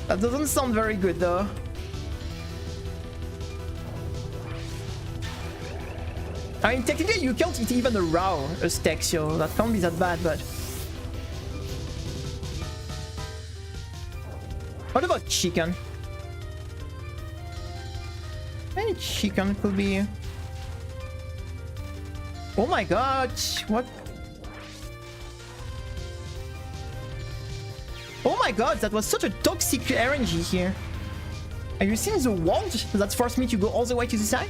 That doesn't sound very good though. I mean, technically you can't eat even a steak, so that can't be that bad, but... What about chicken? Any chicken could be... Oh my god, what? Oh my god, that was such a toxic RNG here. Have you seen the wand that forced me to go all the way to the side?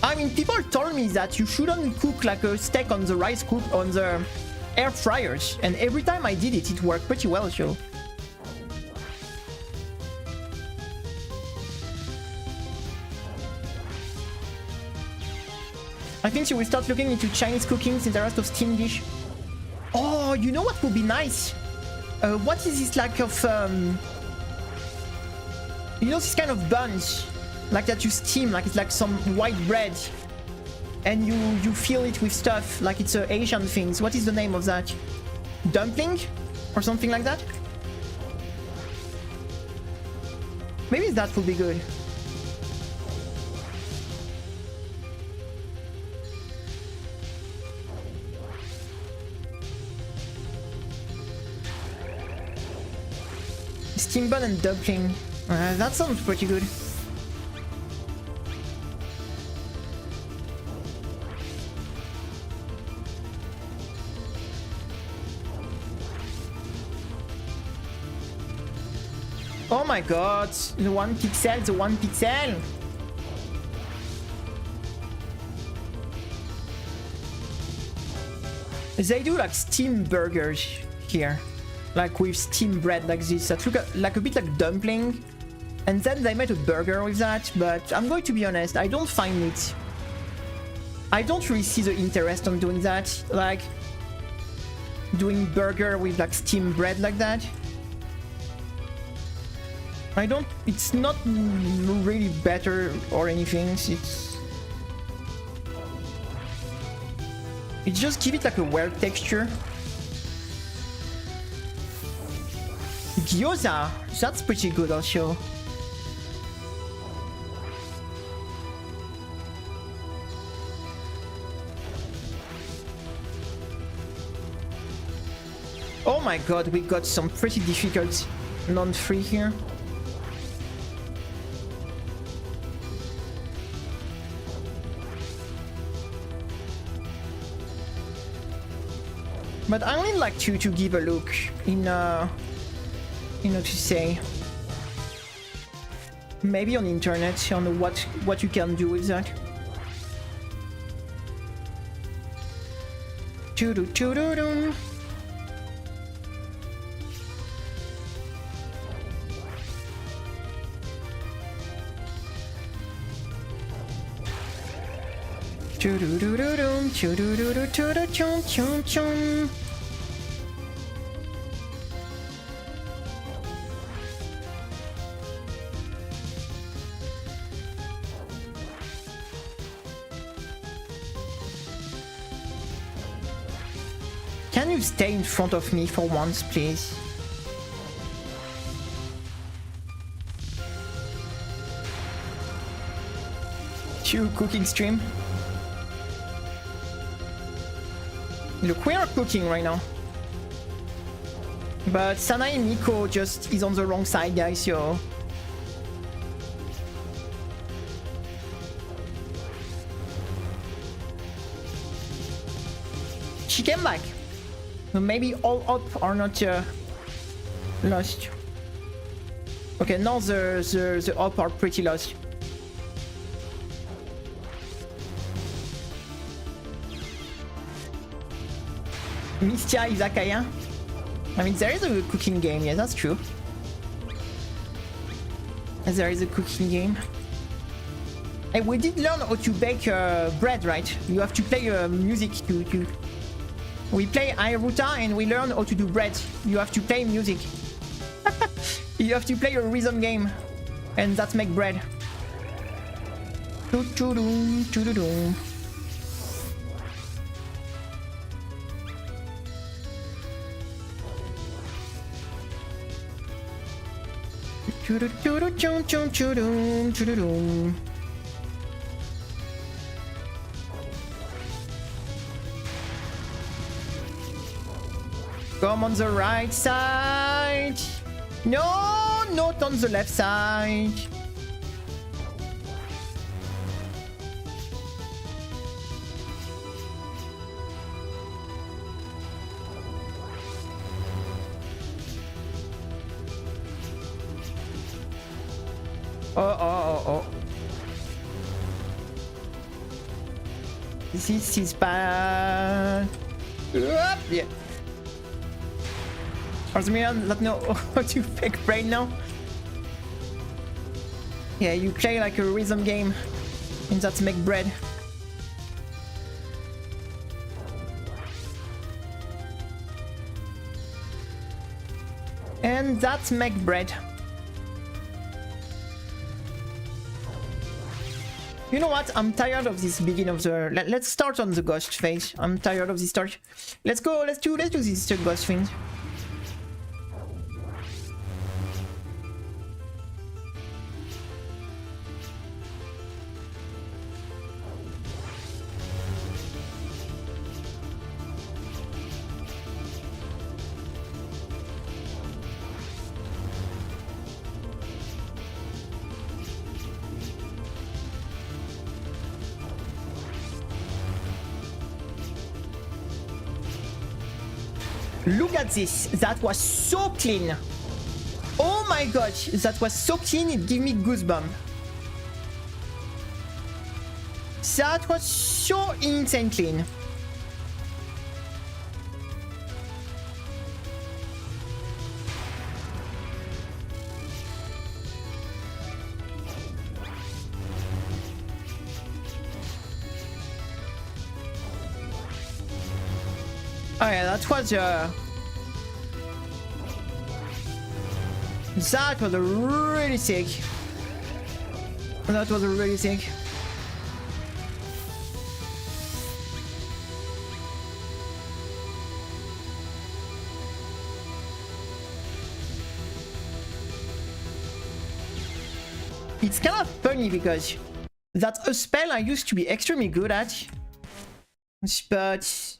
I mean, people told me that you shouldn't cook like a steak on the rice cook on the air fryers, and every time I did it, it worked pretty well, so. I think you will start looking into Chinese cooking in the rest of steam dish. Oh, you know what would be nice? What is this like of you know, this kind of buns like that you steam, like it's like some white bread, and you fill it with stuff like it's Asian things. What is the name of that? Dumpling or something like that? Maybe that would be good. Steam bun and dumpling. That sounds pretty good. Oh my god, the 1 pixel, the 1 pixel. They do like steam burgers here. Like with steam bread like this, that look like a bit like dumpling, and then they made a burger with that. But I'm going to be honest, I don't find it. I don't really see the interest on doing that, like doing burger with like steam bread like that. I don't. It's not really better or anything. It just give it like a weird texture. Gyoza, that's pretty good also. Oh my god, we got some pretty difficult non-free here. But I would like to give a look in you know, to say, maybe on the internet on what you can do with that. Choo-doo-choo-doo-doo. Choo-doo-doo-doo-doo, choo-doo-doo-doo-doo-choo-choo-choo-choo. Can you stay in front of me for once, please? Cooking stream. Look, we are cooking right now. But Sanae Miko just is on the wrong side, guys, so... She came back. So maybe all up are not lost. Okay, now the up are pretty lost. Mistia Izakaya. I mean, there is a cooking game, yeah, that's true. There is a cooking game. Hey, we did learn how to bake bread, right? You have to play music to... We play Airuta and we learn how to do bread. You have to play music. You have to play a rhythm game. And that's make bread. Choo-choo-doom, choo-doo-doom. Choo-doo-choo-doo-choo-choo-doom, come on the right side. No, not on the left side. Oh. This is bad. Yeah. Arzmian, let me know how to fake brain now. Yeah, you play like a rhythm game, and that's make bread. And that's make bread. You know what? I'm tired of this beginning of the... Let's start on the ghost phase. I'm tired of this start. Let's go. Let's do this ghost thing. Look at this. That was so clean. Oh my god. That was so clean. It gave me goosebumps. That was so insane clean. Oh yeah, that was really sick. That was really sick. It's kind of funny because that's a spell I used to be extremely good at, but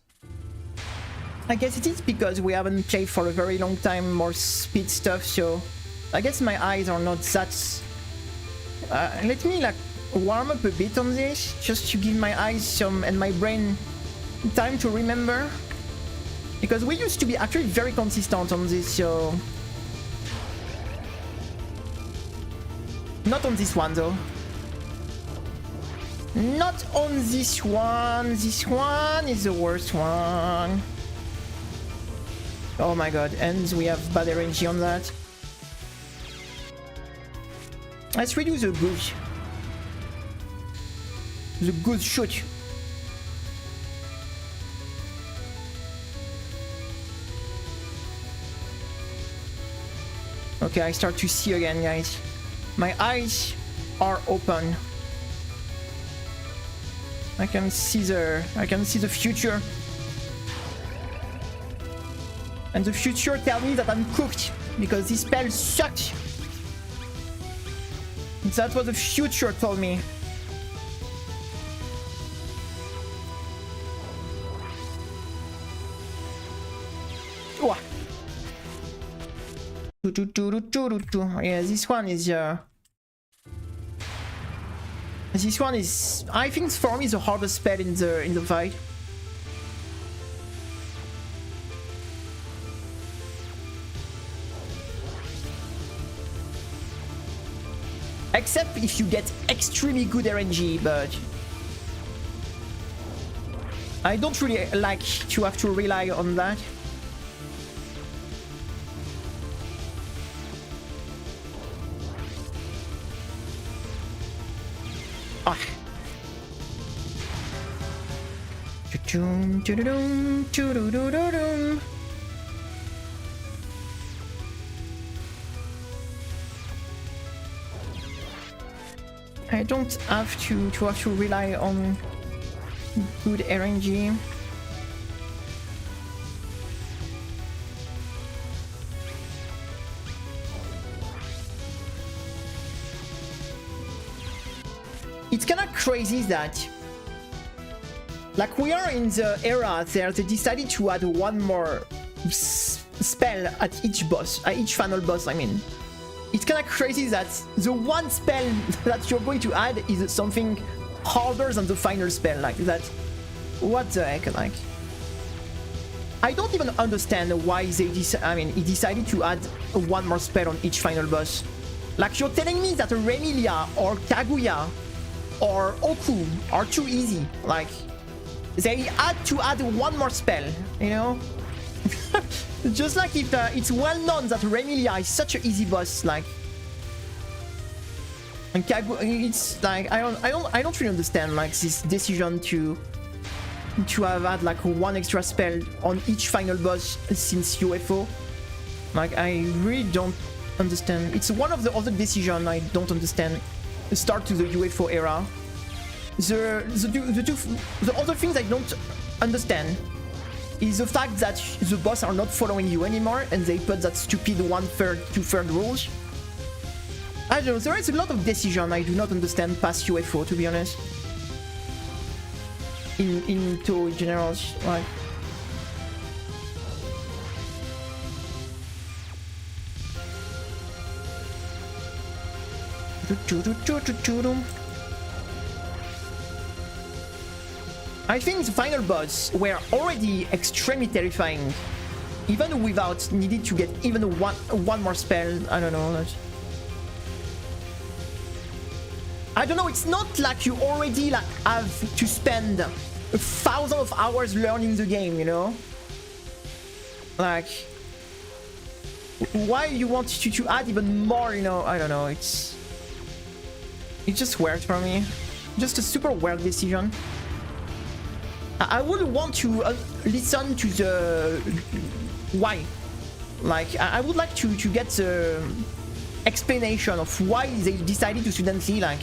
I guess it is because we haven't played for a very long time more speed stuff, so I guess my eyes are not that... let me like warm up a bit on this, just to give my eyes some and my brain time to remember. Because we used to be actually very consistent on this, so... Not on this one though. Not on this one. This one is the worst one. Oh my god, and we have bad RNG on that. Let's redo the goose. The goose shoot. Okay, I start to see again, guys. My eyes are open. I can see the future. And the future tells me that I'm cooked because this spell sucked. That's what the future told me. Ooh. Yeah, this one is I think for me the hardest spell in the fight. Except if you get extremely good RNG, but I don't really like to have to rely on that. Ah. I don't have to rely on good RNG. It's kinda crazy that like we are in the era there they decided to add one more spell at each boss, at each final boss, I mean. It's kinda crazy that the one spell that you're going to add is something harder than the final spell, like that. What the heck, like. I don't even understand why they he decided to add one more spell on each final boss. Like, you're telling me that Remilia or Kaguya or Oku are too easy. Like, they had to add one more spell, you know? Just like if it's well known that Remilia is such an easy boss, like, and Kaguya, it's like I don't really understand like this decision to have had like one extra spell on each final boss since UFO. Like, I really don't understand. It's one of the other decisions I don't understand. The start to the UFO era. The other things I don't understand is the fact that the boss are not following you anymore and they put that stupid 1/3, 2/3 rules. I don't know, there is a lot of decision I do not understand past UFO, to be honest. In Touhou in general, like. I think the final boss were already extremely terrifying, even without needing to get even one more spell. I don't know. I don't know. It's not like you already like have to spend 1,000 of hours learning the game, you know. Like, why you want to add even more? You know, I don't know. It's just weird for me. Just a super weird decision. I would want to listen to the why. Like, I would like to get the explanation of why they decided to suddenly like,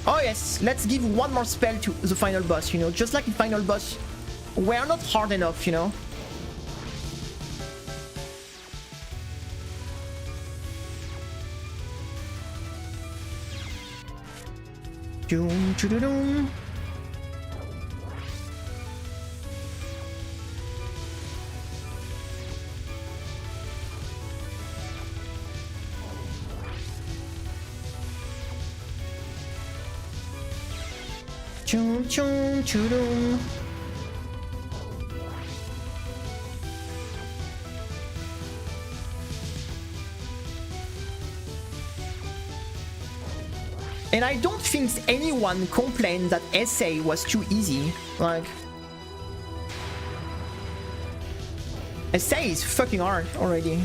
oh yes, let's give one more spell to the final boss, you know, just like the final boss were not hard enough, you know. Doom, doom. Chum chum chudum. And I don't think anyone complained that SA was too easy. Like, SA is fucking hard already.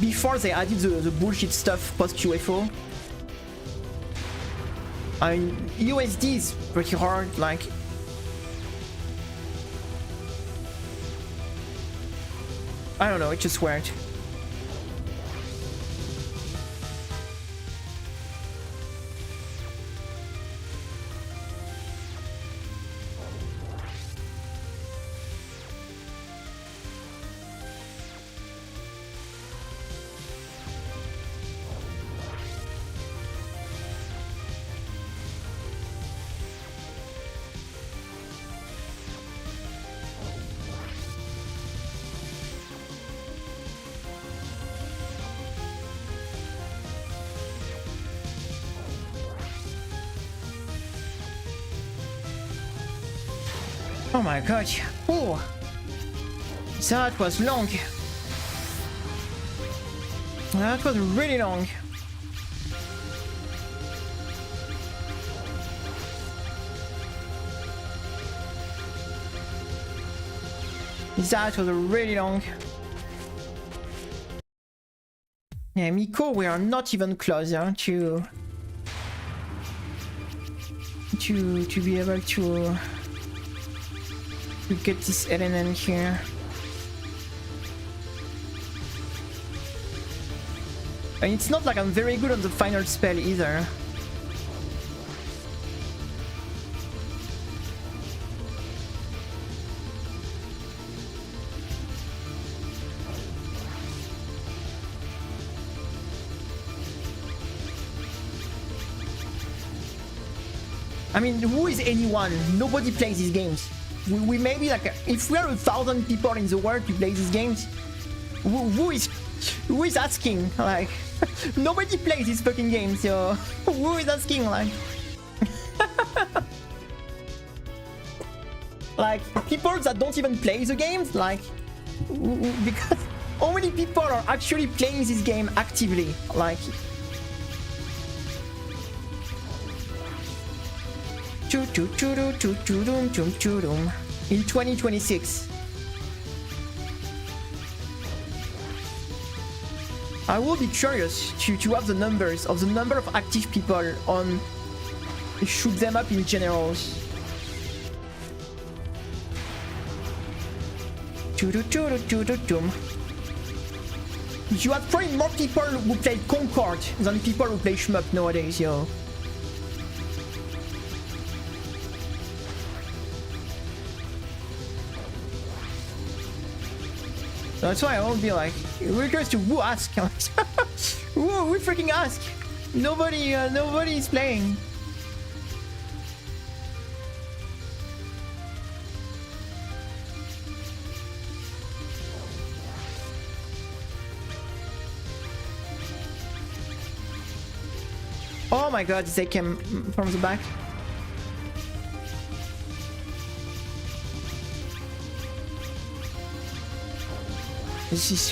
Before they added the bullshit stuff post UFO. I mean, USD is pretty hard, like. I don't know, it's just weird. Oh my god. Oh, that was long. That was really long. That was really long. Yeah, Miko, we are not even closer to be able to get this element here. And it's not like I'm very good on the final spell either. I mean, who is anyone? Nobody plays these games. We maybe like, if we are 1,000 people in the world to play these games, who is asking? Like, nobody plays these fucking games, so who is asking? Like, like people that don't even play the games, like, because how many people are actually playing this game actively? Like. In 2026. I will be curious to have the numbers of the number of active people on shoot them up in generals. You have probably more people who play Concord than people who play shmup nowadays, yo. That's why I won't be like, we're curious to who ask. Who freaking ask? Nobody is playing. Oh my god, they came from the back. This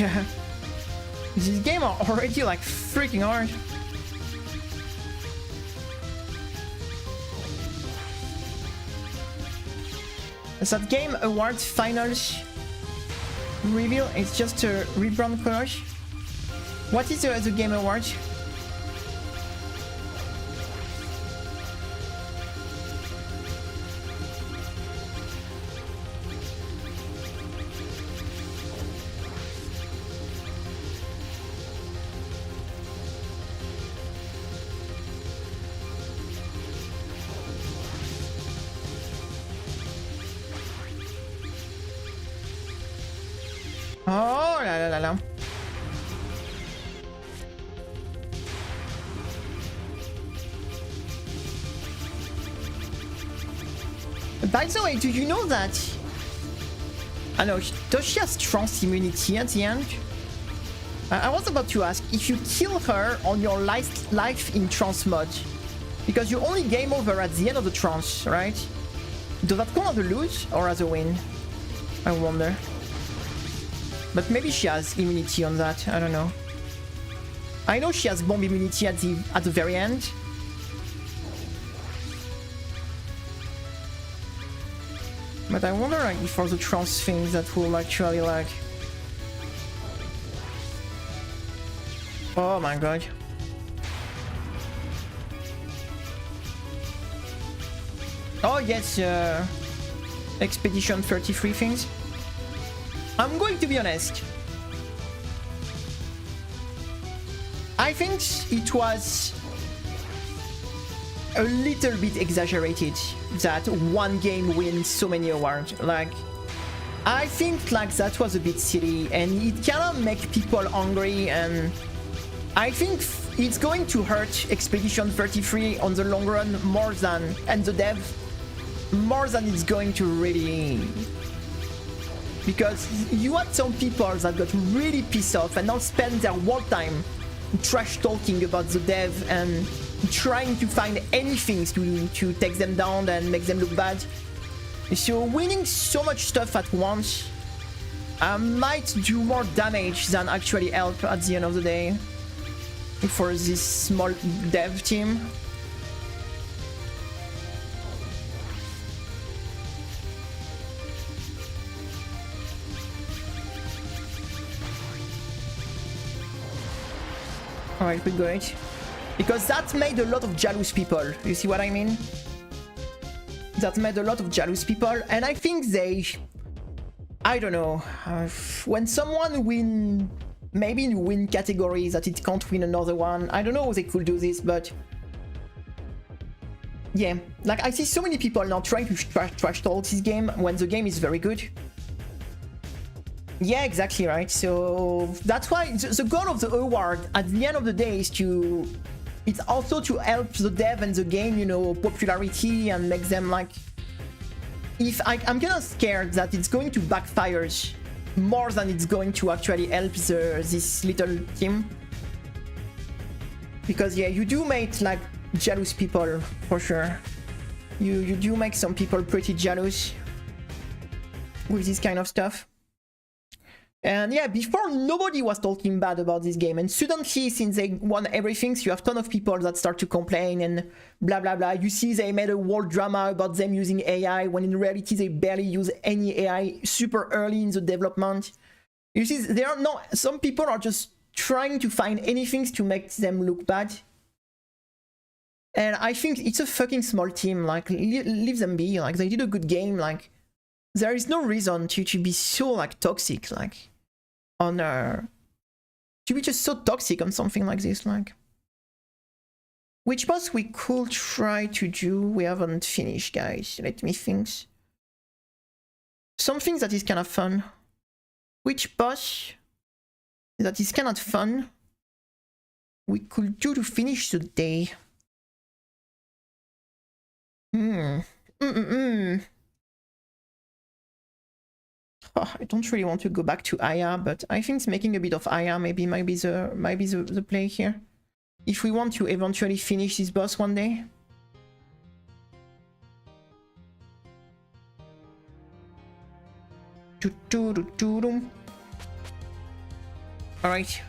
game are already like freaking hard. That game awards finals reveal. It's just a rebrand collage. What is the game award? Oh la la la. By the way, do you know that? I know, does she have trance immunity at the end? I was about to ask, if you kill her on your life in trance mode, because you only game over at the end of the trance, right? Does that count as a lose or as a win? I wonder. But maybe she has immunity on that, I don't know. I know she has bomb immunity at the very end. But I wonder like, if for the trance things that will actually like... Oh my god. Oh yes, Expedition 33 things. I'm going to be honest. I think it was a little bit exaggerated that one game wins so many awards. Like, I think like that was a bit silly and it kind of make people angry, and I think it's going to hurt Expedition 33 on the long run more than, and the dev, more than it's going to really... Because you had some people that got really pissed off and now spend their whole time trash talking about the dev and trying to find anything to take them down and make them look bad. So winning so much stuff at once might do more damage than actually help at the end of the day for this small dev team. Alright, we got it. Because that made a lot of jealous people. You see what I mean? That made a lot of jealous people. And I think they... I don't know. When someone win... Maybe in win category that it can't win another one. I don't know how they could do this, but... Yeah. Like, I see so many people now trying to trash talk this game when the game is very good. Yeah, exactly, right? So that's why the goal of the award at the end of the day is to... It's also to help the dev and the game, you know, popularity and make them like... I'm kind of scared that it's going to backfire more than it's going to actually help this little team. Because yeah, you do make like jealous people for sure. You do make some people pretty jealous with this kind of stuff. And yeah, before nobody was talking bad about this game, and suddenly since they won everything, so you have a ton of people that start to complain and blah blah blah. You see they made a whole drama about them using AI when in reality they barely use any AI super early in the development. You see, there are not, some people are just trying to find anything to make them look bad. And I think it's a fucking small team, like leave them be, like they did a good game, like there is no reason to be so like toxic, like on to be just so toxic on something like this. Like, which boss we could try to do? We haven't finished, guys. Let me think. Something that is kind of fun. Which boss that is kind of fun we could do to finish the day? Oh, I don't really want to go back to Aya, but I think making a bit of Aya maybe might be the play here. If we want to eventually finish this boss one day. Alright.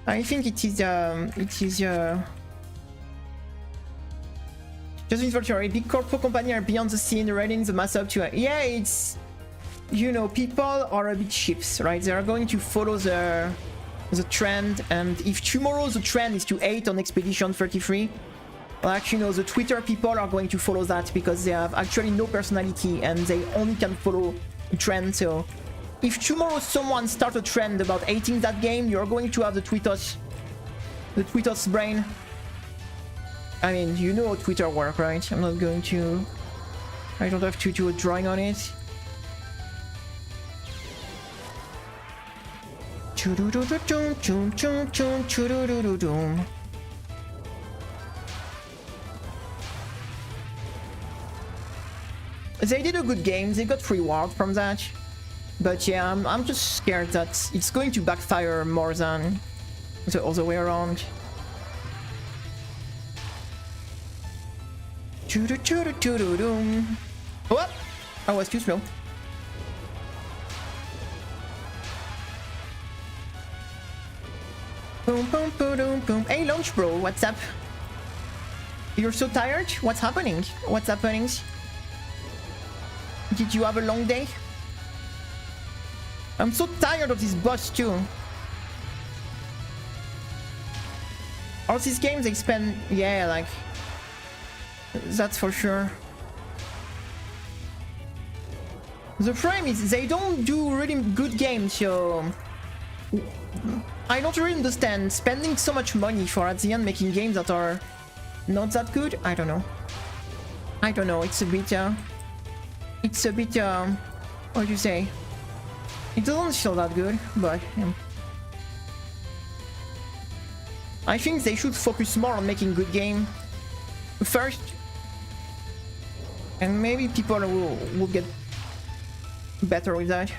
I think it is just inventory. Big corporate company are beyond the scene, raiding the mass up to... Yeah, it's... You know, people are a bit ships, right? They are going to follow the trend, and if tomorrow the trend is to 8 on Expedition 33, like, you know, the Twitter people are going to follow that because they have actually no personality and they only can follow the trend. So if tomorrow someone starts a trend about hating that game, you're going to have the Tweetos brain. I mean, you know how Twitter works, right? I'm not going to... I don't have to do a drawing on it. They did a good game, they got reward from that. But yeah, I'm just scared that it's going to backfire more than the other way around. What? I was too slow. Boom, boom, boom, boom. Hey, Launch Bro, what's up? You're so tired? What's happening? What's happening? Did you have a long day? I'm so tired of this boss too. All these games they spend... Yeah, like... That's for sure. The problem is they don't do really good games, so... I don't really understand spending so much money for at the end making games that are not that good. I don't know. I don't know. It's a bit what do you say? It doesn't feel that good, but yeah. I think they should focus more on making good game first, and maybe people will get better with that.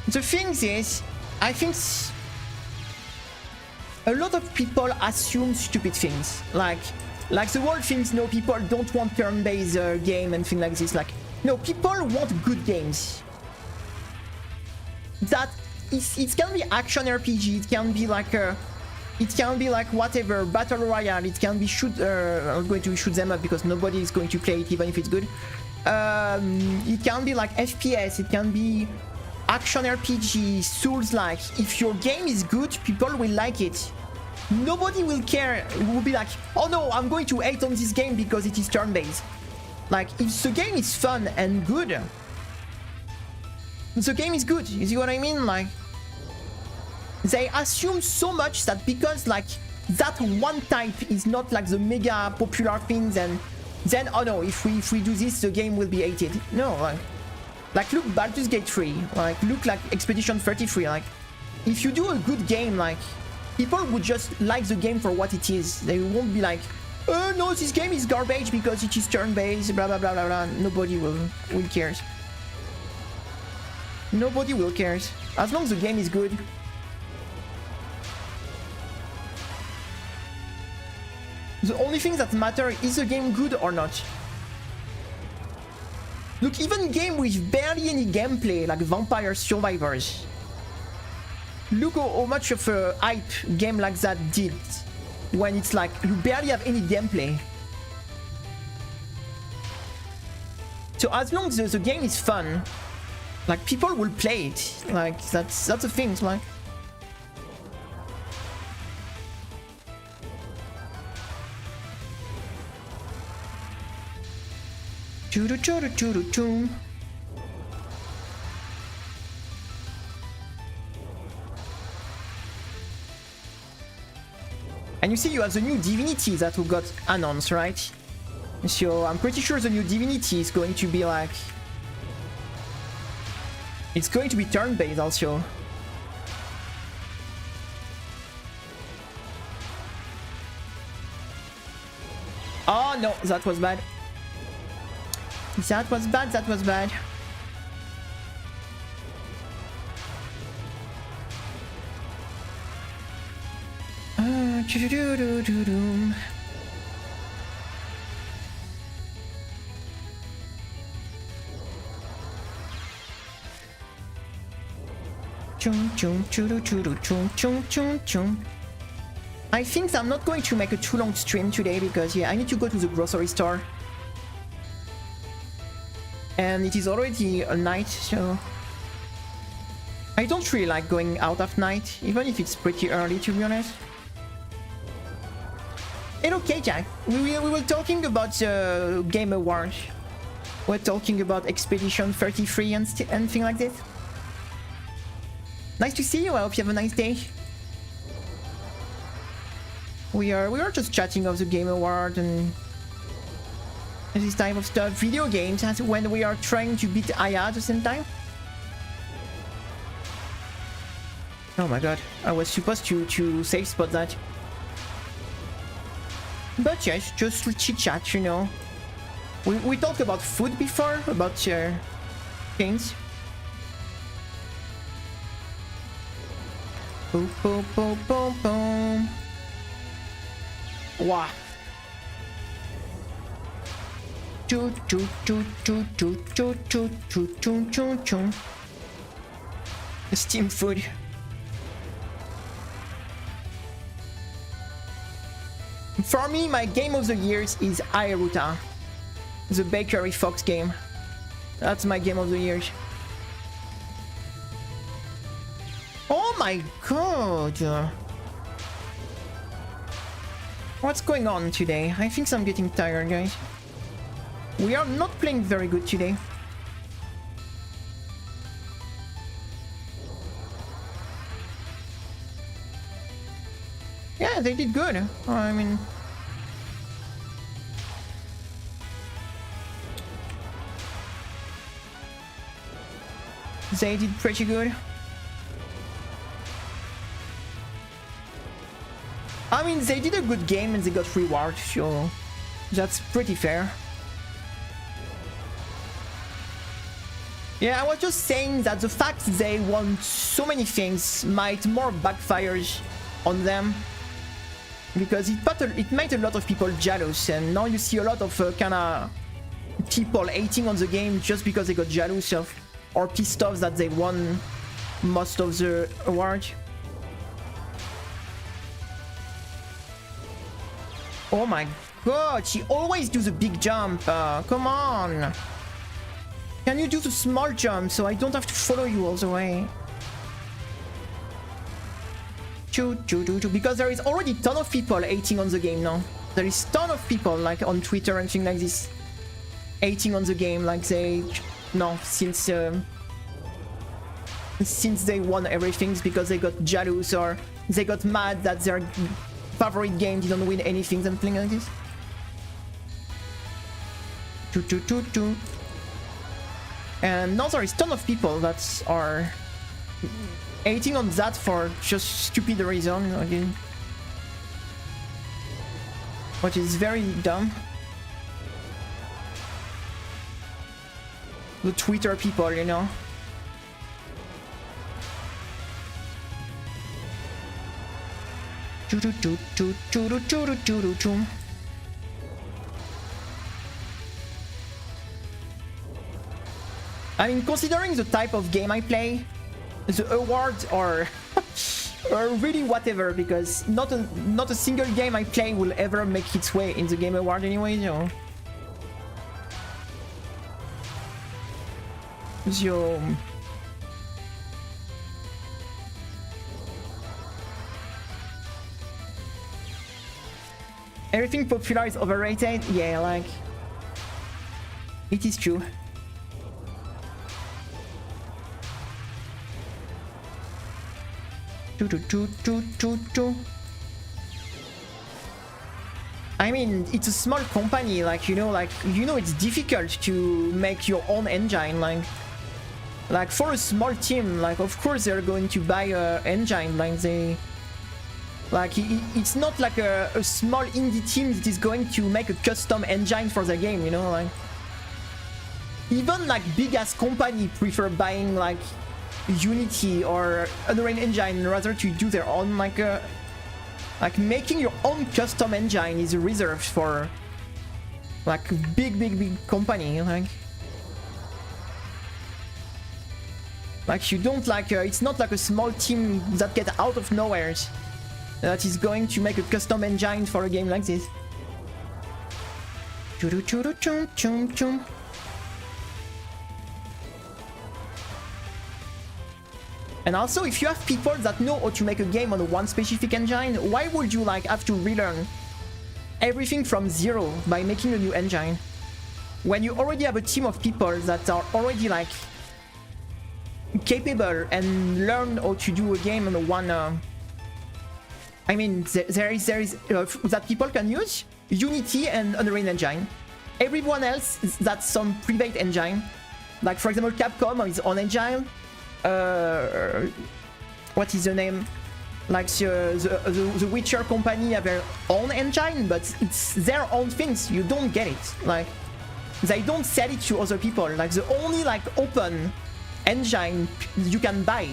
The thing is, I think a lot of people assume stupid things. Like the world thinks, no, people don't want turn-based game and things like this. Like, no, people want good games. That it can be action RPG, it can be like whatever, battle royale, it can be I'm going to shoot them up because nobody is going to play it even if it's good. It can be like FPS, it can be action RPG, Souls-like. If your game is good, people will like it. Nobody will care, will be like, oh no, I'm going to hate on this game because it is turn-based. Like, if the game is fun and good, the game is good, you see what I mean? Like, they assume so much that because like that one type is not like the mega popular things, and then oh no, if we do this, the game will be hated. No, like look Baldur's Gate 3, like look like Expedition 33. Like, if you do a good game, like people would just like the game for what it is. They won't be like, oh no, this game is garbage because it is turn-based, blah blah blah blah blah. Nobody will cares. Nobody will cares as long as the game is good. The only thing that matters is the game good or not. Look, even game with barely any gameplay, like Vampire Survivors. Look how much of a hype game like that did when it's like you barely have any gameplay. So as long as the game is fun, like people will play it. Like that's the thing, like. And you see, you have the new Divinity that we got announced, right? So I'm pretty sure the new Divinity is going to be like, it's going to be turn-based also. Oh no, that was bad. That was bad, that was bad. I think I'm not going to make a too long stream today because yeah, I need to go to the grocery store. And it is already a night, so I don't really like going out at night, even if it's pretty early, to be honest. Hello, K-Jack. We were talking about the Game Awards. We're talking about Expedition 33 and things like this. Nice to see you. I hope you have a nice day. We are just chatting of the Game Award and this type of stuff. Video games, as when we are trying to beat Aya at the same time. Oh my god, I was supposed to safe spot that. But yes, just chit chat, you know. We talked about food before, about things. Boom, boom, boom, boom, boom. Wow. Choo choo choo choo choo choo choo choo choo choo choo. Steam food. For me, my game of the year is Aeruta, the Bakery Fox game. That's my game of the year. Oh my god! What's going on today? I think I'm getting tired, guys. We are not playing very good today. Yeah, they did good. I mean... they did pretty good. I mean, they did a good game and they got reward, so that's pretty fair. Yeah, I was just saying that the fact they want so many things might more backfires on them. Because it made a lot of people jealous, and now you see a lot of kinda people hating on the game just because they got jealous of or pissed off that they won most of the award. Oh my god, she always do the big jump. Come on. Can you do the small jump so I don't have to follow you all the way? Because there is already a ton of people hating on the game now. There is a ton of people like on Twitter and things like this hating on the game, like they since they won everything because they got jealous or they got mad that their favorite game didn't win anything, something like this. And now there is a ton of people that are hating on that for just stupid reason, again. Which is very dumb. The Twitter people, you know. I mean, considering the type of game I play, the awards are really whatever, because not a single game I play will ever make its way in the Game Award anyway, you know. So everything popular is overrated? Yeah, like it is true. I mean, it's a small company, like, you know, it's difficult to make your own engine, like for a small team, like, of course they're going to buy a engine, like it's not like a small indie team that is going to make a custom engine for the game, you know, like even like big ass company prefer buying like Unity or Unreal Engine rather to do their own, like making your own custom engine is reserved for like big company, like you don't like it's not like a small team that get out of nowhere that is going to make a custom engine for a game like this. And also, if you have people that know how to make a game on one specific engine, why would you like have to relearn everything from zero by making a new engine? When you already have a team of people that are already like capable and learn how to do a game on one. I mean, there is that people can use Unity and Unreal Engine. Everyone else, that's some private engine. Like for example, Capcom on its own engine. What is the name? Like the Witcher company have their own engine, but it's their own things. You don't get it. Like they don't sell it to other people. Like the only like open engine you can buy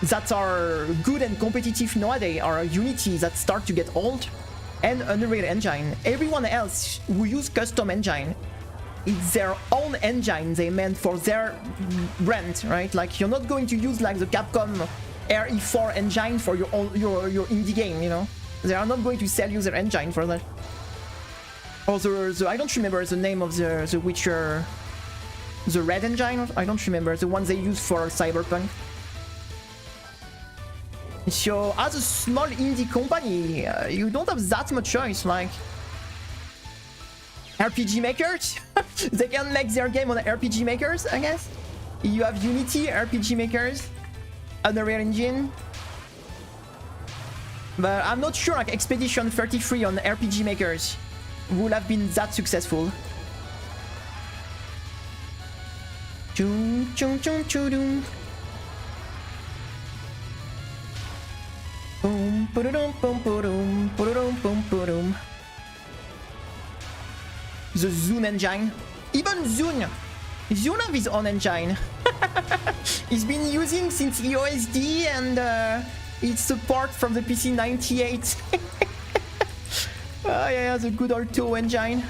that are good and competitive nowadays are Unity that start to get old and Unreal Engine. Everyone else who use custom engine, it's their own engine they meant for their brand, right? Like you're not going to use like the Capcom RE4 engine for your own your indie game, you know? They are not going to sell you their engine for that. Or the I don't remember the name of the Witcher, the Red engine. I don't remember the one they use for Cyberpunk. So as a small indie company, you don't have that much choice. Like RPG makers, they can make their game on RPG makers, I guess. You have Unity, RPG makers, Unreal Engine. But I'm not sure like Expedition 33 on RPG makers would have been that successful. Chum, chum, chum, chum. Boom, ba-da-dum, boom, ba-dum, ba-da-dum, boom, ba-dum. The Zune engine. Even Zune You have his own engine. He's been using since EOSD and it's support from the PC 98. Yeah, the good old Toho engine.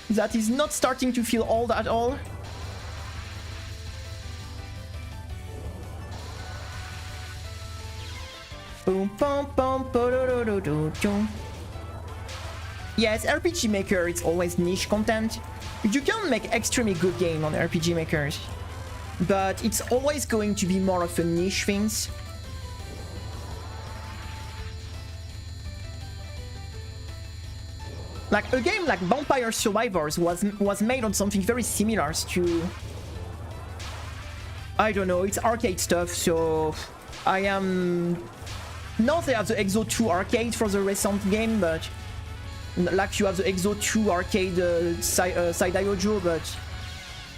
That is not starting to feel old at all. Boom, bum, bum, yes, RPG Maker, it's always niche content. You can make extremely good game on RPG Makers, but it's always going to be more of a niche things. Like a game like Vampire Survivors was made on something very similar to, I don't know, it's arcade stuff, so I am... Now they have the Exo 2 arcade for the recent game, but like you have the Exo 2 arcade Saidai but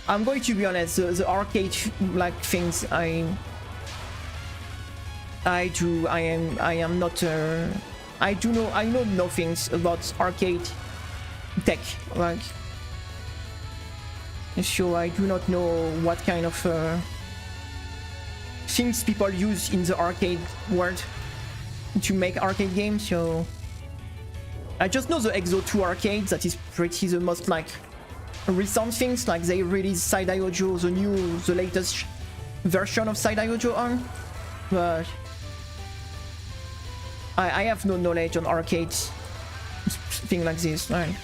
I'm going to be honest, the arcade like things I am not I know nothing about arcade tech, like, so I do not know what kind of things people use in the arcade world to make arcade games, so I just know the Exo 2 arcade, that is pretty the most like recent things, like they released Saidai Ojo, the latest version of Saidai Ojo on, but I have no knowledge on arcade thing like this, right?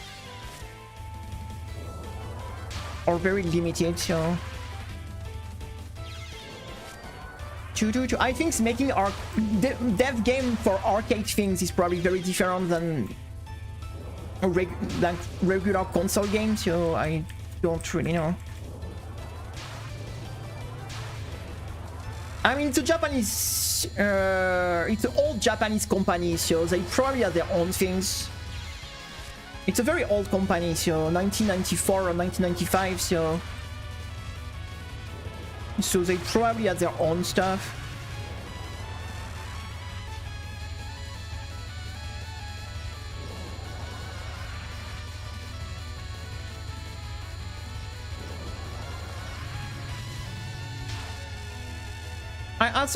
Or very limited, so I think making dev game for arcade things is probably very different than like regular console games, so I don't really know. I mean, it's a Japanese, it's an old Japanese company, so they probably have their own things. It's a very old company, so 1994 or 1995, so they probably have their own stuff.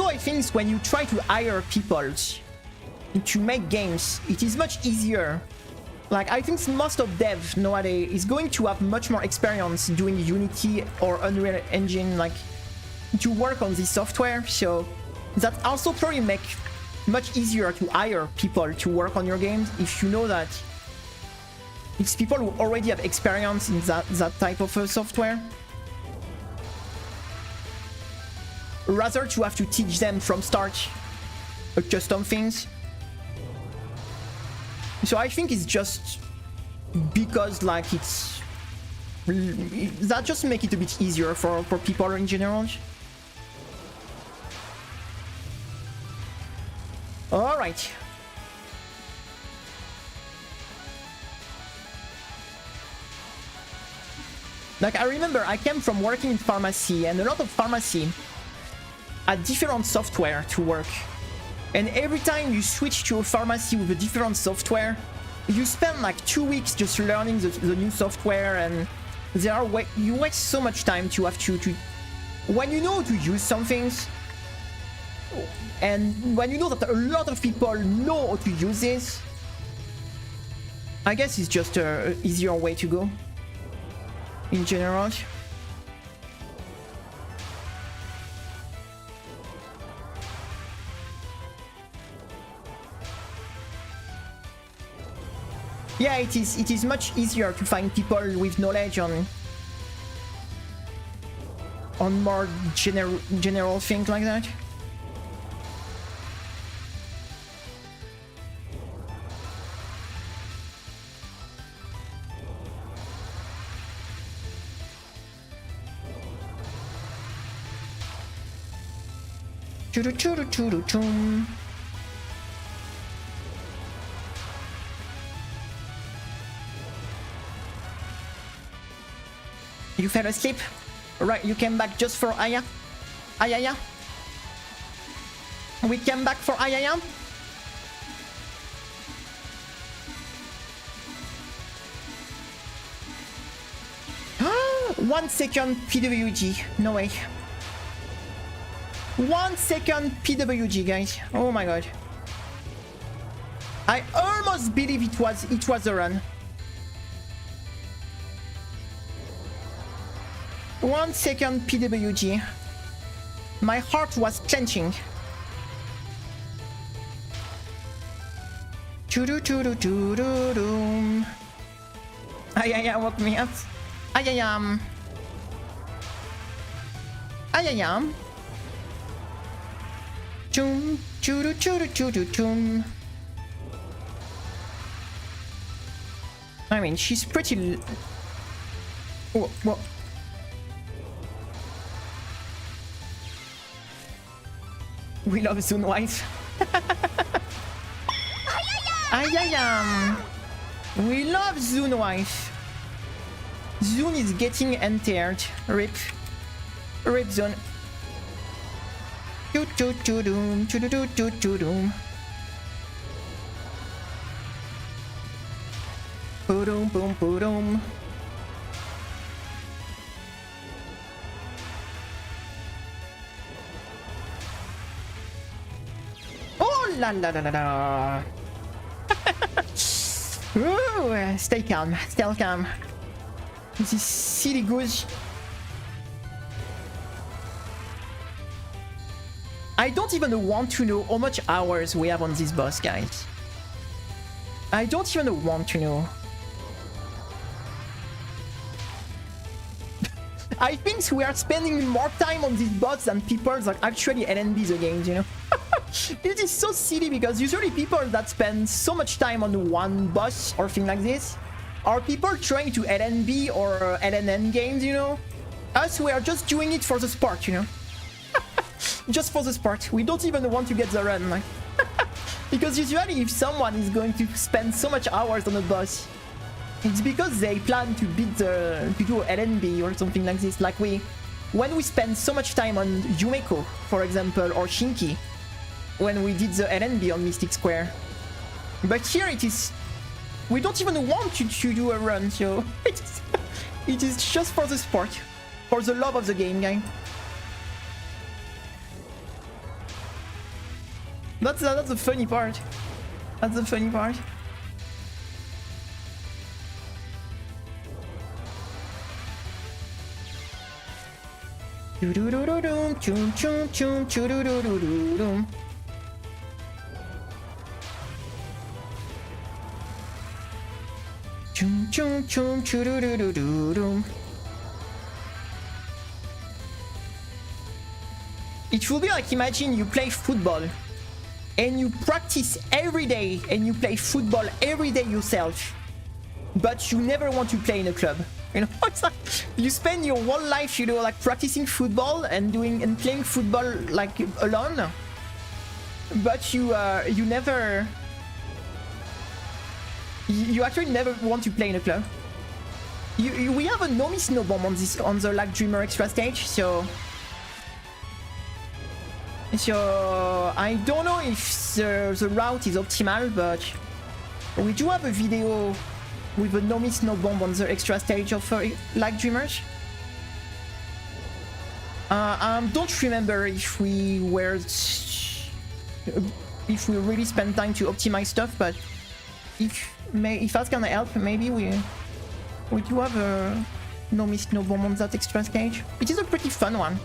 I think when you try to hire people to make games, it is much easier. Like, I think most of dev nowadays is going to have much more experience doing Unity or Unreal Engine, like, to work on this software, so that also probably make much easier to hire people to work on your games if you know that it's people who already have experience in that type of software, rather to have to teach them from start custom things. So I think it's just because like that just make it a bit easier for people in general. All right. Like, I remember I came from working in pharmacy, and a lot of pharmacy had different software to work. And every time you switch to a pharmacy with a different software, you spend like 2 weeks just learning the new software, and you waste so much time to have to when you know to use some things, and when you know that a lot of people know how to use this, I guess it's just an easier way to go in general. Yeah, it is much easier to find people with knowledge on more general things like that. Choo-choo-choo-choo-choo. You fell asleep? Right, you came back just for Aya? Ayaya? We came back for Ayaya? 1 second PWG. No way. 1 second PWG, guys. Oh my god. I almost believe it was a run. 1 second PWG. My heart was clenching. Choo-doo-choo-doo-choo-doo-doo. Ay, woke me up. Ay-ay-yam. Ay-ay-yam. Choom, choo-doo-choo-doo-choo-doo-choom. I mean, she's pretty... Whoa. We love Zune Wife. Ayayam. We love Zune Wife. Zune is getting entered. Rip. Rip Zune. Choo-choo-choo-doom. Choo-doo-choo-choo-doom. Boom, boom, boom. Oh la la la la la. Ooh, stay calm, stay calm. This is silly goose. I don't even want to know how much hours we have on this boss, guys. I don't even want to know. I think we are spending more time on these bots than people that actually LNB the games, you know? This is so silly because usually people that spend so much time on one boss or thing like this are people trying to LNB or LNN games, you know? Us, we are just doing it for the sport, you know? Just for the sport. We don't even want to get the run, like. Because usually if someone is going to spend so much hours on a boss, it's because they plan to beat to do LNB or something like this. Like when we spend so much time on Yumeko, for example, or Shinki, when we did the LNB on Mystic Square. But here it is, we don't even want to do a run, so it is just for the sport, for the love of the game, guy. That's the funny part. That's the funny part. Choo-doo-doo-doo-doom, choom choom choom, choo-doo-doo-doo-doo-doom. Choom choom choom, choo-doo-doo-doo-doo-doom. It will be like, imagine you play football and you practice every day and you play football every day yourself, but you never want to play in a club. You know, it's like you spend your whole life, you know, like practicing football and playing football like alone, but you never, you actually never want to play in a club. We have a no miss no bomb on the Like Dreamer extra stage, so I don't know if the route is optimal, but we do have a video with a no miss no bomb on the extra stage of Like Dreamers. Don't remember if we really spent time to optimize stuff, but if that's gonna help, maybe we do have a no miss no bomb on that extra stage. It is a pretty fun one.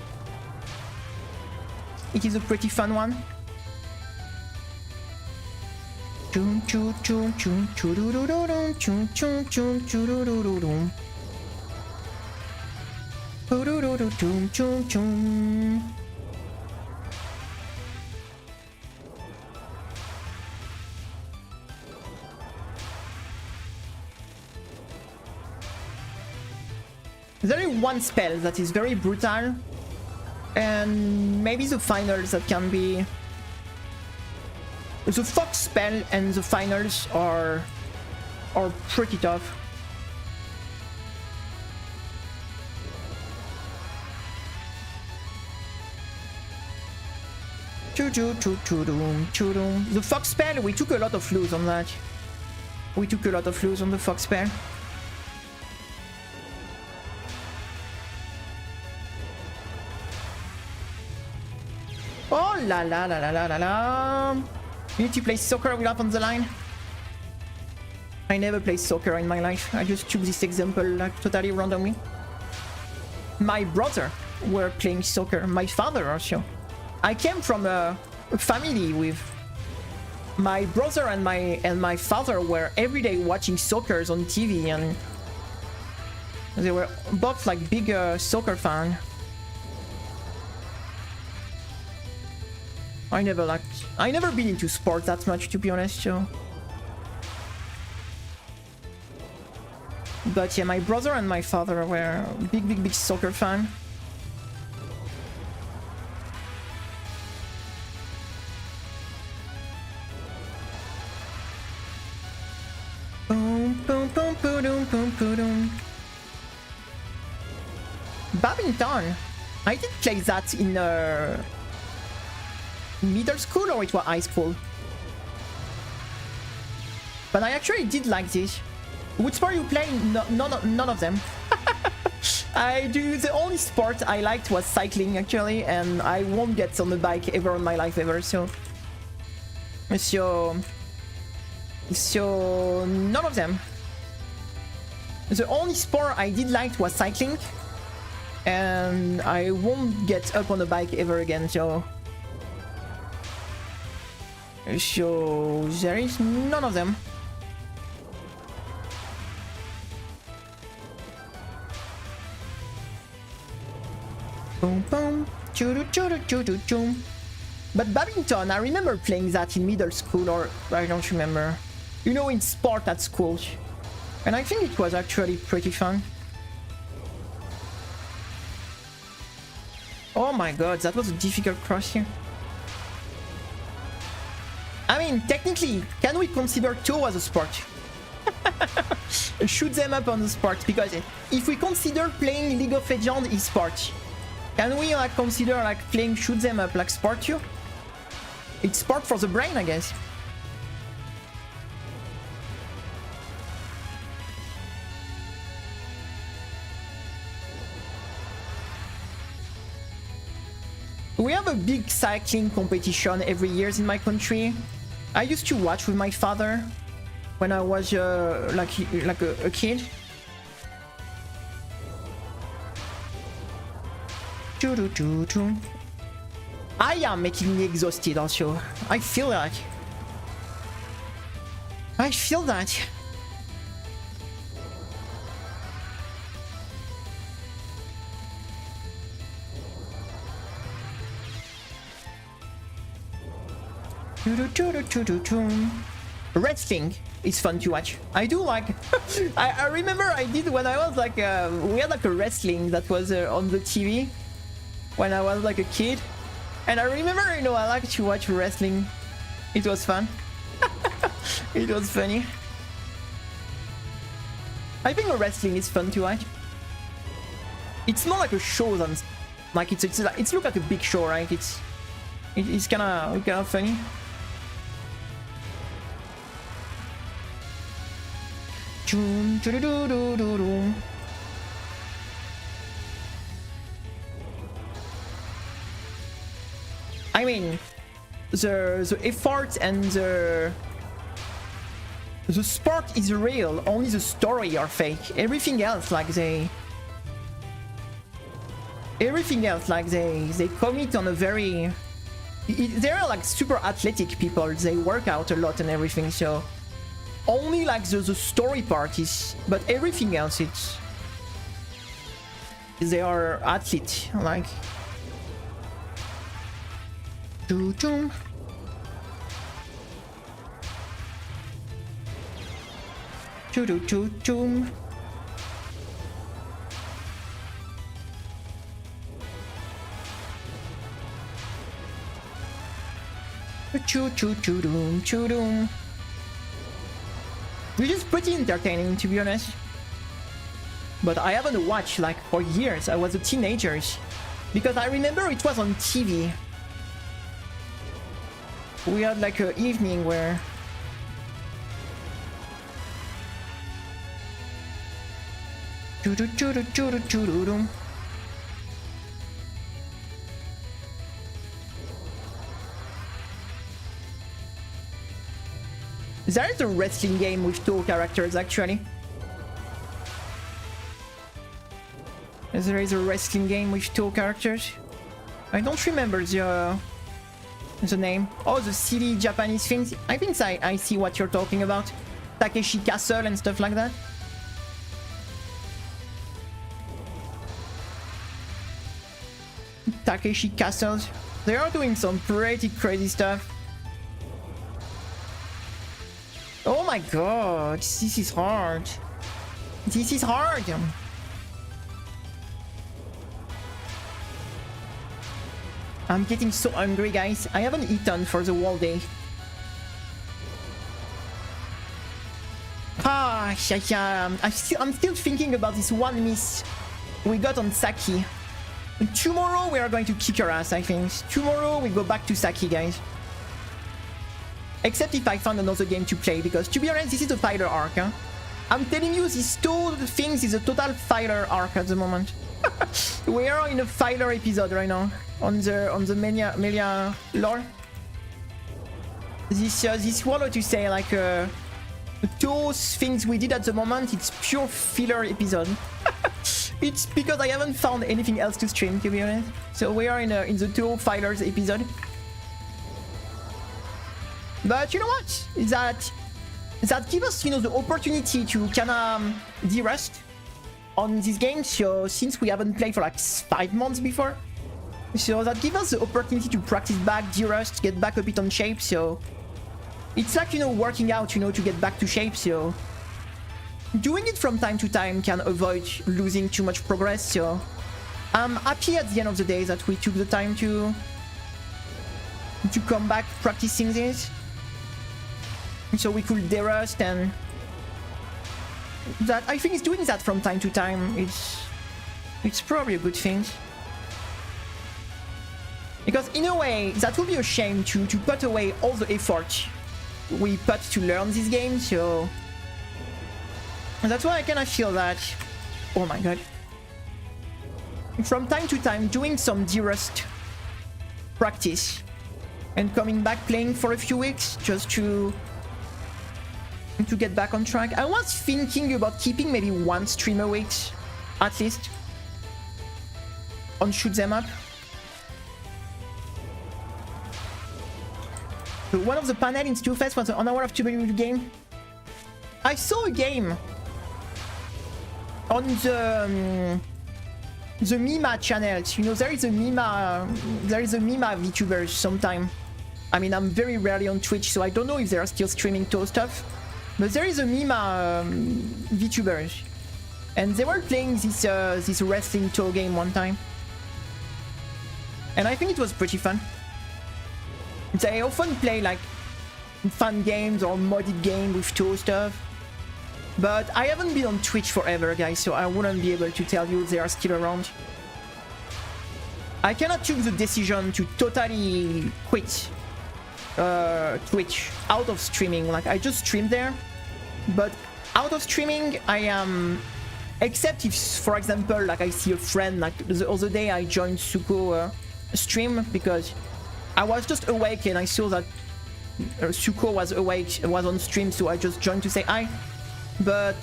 It is a pretty fun one. Choom choom choom choom choo doo doo doo doo choom choom choom choo doo doo doo doo. Choo doo doo doo choom choom choom. There is one spell that is very brutal, and maybe the finals that can be... The Fox spell and the finals are pretty tough. The Fox spell, we took a lot of lose on that. We took a lot of lose on the Fox spell. Oh la la la la la la la. You need to play soccer with up on the line? I never played soccer in my life. I just took this example like totally randomly. My brother were playing soccer. My father also. I came from a family with my brother and my father were every day watching soccer on TV, and they were both like big soccer fan. I never been into sport that much, to be honest, so. But yeah, my brother and my father were big soccer fan. Boom, boom, boom, boom, boom, boom. Badminton. I did play that in middle school, or it was high school. But I actually did like this. Which sport you play? No, none of them. The only sport I liked was cycling, actually, and I won't get on a bike ever in my life ever, so none of them. The only sport I did like was cycling, and I won't get up on a bike ever again, so there is none of them. Boom, boom, choo choo choo choo choo. But badminton, I remember playing that in middle school, or I don't remember. You know, in sport at school. And I think it was actually pretty fun. Oh my god, that was a difficult cross here. I mean, technically, can we consider Toe as a sport? Shoot them up on the sport, because if we consider playing League of Legends is sport, can we like consider like playing shoot them up like sport too? It's sport for the brain, I guess. We have a big cycling competition every year in my country. I used to watch with my father when I was like a kid. I am making me exhausted also. I feel that. I feel that. Wrestling is fun to watch. I do like. I remember I did when I was like we had like a wrestling that was on the TV when I was like a kid, and I remember, you know, I like to watch wrestling. It was fun. It was funny. I think wrestling is fun to watch. It's more like a show than like it's look like a big show, right? It's kind of funny. I mean, the effort and the sport is real. Only the story are fake. Everything else, like they commit on a very. They're like super athletic people. They work out a lot and everything. So only like the story part is, but everything else they are athletes, like. Choo-choo. Choo-choo-choo-choo. Choo-choo-choo-doom, choo-doom. Which is pretty entertaining, to be honest. But I haven't watched like for years. I was a teenager, because I remember it was on TV. We had like an evening where There is a wrestling game with two characters, actually. There is a wrestling game with two characters. I don't remember the name. Oh, the silly Japanese things. I think I see what you're talking about. Takeshi Castle and stuff like that. Takeshi Castles. They are doing some pretty crazy stuff. Oh my god, this is hard. This is hard. I'm getting so hungry, guys. I haven't eaten for the whole day. I'm still thinking about this one miss we got on Saki. Tomorrow we are going to kick her ass, I think. Tomorrow we go back to Saki, guys. Except if I find another game to play, because to be honest, this is a fighter arc, huh? I'm telling you, these two things is a total fighter arc at the moment. We are in a fighter episode right now on the Melia lore. This wallow to say like those things we did at the moment, it's pure filler episode. It's because I haven't found anything else to stream, to be honest. So we are in the two fighters episode. But you know what? That gives us, you know, the opportunity to kind of de-rust on this game. So since we haven't played for like 5 months before, so that gives us the opportunity to practice back, de-rust, get back a bit on shape. So it's like, you know, working out, you know, to get back to shape. So doing it from time to time can avoid losing too much progress. So I'm happy at the end of the day that we took the time to come back practicing this. So we could de-rust, and that I think it's doing that from time to time. It's probably a good thing. Because in a way, that would be a shame to put away all the effort we put to learn this game. So that's why I kind of feel that, oh my god, from time to time doing some de-rust practice and coming back playing for a few weeks just to get back on track. I was thinking about keeping maybe one stream a week at least on Shoot 'Em Up. So one of the panel in Stewfest was an hour of Tuber game. I saw a game on the Mima channels. You know, there is a Mima VTuber sometime. I mean, I'm very rarely on Twitch, so I don't know if they are still streaming Toe stuff. But there is a Mima VTuber, and they were playing this wrestling Toe game one time, and I think it was pretty fun. They often play like fun games or modded game with Toe stuff, but I haven't been on Twitch forever, guys, so I wouldn't be able to tell you they are still around. I cannot take the decision to totally quit Twitch out of streaming. Like, I just stream there, but out of streaming I am, except if, for example, like I see a friend, like the other day I joined Suko stream because I was just awake and I saw that Suko was awake, was on stream, so I just joined to say hi. But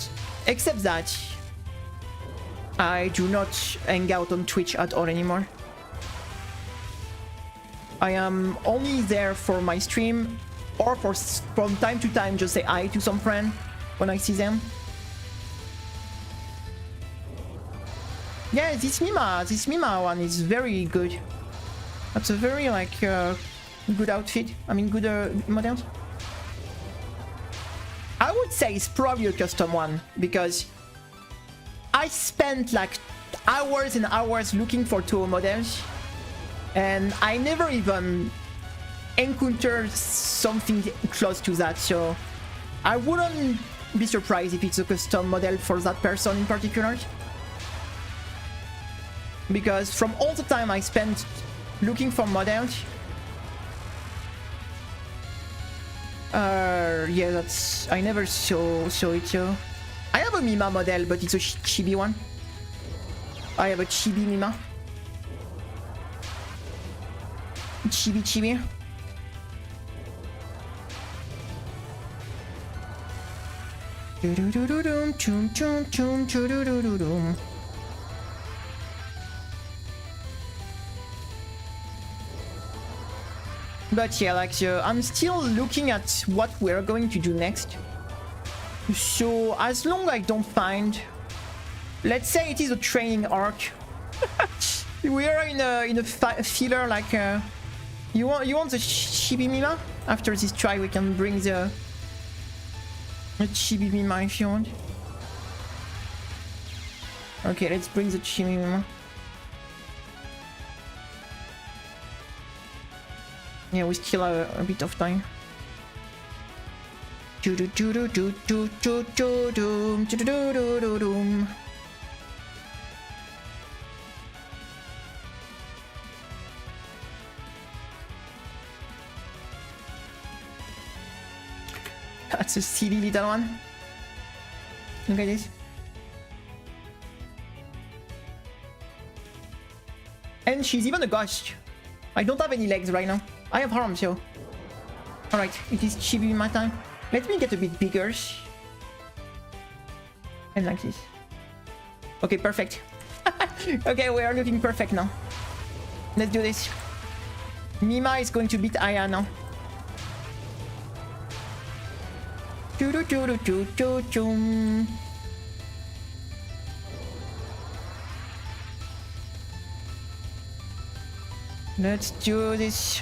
except that, I do not hang out on Twitch at all anymore. I am only there for my stream, or from time to time just say hi to some friend when I see them. Yeah, this Mima one is very good. That's a very like good outfit. I mean, good models. I would say it's probably a custom one because I spent like hours and hours looking for Toho models, and I never even encountered something close to that. So I wouldn't be surprised if it's a custom model for that person in particular, because from all the time I spent looking for models, yeah, that's, I never saw it. So I have a Mima model, but it's a chibi one. I have a chibi Mima. Chibi. But yeah, like I'm still looking at what we're going to do next. So as long as I don't find, let's say it is a training arc. We are in a filler, like you want the Chibi Mima? After this try we can bring the Chibi Mima if you want. Okay, let's bring the Chibi Mima. Yeah, we still have a bit of time. That's a silly little one. Look at this. And she's even a ghost. I don't have any legs right now. I have arms, yo. Alright, it is Chibi my time. Let me get a bit bigger. And like this. Okay, perfect. Okay, we are looking perfect now. Let's do this. Mima is going to beat Aya now. Let's do this.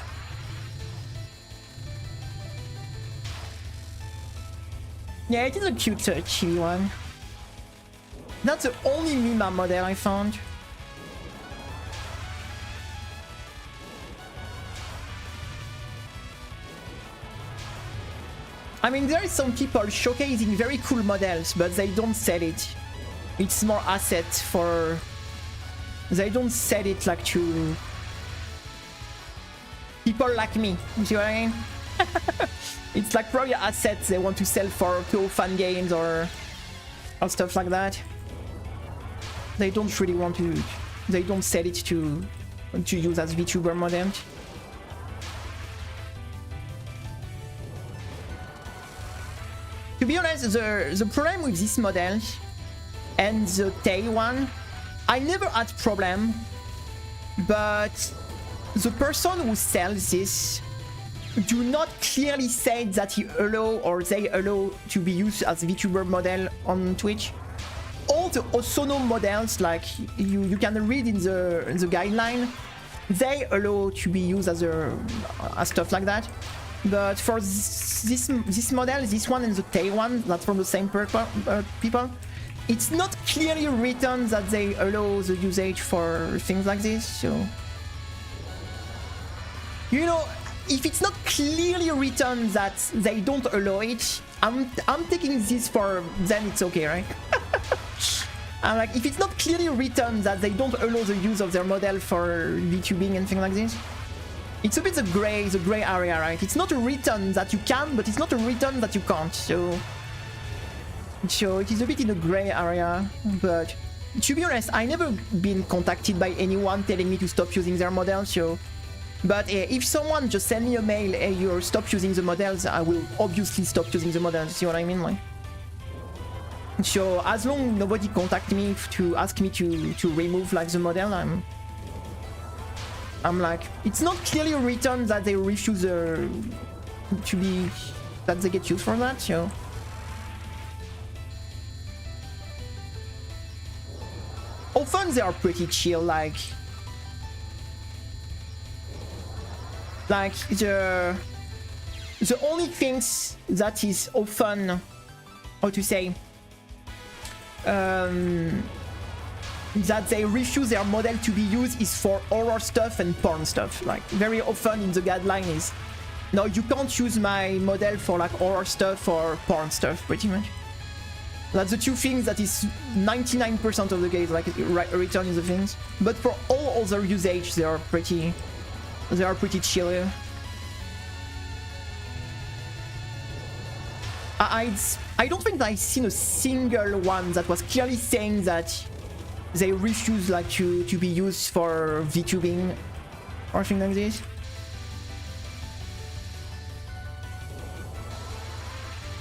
Yeah, it is a cute Chibi one. That's the only Mima model I found. I mean, there is some people showcasing very cool models, but they don't sell it. It's more asset for... They don't sell it like to... people like me, you see what I mean? It's like probably assets they want to sell for fan games or stuff like that. They don't really want to... They don't sell it to use as VTuber models. To be honest, the problem with this model and the tail one, I never had problem, but the person who sells this do not clearly say that he allow or they allow to be used as VTuber model on Twitch. All the Osono models, like you can read in the guideline, they allow to be used as stuff like that. But for this model, this one and the tail one, that's from the same people, it's not clearly written that they allow the usage for things like this, so... You know, if it's not clearly written that they don't allow it, I'm taking this for them, it's okay, right? I'm like, if it's not clearly written that they don't allow the use of their model for VTubing and things like this, it's a bit the gray area, right? It's not written that you can, but it's not written that you can't, so it is a bit in a gray area. But to be honest, I never been contacted by anyone telling me to stop using their model, so... But if someone just send me a mail, hey, you stop using the models, I will obviously stop using the models, see what I mean? Like, so as long nobody contact me to ask me to remove like the model, I'm like, it's not clearly written that they refuse that they get used for that, so... Often they are pretty chill, like the only things that is often, how to say, that they refuse their model to be used is for horror stuff and porn stuff. Like, very often in the guideline is, no, you can't use my model for like horror stuff or porn stuff, pretty much. That's the two things that is 99% of the case, like written in the things. But for all other usage, they are pretty chill. I don't think I've seen a single one that was clearly saying that they refuse like to be used for VTubing or things like this.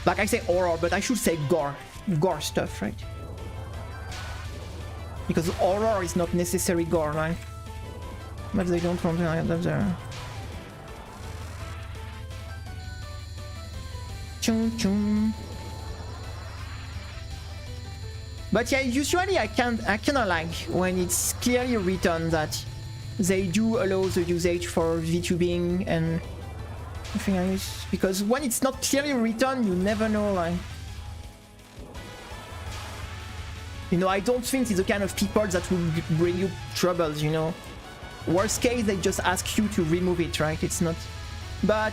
Like I say horror, but I should say gore. Gore stuff, right? Because horror is not necessarily gore, right? But they don't want that there. Chum chum. But yeah, usually I kinda like when it's clearly written that they do allow the usage for VTubing and everything else. Because when it's not clearly written, you never know, like... You know, I don't think it's the kind of people that will bring you troubles, you know. Worst case, they just ask you to remove it, right? It's not... But...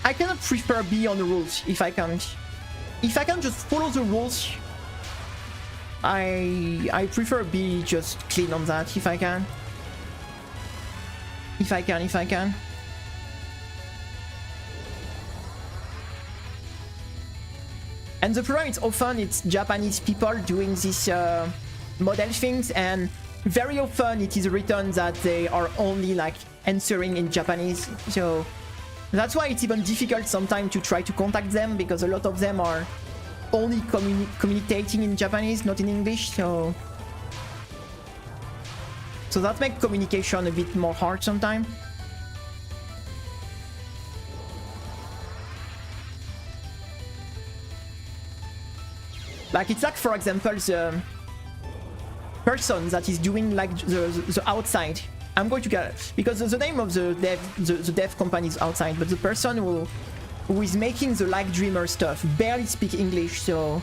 I cannot prefer be on the rules if I can't. If I can just follow the rules, I prefer be just clean on that if I can. If I can. And the problem is often it's Japanese people doing these model things, and very often it is written that they are only like answering in Japanese. So that's why it's even difficult sometimes to try to contact them, because a lot of them are only communicating in Japanese, not in English. So that makes communication a bit more hard sometimes. Like it's like, for example, the person that is doing like the outside. I'm going to get, because the name of the dev company is outside, but the person who is making the like dreamer stuff barely speak English, so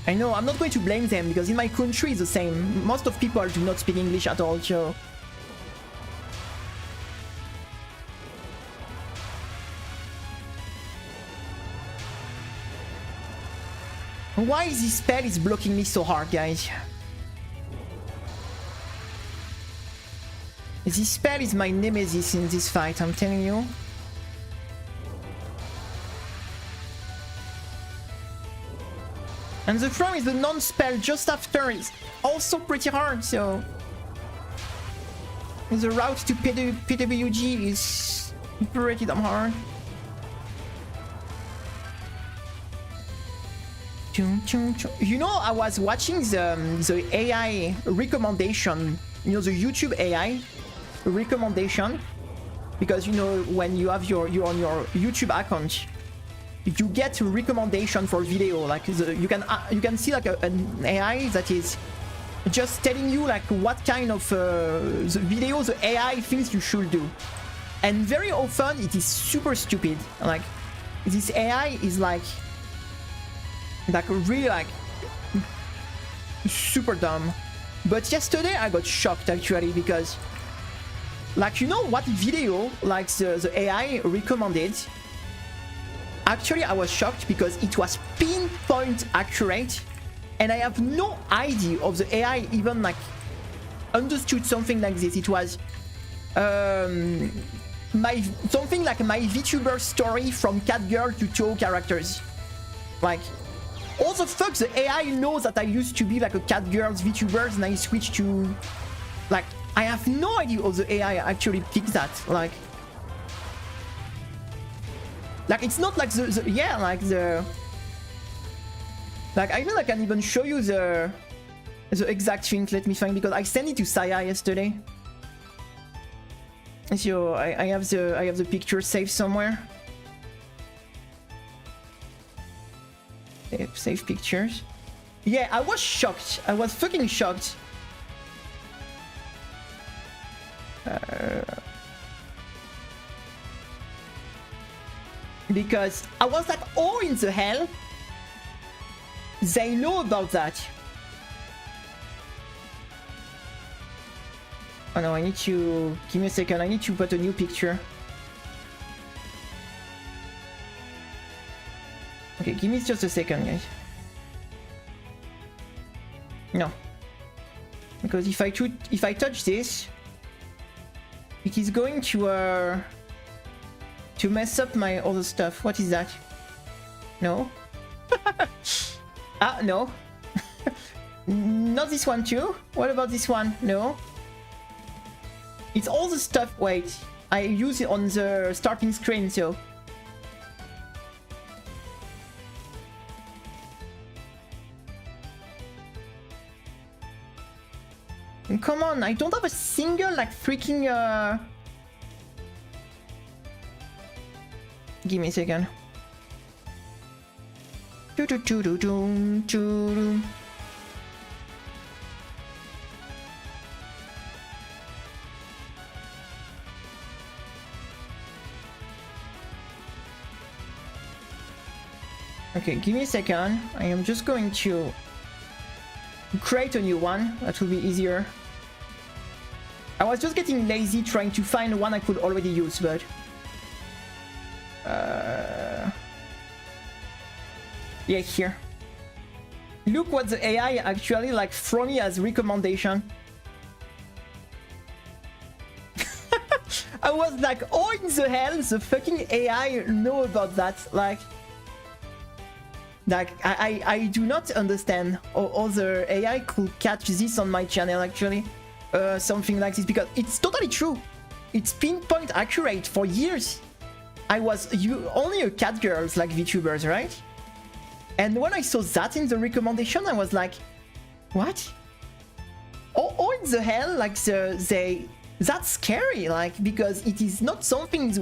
I know I'm not going to blame them, because in my country it's the same. Most of people do not speak English at all, so why is this spell is blocking me so hard, guys? This spell is my nemesis in this fight, I'm telling you. And the problem is the non-spell just after is also pretty hard, so... The route to PWG is pretty damn hard. You know, I was watching the AI recommendation, you know, the YouTube AI recommendation, because you know when you have you're on your YouTube account, you get a recommendation for video, like you can see like an AI that is just telling you like what kind of the video the AI thinks you should do, and very often it is super stupid. Like this AI is like really like super dumb. But yesterday I got shocked actually, because like, you know what video like the AI recommended, actually I was shocked because it was pinpoint accurate, and I have no idea of the AI even like understood something like this. It was something like my Vtuber story from cat girl to Toho characters. Like, all the fuck, the AI knows that I used to be like a cat girl's VTubers and I switched to... Like, I have no idea how the AI actually picked that. Like it's not like yeah, like like I know I can even show you the exact thing. Let me find, because I sent it to Saya yesterday. So I have the picture saved somewhere. Save pictures. Yeah, I was shocked. I was fucking shocked. Because I was like, oh, in the hell they know about that. Oh no, I need to... Give me a second, I need to put a new picture. Okay, give me just a second, guys. No. Because if I touch this, it is going to mess up my other stuff. What is that? No? Ah, no. Not this one too? What about this one? No. It's all the stuff, wait. I use it on the starting screen, so. Come on, I don't have a single like freaking Give me a second. Okay, give me a second. I am just going to create a new one. That will be easier. I was just getting lazy trying to find one I could already use, but yeah, here. Look what the AI actually like throw me as recommendation. I was like, oh in the hell, the fucking AI know about that. Like I do not understand how other AI could catch this on my channel actually. Something like this, because it's totally true. It's pinpoint accurate for years. I was only a cat girls like VTubers, right? And when I saw that in the recommendation, I was like, what? Oh in the hell, like that's scary, like, because it is not something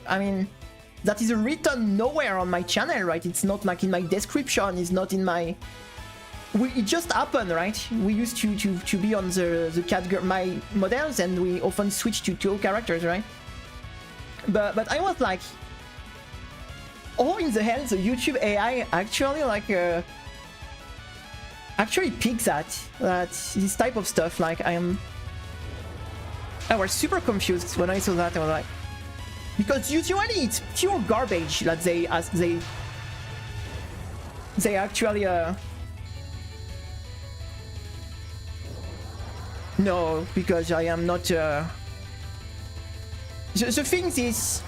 I mean, that is written nowhere on my channel, right? It's not like in my description, it's not in my... it just happened, right? We used to be on the cat girl, my models, and we often switch to two characters, right? But I was like, oh in the hell, the YouTube AI actually like actually picks that this type of stuff. Like I was super confused when I saw that. I was like, because usually it's pure garbage that they actually no, because I am not the thing is,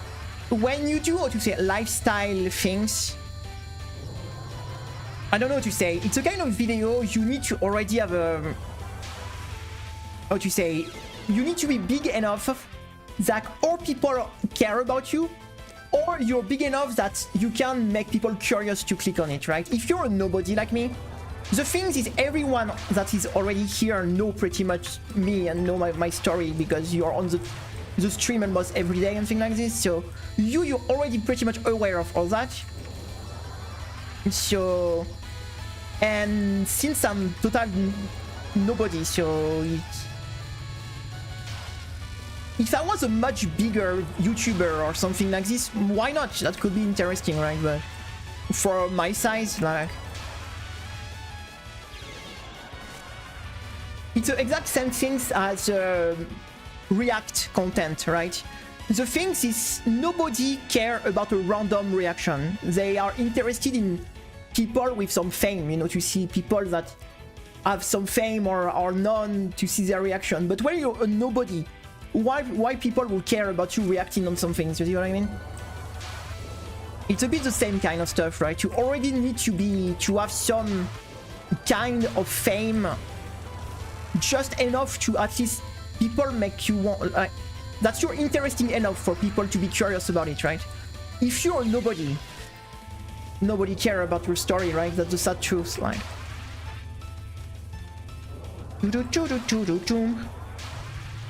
when you do, how to say, lifestyle things, I don't know what to say, it's a kind of video you need to already have a, how to say, you need to be big enough that all people care about you, or you're big enough that you can make people curious to click on it, right? If you're a nobody like me, the thing is everyone that is already here know pretty much me and know my story, because you're on the stream almost every day and things like this, so you're already pretty much aware of all that. So, and since I'm total nobody, so if I was a much bigger YouTuber or something like this, why not? That could be interesting, right? But for my size, like, it's the exact same things as React content, right? The thing is, nobody care about a random reaction. They are interested in people with some fame, you know, to see people that have some fame or are known, to see their reaction. But when you're a nobody, why people will care about you reacting on something? You see what I mean? It's a bit the same kind of stuff, right? You already need to have some kind of fame, just enough to at least people make you want, like, that you're interesting enough for people to be curious about it, right? If you're nobody care about your story, right? That's the sad truth, like.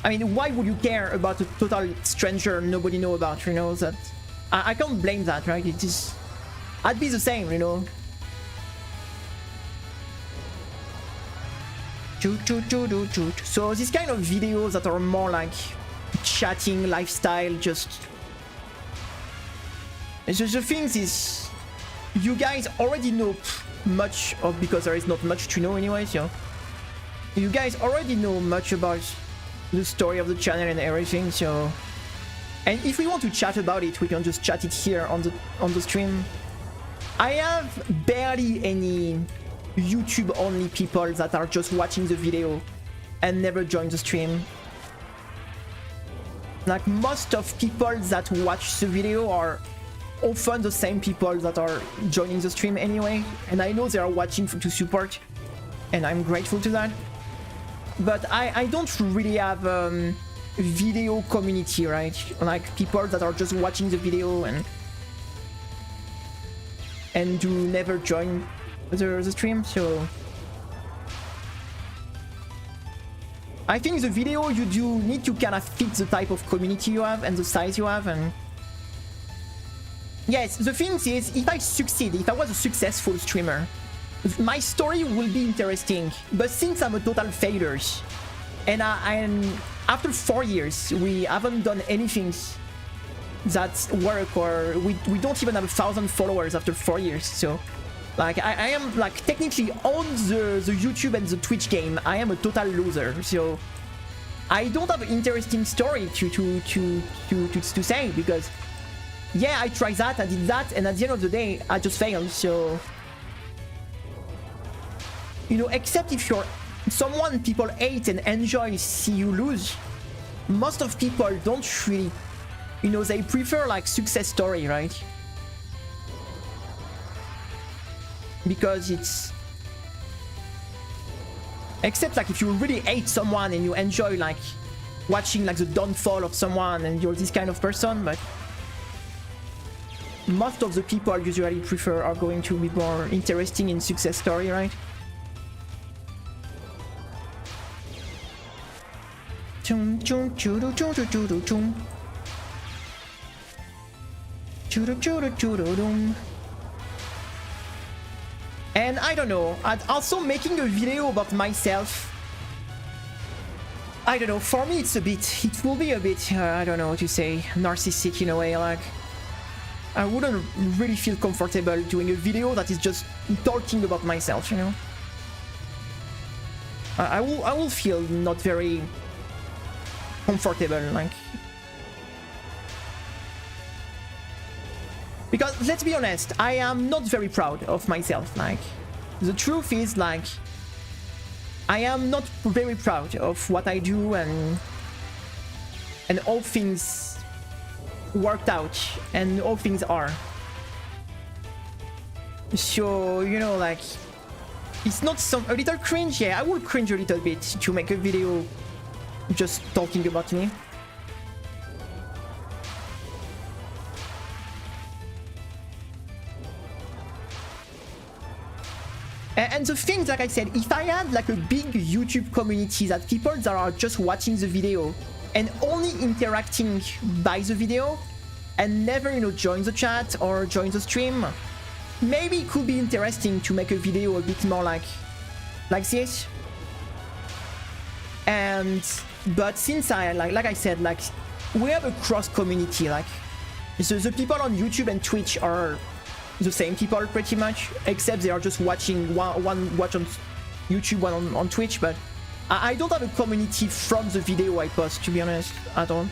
I mean, why would you care about a total stranger nobody know about, you know? That I can't blame that, right? It is, I'd be the same, you know. So these kind of videos that are more like chatting lifestyle, just the things is, you guys already know much of, because there is not much to know anyways, you know. You guys already know much about the story of the channel and everything, so, and if we want to chat about it, we can just chat it here on the stream. I have barely any YouTube only people that are just watching the video and never join the stream. Like, most of people that watch the video are often the same people that are joining the stream anyway, and I know they are watching to support. and I'm grateful to that. But I don't really have video community, right? Like people that are just watching the video and do never join the stream. So I think the video you do need to kind of fit the type of community you have and the size you have. And yes, the thing is, if I succeed, if I was a successful streamer, my story will be interesting. But since I'm a total failure, and after 4 years, we haven't done anything that work, or we don't even have 1,000 followers after 4 years. So, like, I am like technically on the YouTube and the Twitch game, I am a total loser. So, I don't have an interesting story to say, because yeah, I tried that, I did that, and at the end of the day, I just failed. So, you know, except if you're someone people hate and enjoy see you lose, most of people don't really, you know, they prefer like success story, right? Because it's, except like if you really hate someone and you enjoy like watching like the downfall of someone and you're this kind of person, but most of the people usually prefer are going to be more interesting in success story, right? And I don't know, also making a video about myself, I don't know, for me it will be a bit, I don't know what to say, narcissistic in a way. Like, I wouldn't really feel comfortable doing a video that is just talking about myself, you know. I will feel not very comfortable, like, because let's be honest, I am not very proud of myself. Like, the truth is, like, I am not very proud of what I do, and all things worked out and all things are. So, you know, like, it's not a little cringe. Yeah, I will cringe a little bit to make a video just talking about me. And the thing, like I said, if I had like a big YouTube community that people that are just watching the video and only interacting by the video and never, you know, join the chat or join the stream, maybe it could be interesting to make a video a bit more like this. But since like I said, like, we have a cross community, like, so the people on YouTube and Twitch are the same people pretty much, except they are just watching one watch on YouTube, one on Twitch. But I don't have a community from the video I post, to be honest, at all.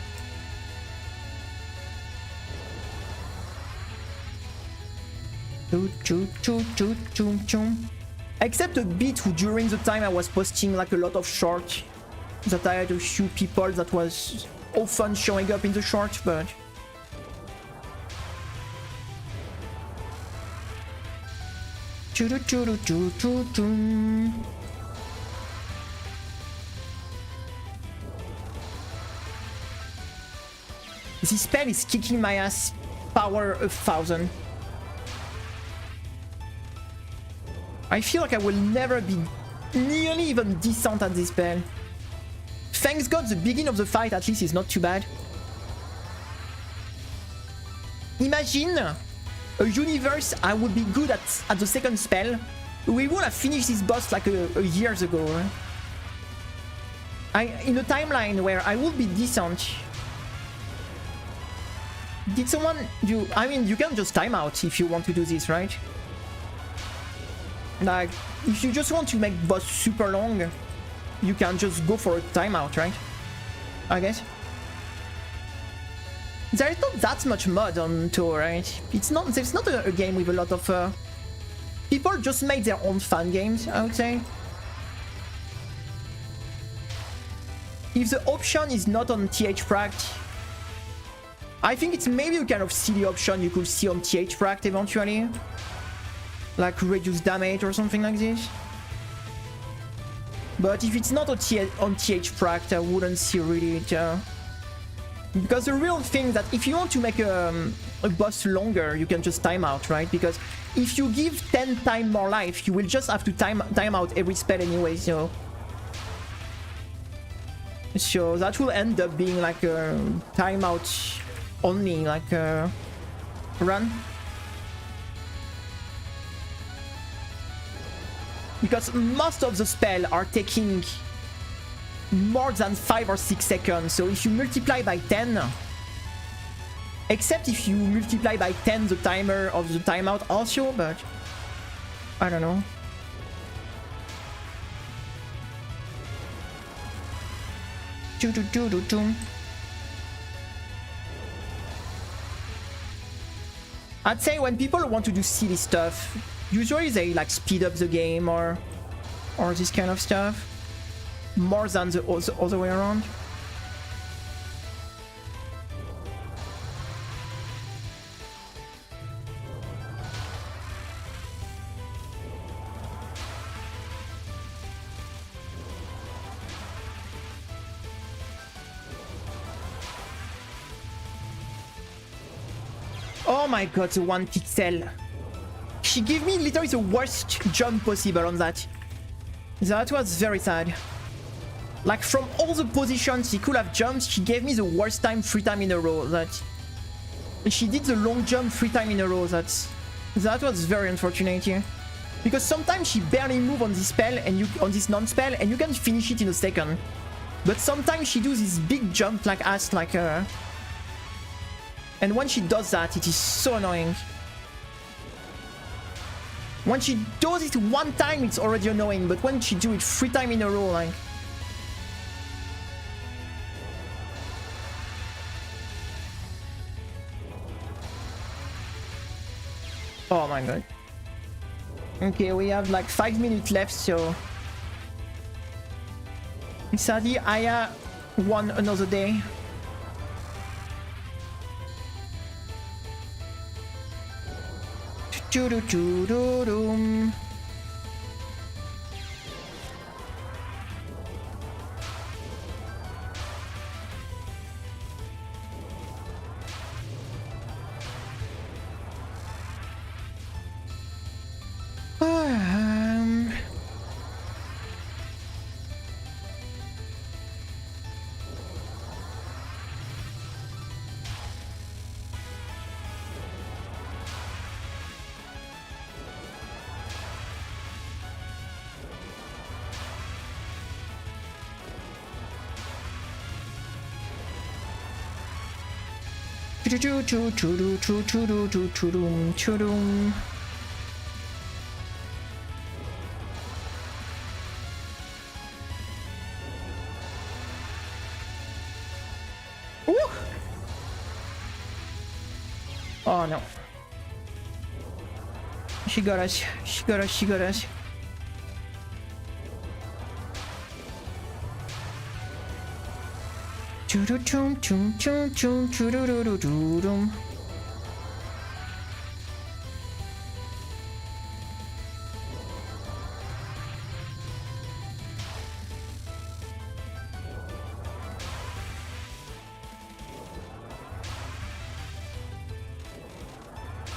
Except a bit during the time I was posting like a lot of shorts, that I had a few people that was often showing up in the shorts, but this spell is kicking my ass, power 1000. I feel like I will never be nearly even decent at this spell. Thanks God the beginning of the fight at least is not too bad. Imagine a universe I would be good at the second spell. We would have finished this boss like a years ago. In a timeline where I would be decent. Did someone do... I mean, you can just time out if you want to do this, right? Like, if you just want to make boss super long, you can just go for a timeout, right? I guess. There is not that much mod on Tour, right? It's not a game with a lot of... people just make their own fan games, I would say. If the option is not on touhouproject, I think it's maybe a kind of silly option you could see on touhouproject eventually. Like reduce damage or something like this. But if it's not on TH Pract, I wouldn't see really it. Because the real thing that if you want to make a boss longer, you can just time out, right? Because if you give 10 times more life, you will just have to time out every spell anyway, so that will end up being like a timeout only, like a run. Because most of the spells are taking more than 5 or 6 seconds. So if you multiply by 10, except if you multiply by 10 the timer of the timeout also, but I don't know. I'd say when people want to do silly stuff, usually they like speed up the game or this kind of stuff more than the other way around. Oh my god, the 1 pixel. She gave me literally the worst jump possible on that. That was very sad. Like from all the positions she could have jumped, she gave me the worst time 3 times in a row. That she did the long jump 3 times in a row. That was very unfortunate here. Because sometimes she barely moves on this spell and on this non-spell and you can finish it in a second. But sometimes she does this big jump like us, like and when she does that, it is so annoying. When she does it 1 time, it's already annoying, but when she do it 3 times in a row, like... Oh my god. Okay, we have like 5 minutes left, so... Sadly, Aya won another day. Doo-doo-doo-doo-doo. Oh no. She got us. She got us. She got us.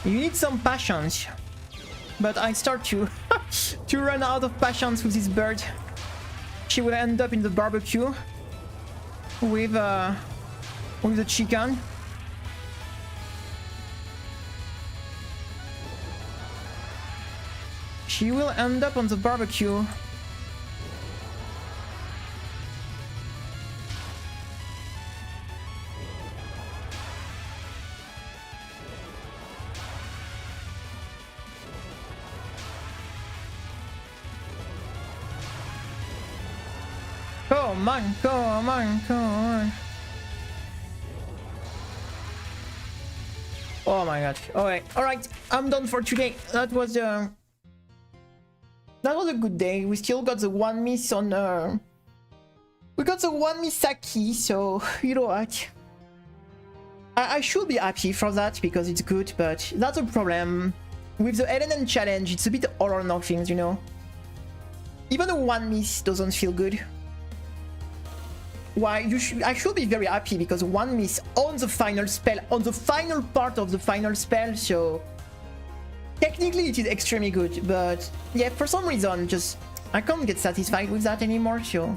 You need some patience, but I start to to run out of patience with this bird. She will end up in the barbecue with the chicken. She will end up on the barbecue. Come on, come on, come on. Oh my god. Alright, I'm done for today. That was a good day. We still got the 1 miss on we got the 1 miss Saki, so you know what? I should be happy for that because it's good, but that's a problem. With the LNN challenge, it's a bit all or nothing, you know? Even a one miss doesn't feel good. Why, I should be very happy because one miss on the final spell, on the final part of the final spell, so technically it is extremely good, but yeah, for some reason, just I can't get satisfied with that anymore, so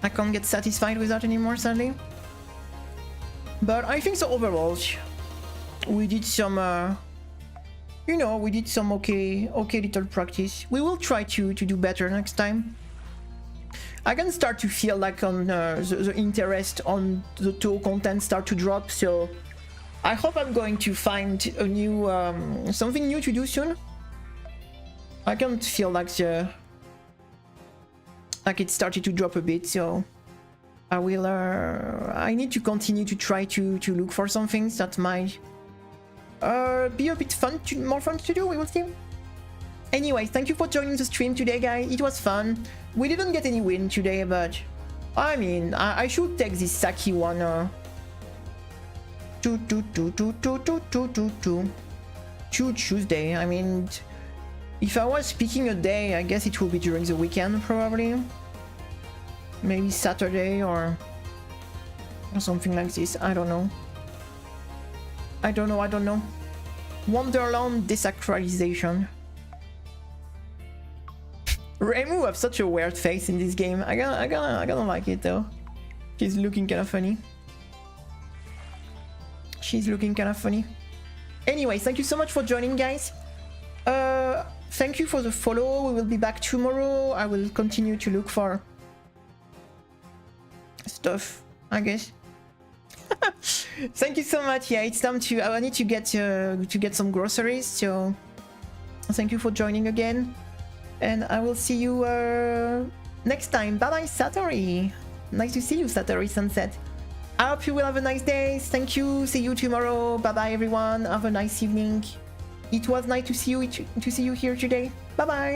I can't get satisfied with that anymore, sadly. But I think so overall, we did some, you know, we did some okay little practice. We will try to do better next time. I can start to feel like on the interest on the Touhou content start to drop, so I hope I'm going to find a new something new to do soon. I can feel like it started to drop a bit, so I will. I need to continue to try to look for some things that might be a bit more fun to do. We will see. Anyway, thank you for joining the stream today, guys. It was fun. We didn't get any win today, but I mean, I should take this Saki one. Tuesday. I mean, if I was picking a day, I guess it will be during the weekend, probably. Maybe Saturday or something like this. I don't know. I don't know. Wonderland Desacralization. Remu have such a weird face in this game. I gotta like it though. She's looking kind of funny. Anyways, thank you so much for joining, guys. Thank you for the follow. We will be back tomorrow. I will continue to look for stuff, I guess. Thank you so much. Yeah, it's time to. I need to get some groceries. So thank you for joining again. And I will see you next time. Bye bye, Satori. Nice to see you, Satori Sunset. I hope you will have a nice day. Thank you. See you tomorrow. Bye bye, everyone. Have a nice evening. It was nice to see you here today. Bye bye.